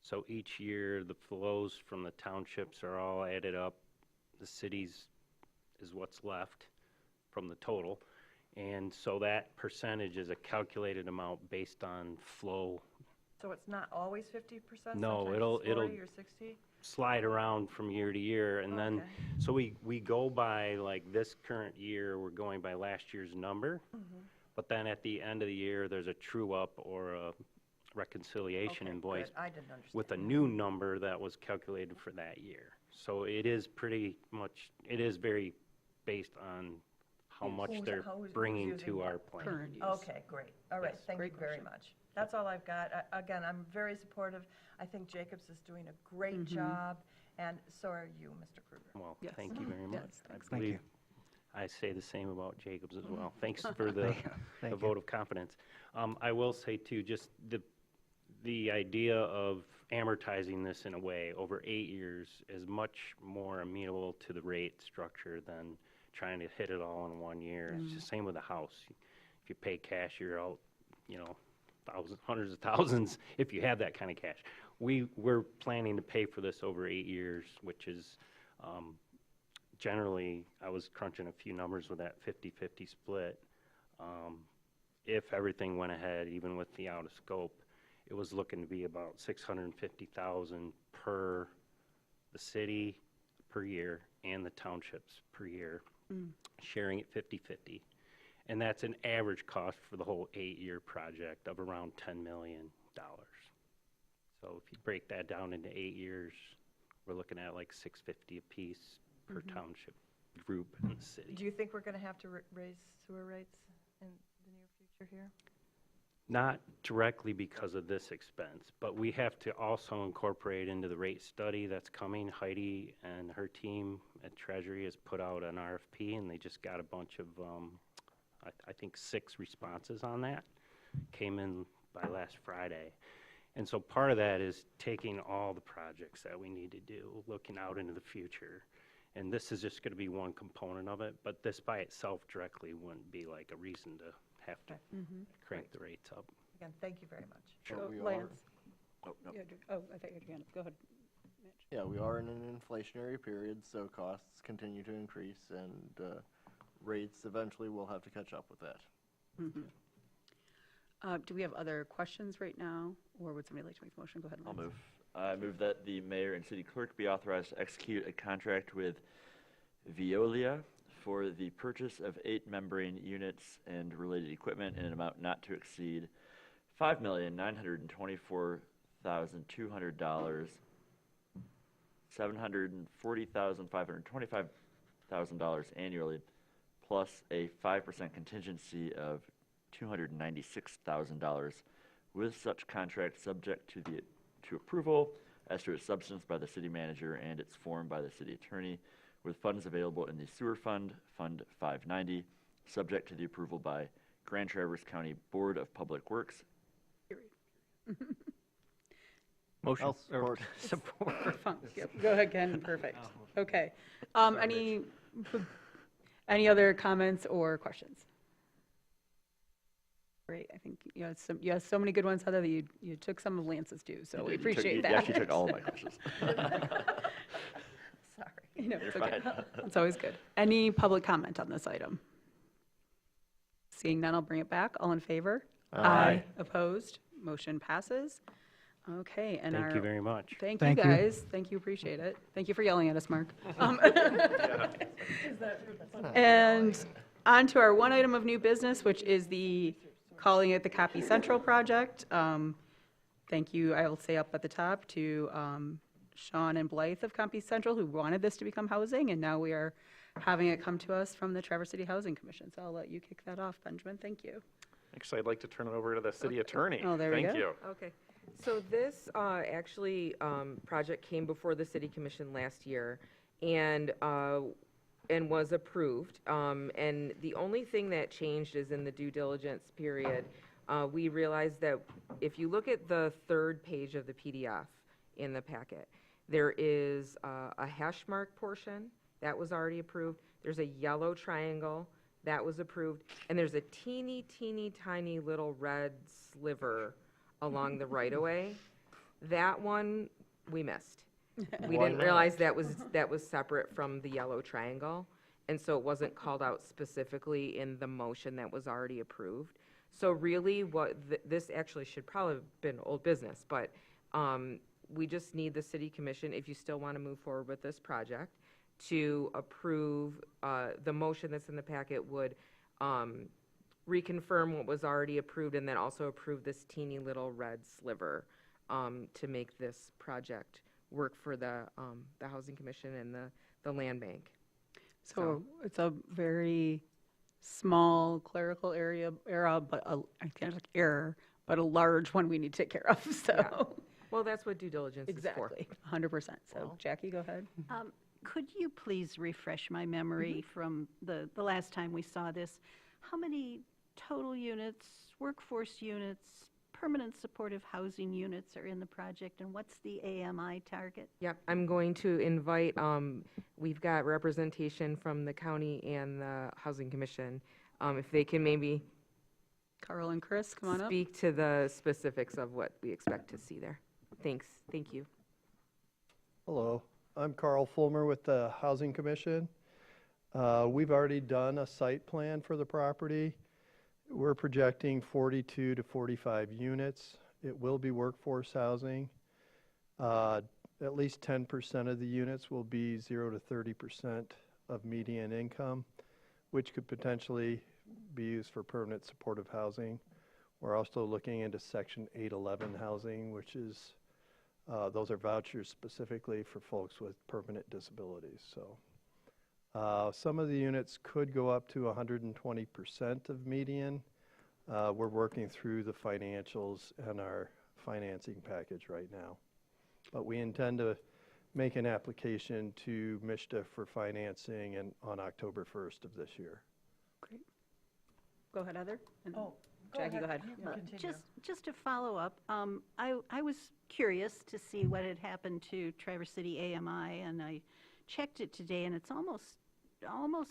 So each year, the flows from the townships are all added up. The cities is what's left from the total. And so that percentage is a calculated amount based on flow. So it's not always 50%? No, Sometimes it'll it's 40 or 60? slide around from year to year, and then, so we go by, like, this current year, we're going by last year's number, but then at the end of the year, there's a true-up or a reconciliation invoice I didn't understand. with a new number that was calculated for that year. So it is pretty much, it is very based on how much they're bringing to our plan. Okay, great. All right, Yes. thank you very much. That's all I've got. Again, I'm very supportive. I think Jacobs is doing a great job, and so are you, Mr. Kruger. Well, thank you very much. I Thank believe you. I say the same about Jacobs as well. Thanks for the Thank you. vote of confidence. I will say too, just the idea of amortizing this in a way over 8 years is much more amenable to the rate structure than trying to hit it all in 1 year. It's the same with a house. If you pay cash, you're out, thousands, hundreds of thousands if you have that kind of cash. We're planning to pay for this over 8 years, which is generally, I was crunching a few numbers with that 50-50 split. If everything went ahead, even with the out of scope, it was looking to be about $650,000 per the city per year and the townships per year, sharing it 50-50. And that's an average cost for the whole 8-year project of around $10 million. So if you break that down into 8 years, we're looking at like $650 a piece per township group in the city. Do you think we're going to have to raise sewer rates in the near future here? Not directly because of this expense, but we have to also incorporate into the rate study that's coming. Heidi and her team at Treasury has put out an RFP, and they just got a bunch of, I think 6 responses on that. Came in by last Friday. And so part of that is taking all the projects that we need to do, looking out into the future. And this is just going to be one component of it, but this by itself directly wouldn't be like a reason to have to crank the rates up. Again, thank you very much. Sure, we Lance. are. Oh, no. I thought you had your hand up. Go ahead. Yeah, we are in an inflationary period, so costs continue to increase, and rates eventually will have to catch up with that. Do we have other questions right now, or would somebody like to make the motion? Go ahead, I'll Lance. move. I move that the mayor and city clerk be authorized to execute a contract with Veolia for the purchase of 8 membrane units and related equipment in an amount not to exceed $5,924,200, $740,525 annually, plus a 5% contingency of $296,000, with such contract subject to approval as to its substance by the city manager and its form by the city attorney, with funds available in the sewer fund, Fund 590, subject to the approval by Grand Traverse County Board of Public Works. Motion. I'll support. Support. Yep. Go ahead, Ken. Perfect. Okay. Any other comments or questions? Great. I think you had so many good ones, Heather, that you took some of Lance's too, so we appreciate that. You actually took all of my questions. Sorry. You know, it's You're okay. fine. It's always good. Any public comment on this item? Seeing none, I'll bring it back. All in favor? Aye. Opposed? Motion passes. Okay, and Thank you very much. Thank Thank you, you. guys. Thank you, appreciate it. Thank you for yelling at us, Mark. And on to our one item of new business, which is calling it the Copy Central project. Thank you, I will say up at the top, to Sean and Blythe of Copy Central, who wanted this to become housing, and now we are having it come to us from the Traverse City Housing Commission. So I'll let you kick that off, Benjamin. Thank you. Actually, I'd like to turn it over to the city attorney. Oh, there we Thank go. you. Okay, so this project came before the city commission last year and was approved. And the only thing that changed is in the due diligence period, we realized that if you look at the third page of the PDF in the packet, there is a hash mark portion that was already approved. There's a yellow triangle that was approved, and there's a teeny, teeny, tiny little red sliver along the right-of-way. That one, we missed. We didn't realize that was separate from the yellow triangle, and so it wasn't called out specifically in the motion that was already approved. So really, what this actually should probably have been old business, but we just need the city commission, if you still want to move forward with this project, to approve, the motion that's in the packet would reconfirm what was already approved and then also approve this teeny little red sliver to make this project work for the Housing Commission and the Land Bank. So it's a very small clerical error, but error, but a large one we need to take care of, so. Yeah. Well, that's what due diligence is for. Exactly, 100%. So Jackie, go ahead. Could you please refresh my memory from the last time we saw this? How many total units, workforce units, permanent supportive housing units are in the project, and what's the AMI target? Yep, I'm going to invite, we've got representation from the county and the Housing Commission. If they can maybe Carl and Chris, come on up. speak to the specifics of what we expect to see there. Thanks, thank you. Hello, I'm Carl Fulmer with the Housing Commission. We've already done a site plan for the property. We're projecting 42 to 45 units. It will be workforce housing. At least 10% of the units will be 0 to 30% of median income, which could potentially be used for permanent supportive housing. We're also looking into Section 811 housing, which is those are vouchers specifically for folks with permanent disabilities. So some of the units could go up to 120% of median. We're working through the financials and our financing package right now. But we intend to make an application to MSHDA for financing on October 1st of this year. Great. Go ahead, Heather. And Oh, Jackie, go ahead. Just to follow up, I was curious to see what had happened to Traverse City AMI, and I checked it today, and it's almost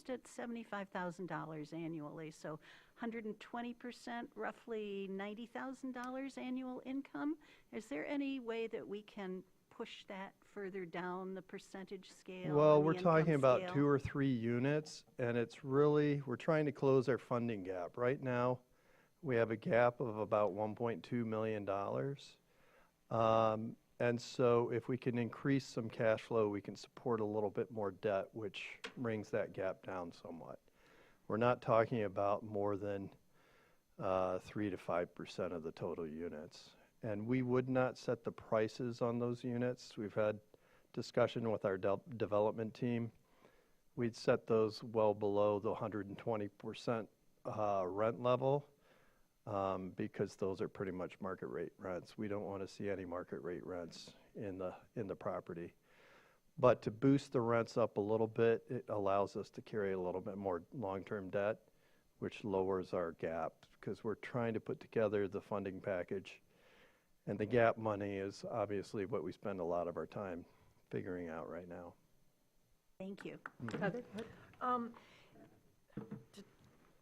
at $75,000 annually, so 120%, roughly $90,000 annual income. Is there any way that we can push that further down the percentage scale? Well, or the we're talking income about scale? 2 or 3 units, and it's really, we're trying to close our funding gap. Right now, we have a gap of about $1.2 million. And so if we can increase some cash flow, we can support a little bit more debt, which brings that gap down somewhat. We're not talking about more than 3 to 5% of the total units. And we would not set the prices on those units. We've had discussion with our development team. We'd set those well below the 120% rent level because those are pretty much market rate rents. We don't want to see any market rate rents in the property. But to boost the rents up a little bit, it allows us to carry a little bit more long-term debt, which lowers our gap because we're trying to put together the funding package. And the gap money is obviously what we spend a lot of our time figuring out right now. Thank you. Heather?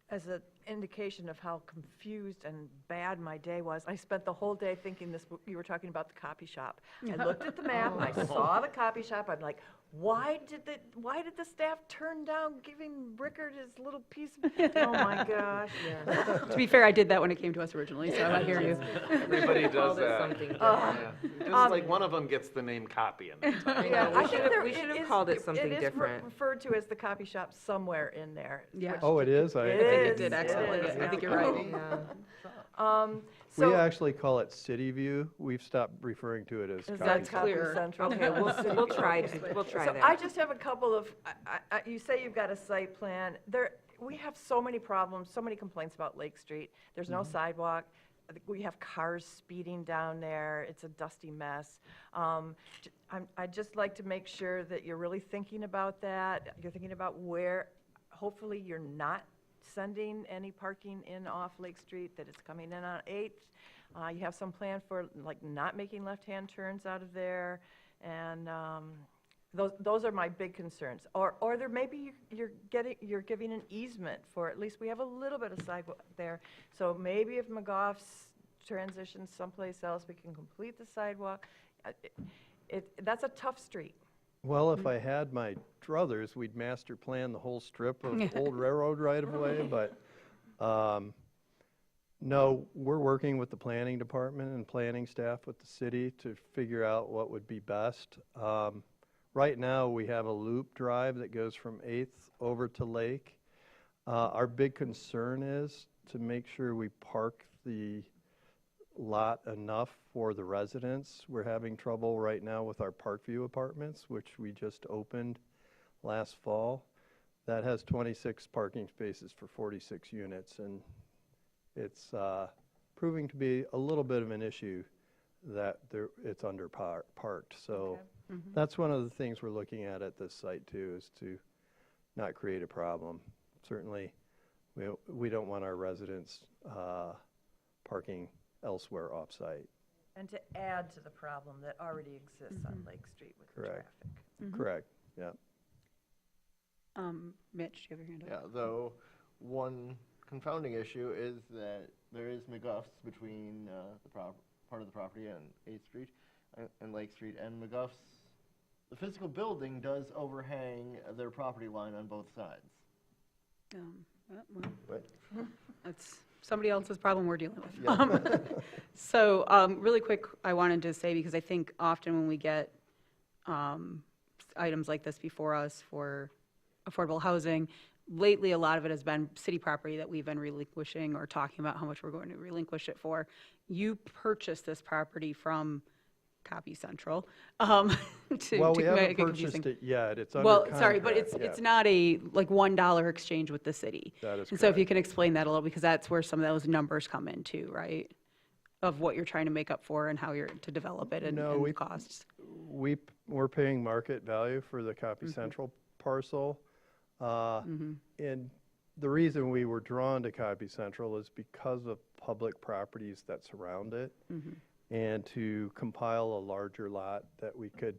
As an indication of how confused and bad my day was, I spent the whole day thinking you were talking about the copy shop. I looked at the map, I saw the copy shop, I'm like, why did the staff turn down giving Rickard his little piece of, oh my gosh, yes. To be fair, I did that when it came to us originally, so I hear you. Everybody does Called it that. something different. Yeah. Just like one of them gets the name copy in there. Yeah, I think we should have called it something different. referred to as the copy shop somewhere in there. Yeah. which- Oh, it is? I think it did excellently. is, I think yeah. you're right. We So, actually call it City View. We've stopped referring to it as is copy that shop. Copy clear. Central? Okay, we'll try So that. I just have a couple of, you say you've got a site plan. We have so many problems, so many complaints about Lake Street. There's no sidewalk. We have cars speeding down there. It's a dusty mess. I'd just like to make sure that you're really thinking about that. You're thinking about where, hopefully you're not sending any parking in off Lake Street, that it's coming in on 8th. You have some plan for like not making left-hand turns out of there, and those are my big concerns. Or there maybe you're giving an easement for, at least we have a little bit of sidewalk there. So maybe if McGough's transitions someplace else, we can complete the sidewalk. That's a tough street. Well, if I had my druthers, we'd master plan the whole strip of old railroad right-of-way, but no, we're working with the planning department and planning staff with the city to figure out what would be best. Right now, we have a loop drive that goes from 8th over to Lake. Our big concern is to make sure we park the lot enough for the residents. We're having trouble right now with our Parkview apartments, which we just opened last fall. That has 26 parking spaces for 46 units, and it's proving to be a little bit of an issue that it's under parked. So that's one of the things we're looking at this site too, is to not create a problem. Certainly, we don't want our residents parking elsewhere off-site. And to add to the problem that already exists on Lake Street with the Correct. traffic. Correct, yeah. Mitch, do you have your hand up? Yeah, though one confounding issue is that there is McGuff's between part of the property on 8th Street and Lake Street, and McGuff's, the physical building does overhang their property line on both sides. Well, But that's somebody else's problem we're dealing with. Yeah. So really quick, I wanted to say, because I think often when we get items like this before us for affordable housing, lately a lot of it has been city property that we've been relinquishing or talking about how much we're going to relinquish it for. You purchased this property from Copy Central. Well, we make haven't it confusing. purchased it yet. It's under Well, contract. sorry, but it's yeah. not a like $1 exchange with the city. That is And so if you correct. can explain that a little, because that's where some of those numbers come in too, right? Of what you're trying to make up for and how you're to develop it and, No, and we- the costs. We're paying market value for the Copy Central parcel. And the reason we were drawn to Copy Central is because of public properties that surround it. And to compile a larger lot that we could,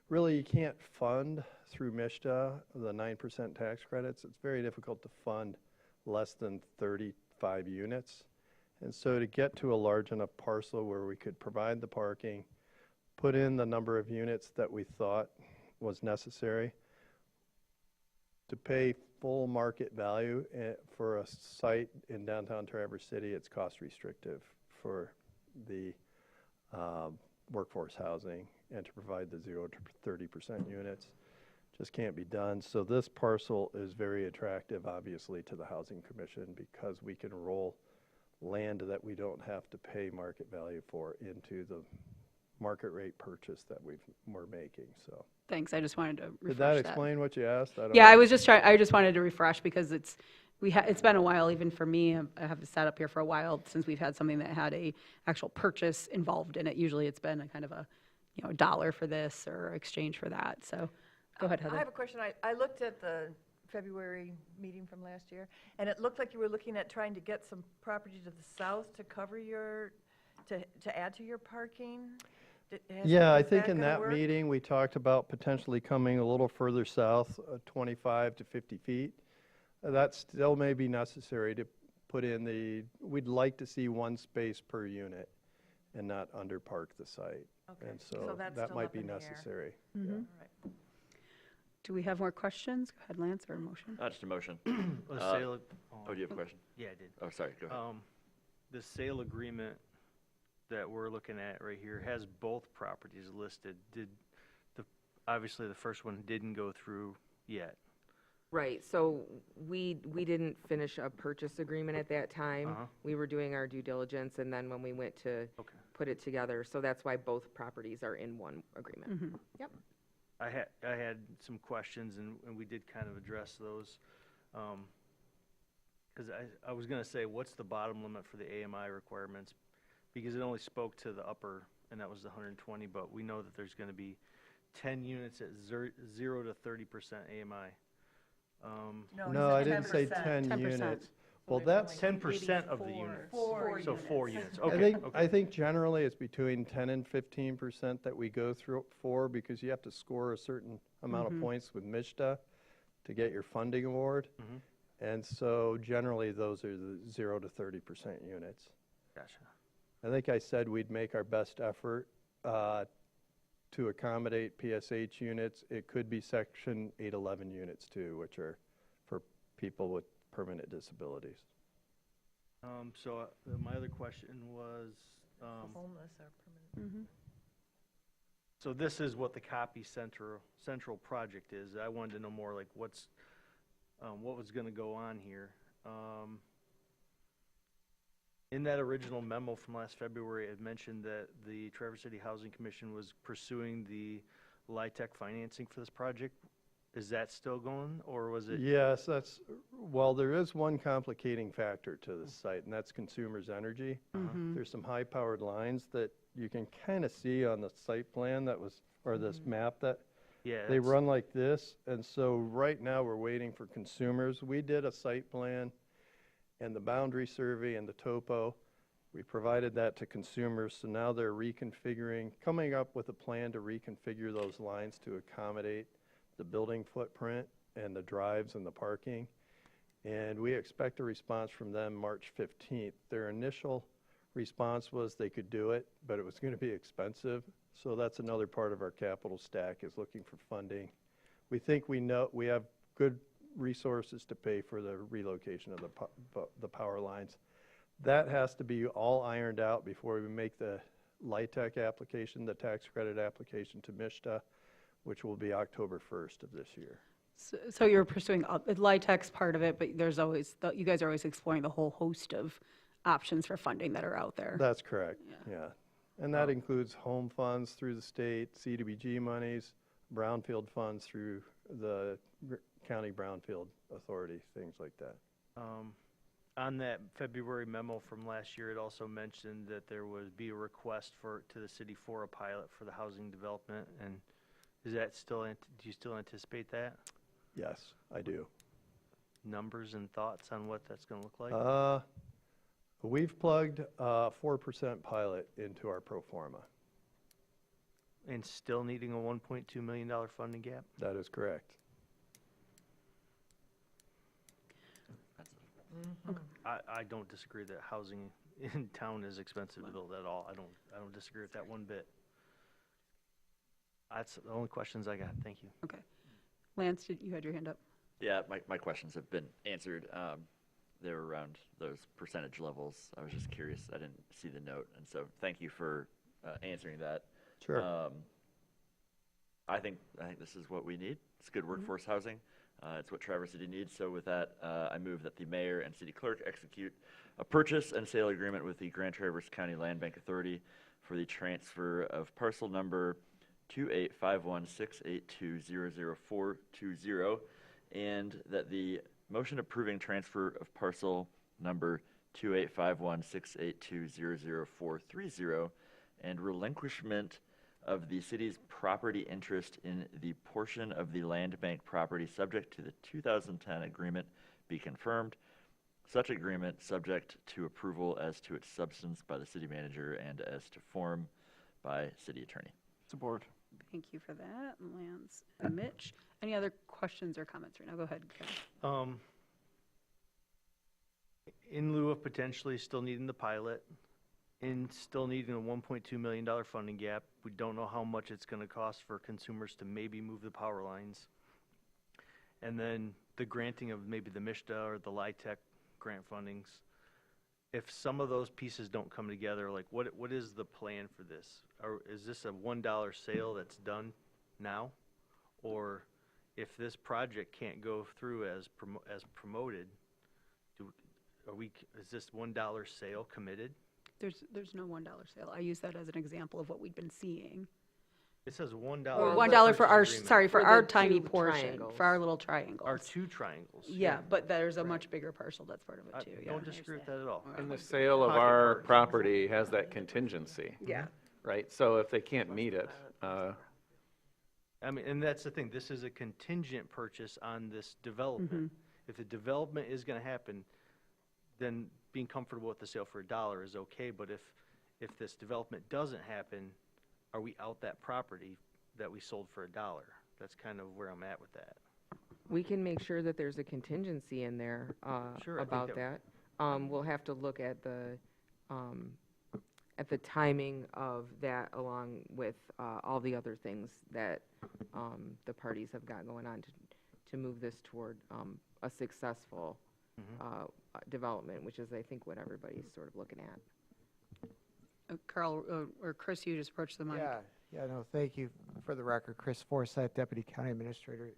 really you can't fund through MISTA, the 9% tax credits. It's very difficult to fund less than 35 units. And so to get to a large enough parcel where we could provide the parking, put in the number of units that we thought was necessary, to pay full market value for a site in downtown Traverse City, it's cost restrictive for the workforce housing, and to provide the 0 to 30% units just can't be done. So this parcel is very attractive, obviously, to the Housing Commission because we can roll land that we don't have to pay market value for into the market rate purchase that we're making. So Thanks, I just wanted to refresh did that explain what you asked? I don't Yeah, know. I just wanted to refresh because it's been a while, even for me. I have sat up here for a while since we've had something that had a actual purchase involved in it. Usually it's been a kind of a, $1 for this or exchange for that. So go ahead, Heather. I have a question. I looked at the February meeting from last year, and it looked like you were looking at trying to get some property to the south to cover to add to your parking. Yeah, I Is think in gonna that work? meeting, we talked about potentially coming a little further south, 25 to 50 feet. That still may be necessary to put in we'd like to see one space per unit and not underpark the site. Okay. And So so that's that still might up be in the air. necessary. All right. Do we have more questions? Go ahead, Lance, or a motion? Just a motion. The sale ag- Oh, do you have a question? Yeah, I did. Oh, sorry, go ahead. The sale agreement that we're looking at right here has both properties listed. Obviously, the first one didn't go through yet. Right, so we didn't finish a purchase agreement at that time. We were doing our due diligence, and then when we went to put it together, so that's why both properties are in one agreement. Yep. I had some questions, and we did kind of address those. Because I was going to say, what's the bottom limit for the AMI requirements? Because it only spoke to the upper, and that was the 120, but we know that there's going to be 10 units at 0 to 30% AMI. No, I didn't say 10 units. Well, that's 10% of the units. So 4 units. I Okay. think, I think generally it's between 10 and 15% that we go through for, because you have to score a certain amount of points with MISTA to get your funding award. And so generally those are the 0 to 30% units. Gotcha. I think I said we'd make our best effort to accommodate PSH units. It could be Section 811 units too, which are for people with permanent disabilities. So my other question was, Homeless or permanent. so this is what the copy central project is. I wanted to know more like what was going to go on here. In that original memo from last February, it mentioned that the Traverse City Housing Commission was pursuing the LIHTC financing for this project. Is that still going, or was it? Yes, well, there is one complicating factor to this site, and that's consumers' energy. There's some high-powered lines that you can kind of see on the site plan or this map that Yeah. they run like this. And so right now, we're waiting for consumers. We did a site plan and the boundary survey and the topo. We provided that to consumers, so now they're coming up with a plan to reconfigure those lines to accommodate the building footprint and the drives and the parking. And we expect a response from them March 15th. Their initial response was they could do it, but it was going to be expensive. So that's another part of our capital stack, is looking for funding. We think we have good resources to pay for the relocation of the power lines. That has to be all ironed out before we make the LIHTC application, the tax credit application to MISTA, which will be October 1st of this year. So you're pursuing LIHTC's part of it, but you guys are always exploring the whole host of options for funding that are out there. That's correct, yeah. And that includes home funds through the state, CDBG monies, brownfield funds through the county brownfield authority, things like that. On that February memo from last year, it also mentioned that there would be a request to the city for a pilot for the housing development, and is that still, do you still anticipate that? Yes, I do. Numbers and thoughts on what that's going to look like? We've plugged a 4% pilot into our pro forma. And still needing a $1.2 million funding gap? That is correct. I don't disagree that housing in town is expensive to build at all. I don't disagree with that one bit. That's the only questions I got. Thank you. Okay. Lance, you had your hand up. Yeah, my questions have been answered. They were around those percentage levels. I was just curious. I didn't see the note, and so thank you for answering that. Sure. I think this is what we need. It's good workforce housing. It's what Traverse City needs. So with that, I move that the mayor and city clerk execute a purchase and sale agreement with the Grand Traverse County Land Bank Authority for the transfer of parcel number 285168200420, and that the motion approving transfer of parcel number 285168200430 and relinquishment of the city's property interest in the portion of the land bank property subject to the 2010 agreement be confirmed. Such agreement subject to approval as to its substance by the city manager and as to form by city attorney. Support. Thank you for that, Lance and Mitch. Any other questions or comments right now? Go ahead, Kevin. In lieu of potentially still needing the pilot, and still needing a $1.2 million funding gap, we don't know how much it's going to cost for consumers to maybe move the power lines. and then the granting of maybe the MISTA or the LIHTC grant fundings. If some of those pieces don't come together, like what is the plan for this? Or is this a $1 sale that's done now? Or if this project can't go through as promoted, is this $1 sale committed? There's no $1 sale. I use that as an example of what we'd been seeing. It says $1. Or $1 for our, sorry, for For our the tiny two portion, triangles. for our little triangles. Our 2 triangles. Yeah, but there's a much bigger parcel that's part of it too, yeah. Don't disagree with that at all. And the sale of our property has that contingency. Yeah. Right, so if they can't meet it, I mean, and that's the thing, this is a contingent purchase on this development. If the development is gonna happen, then being comfortable with the sale for $1 is okay, but if this development doesn't happen, are we out that property that we sold for $1? That's kind of where I'm at with that. We can make sure that there's a contingency in there Sure, I think about that- that. We'll have to look at the timing of that along with all the other things that the parties have got going on to move this toward a successful development, which is, I think, what everybody's sort of looking at. Carl, or Chris, you just approached the mic. Yeah, no, thank you. For the record, Chris Forsyth, Deputy County Administrator.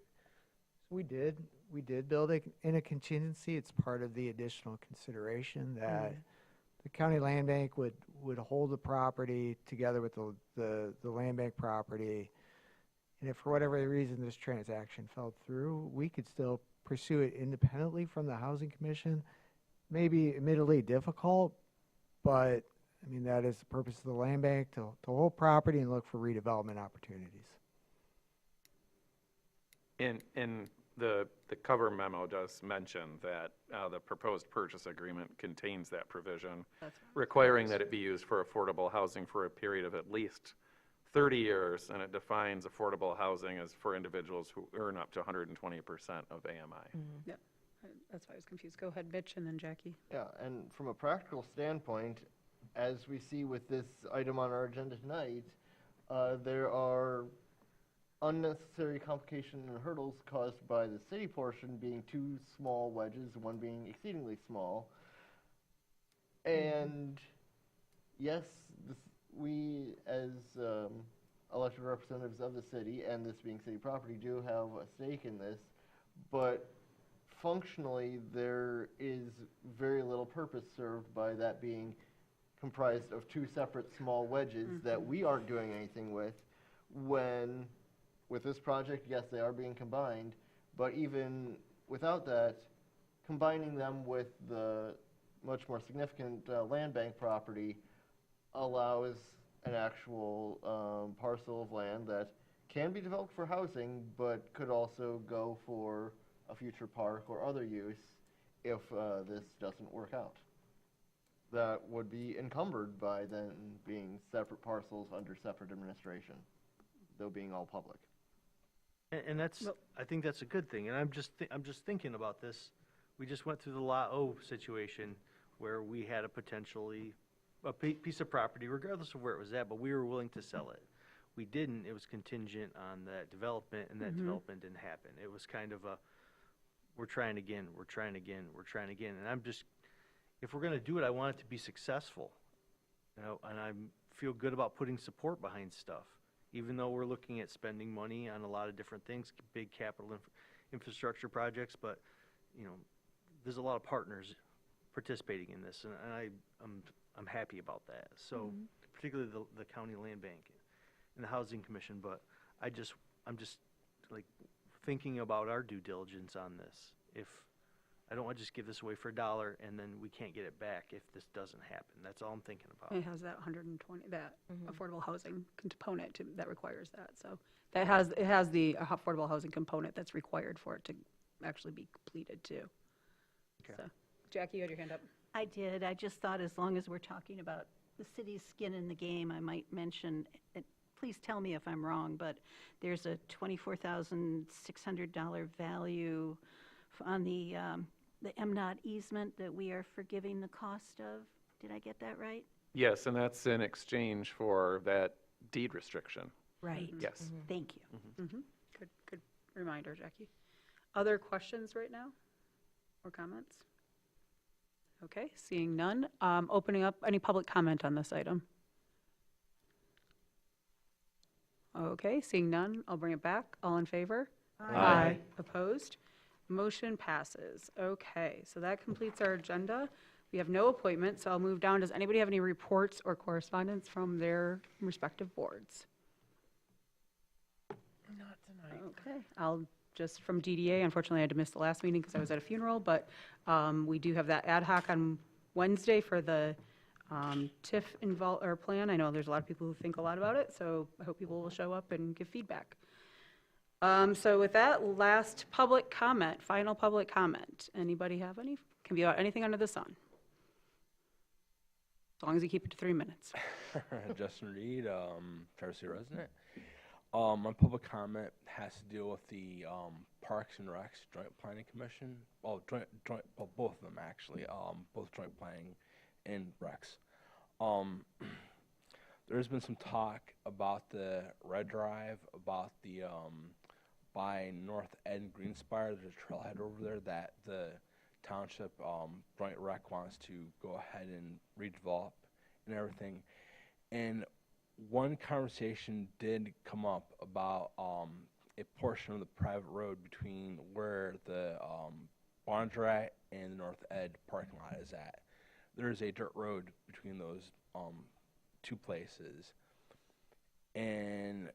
So we did build in a contingency. It's part of the additional consideration that the county land bank would hold the property together with the land bank property. And if for whatever reason this transaction fell through, we could still pursue it independently from the Housing Commission. Maybe admittedly difficult, but I mean, that is the purpose of the land bank, to hold property and look for redevelopment opportunities. and the cover memo does mention that the proposed purchase agreement contains that provision, requiring that it be used for affordable housing for a period of at least 30 years, and it defines affordable housing as for individuals who earn up to 120% of AMI. Yep, that's why I was confused. Go ahead, Mitch, and then Jackie. Yeah, and from a practical standpoint, as we see with this item on our agenda tonight, there are unnecessary complications and hurdles caused by the city portion being 2 small wedges, one being exceedingly small. And yes, we as elected representatives of the city, and this being city property, do have a stake in this, but functionally there is very little purpose served by that being comprised of 2 separate small wedges that we aren't doing anything with, when with this project, yes, they are being combined, but even without that, combining them with the much more significant land bank property allows an actual parcel of land that can be developed for housing, but could also go for a future park or other use if this doesn't work out. That would be encumbered by then being separate parcels under separate administration, though being all public. And that's, I think that's a good thing, and I'm just thinking about this. We just went through the Lot O situation where we had a piece of property, regardless of where it was at, but we were willing to sell it. We didn't, it was contingent on that development, and that development didn't happen. It was kind of we're trying again, and I'm just, if we're gonna do it, I want it to be successful. You know, and I feel good about putting support behind stuff, even though we're looking at spending money on a lot of different things, big capital infrastructure projects, but, you know, there's a lot of partners participating in this, and I'm happy about that. So, particularly the county land bank and the housing commission, but I'm just like thinking about our due diligence on this. If I don't want to just give this away for $1 and then we can't get it back if this doesn't happen. That's all I'm thinking about. It has that 120, that affordable housing component that requires that. So it has the affordable housing component that's required for it to actually be completed too. Okay. So, Jackie, you had your hand up. I did. I just thought as long as we're talking about the city's skin in the game, I might mention, please tell me if I'm wrong, but there's a $24,600 value on the MDOT easement that we are forgiving the cost of. Did I get that right? Yes, and that's in exchange for that deed restriction. Right. Yes. Thank you. Good reminder, Jackie. Other questions right now or comments? Okay, seeing none. Opening up any public comment on this item. Okay, seeing none, I'll bring it back. All in favor? Aye. Opposed? Motion passes. Okay, so that completes our agenda. We have no appointments, so I'll move down. Does anybody have any reports or correspondence from their respective boards? Not tonight. Okay, I'll just from DDA, unfortunately I had to miss the last meeting because I was at a funeral, but we do have that ad hoc on Wednesday for the TIF plan. I know there's a lot of people who think a lot about it, so I hope people will show up and give feedback. So with that, last public comment, final public comment. Anybody have any? Can be about anything under the sun. As long as you keep it to 3 minutes. Justin Reed, Traverse City resident. My public comment has to deal with the Parks and Recs Joint Planning Commission. Well, both of them actually. Both Joint Planning and Recs. There's been some talk about the Red Drive, about the by North Ed and Greenspire. There's a trailhead over there that the township Joint Rec wants to go ahead and redevelop and everything. And one conversation did come up about a portion of the private road between where the barns are at and the North Ed parking lot is at. There's a dirt road between those two places. And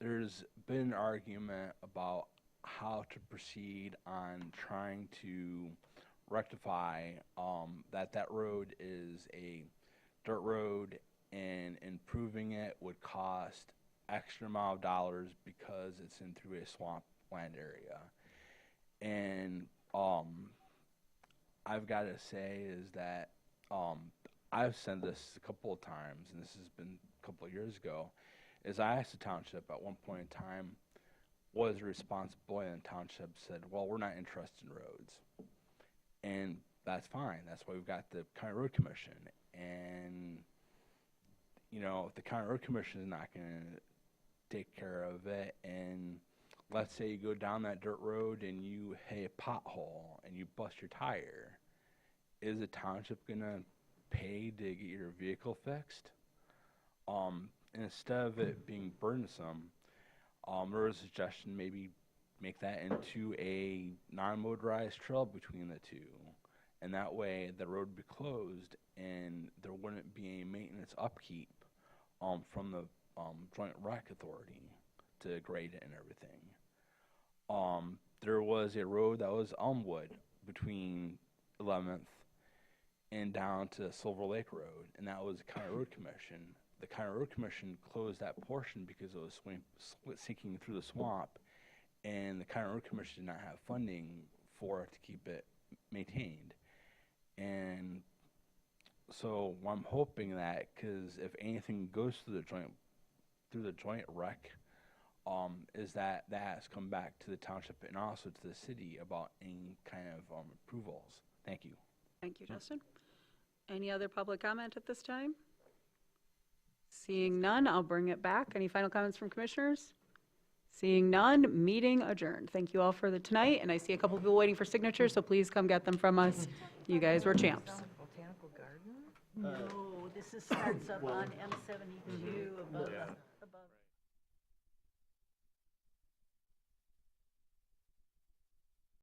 there's been an argument about how to proceed on trying to rectify that road is a dirt road, and improving it would cost extra amount of dollars because it's in through a swampland area. And I've got to say is that I've said this a couple of times, and this has been a couple of years ago, is I asked the township at one point in time, what is the responsibility, and the township said, well, we're not interested in roads. And that's fine. That's why we've got the County Road Commission. And, you know, if the County Road Commission is not going to take care of it, and let's say you go down that dirt road and you hit a pothole and you bust your tire, is the township going to pay to get your vehicle fixed? Instead of it being burdensome, there was a suggestion maybe make that into a non-motorized trail between the two. And that way the road would be closed and there wouldn't be a maintenance upkeep from the Joint Rec Authority to grade it and everything. There was a road that was Elmwood between 11th and down to Silver Lake Road, and that was the County Road Commission. The County Road Commission closed that portion because it was sinking through the swamp, and the County Road Commission did not have funding for it to keep it maintained. And so I'm hoping that, because if anything goes through the joint rec, is that has come back to the township and also to the city about any kind of approvals. Thank you. Thank you, Justin. Any other public comment at this time? Seeing none, I'll bring it back. Any final comments from commissioners? Seeing none, meeting adjourned. Thank you all for tonight, and I see a couple people waiting for signatures, so please come get them from us. You guys were champs. Botanical garden? No, this starts up on M72 above.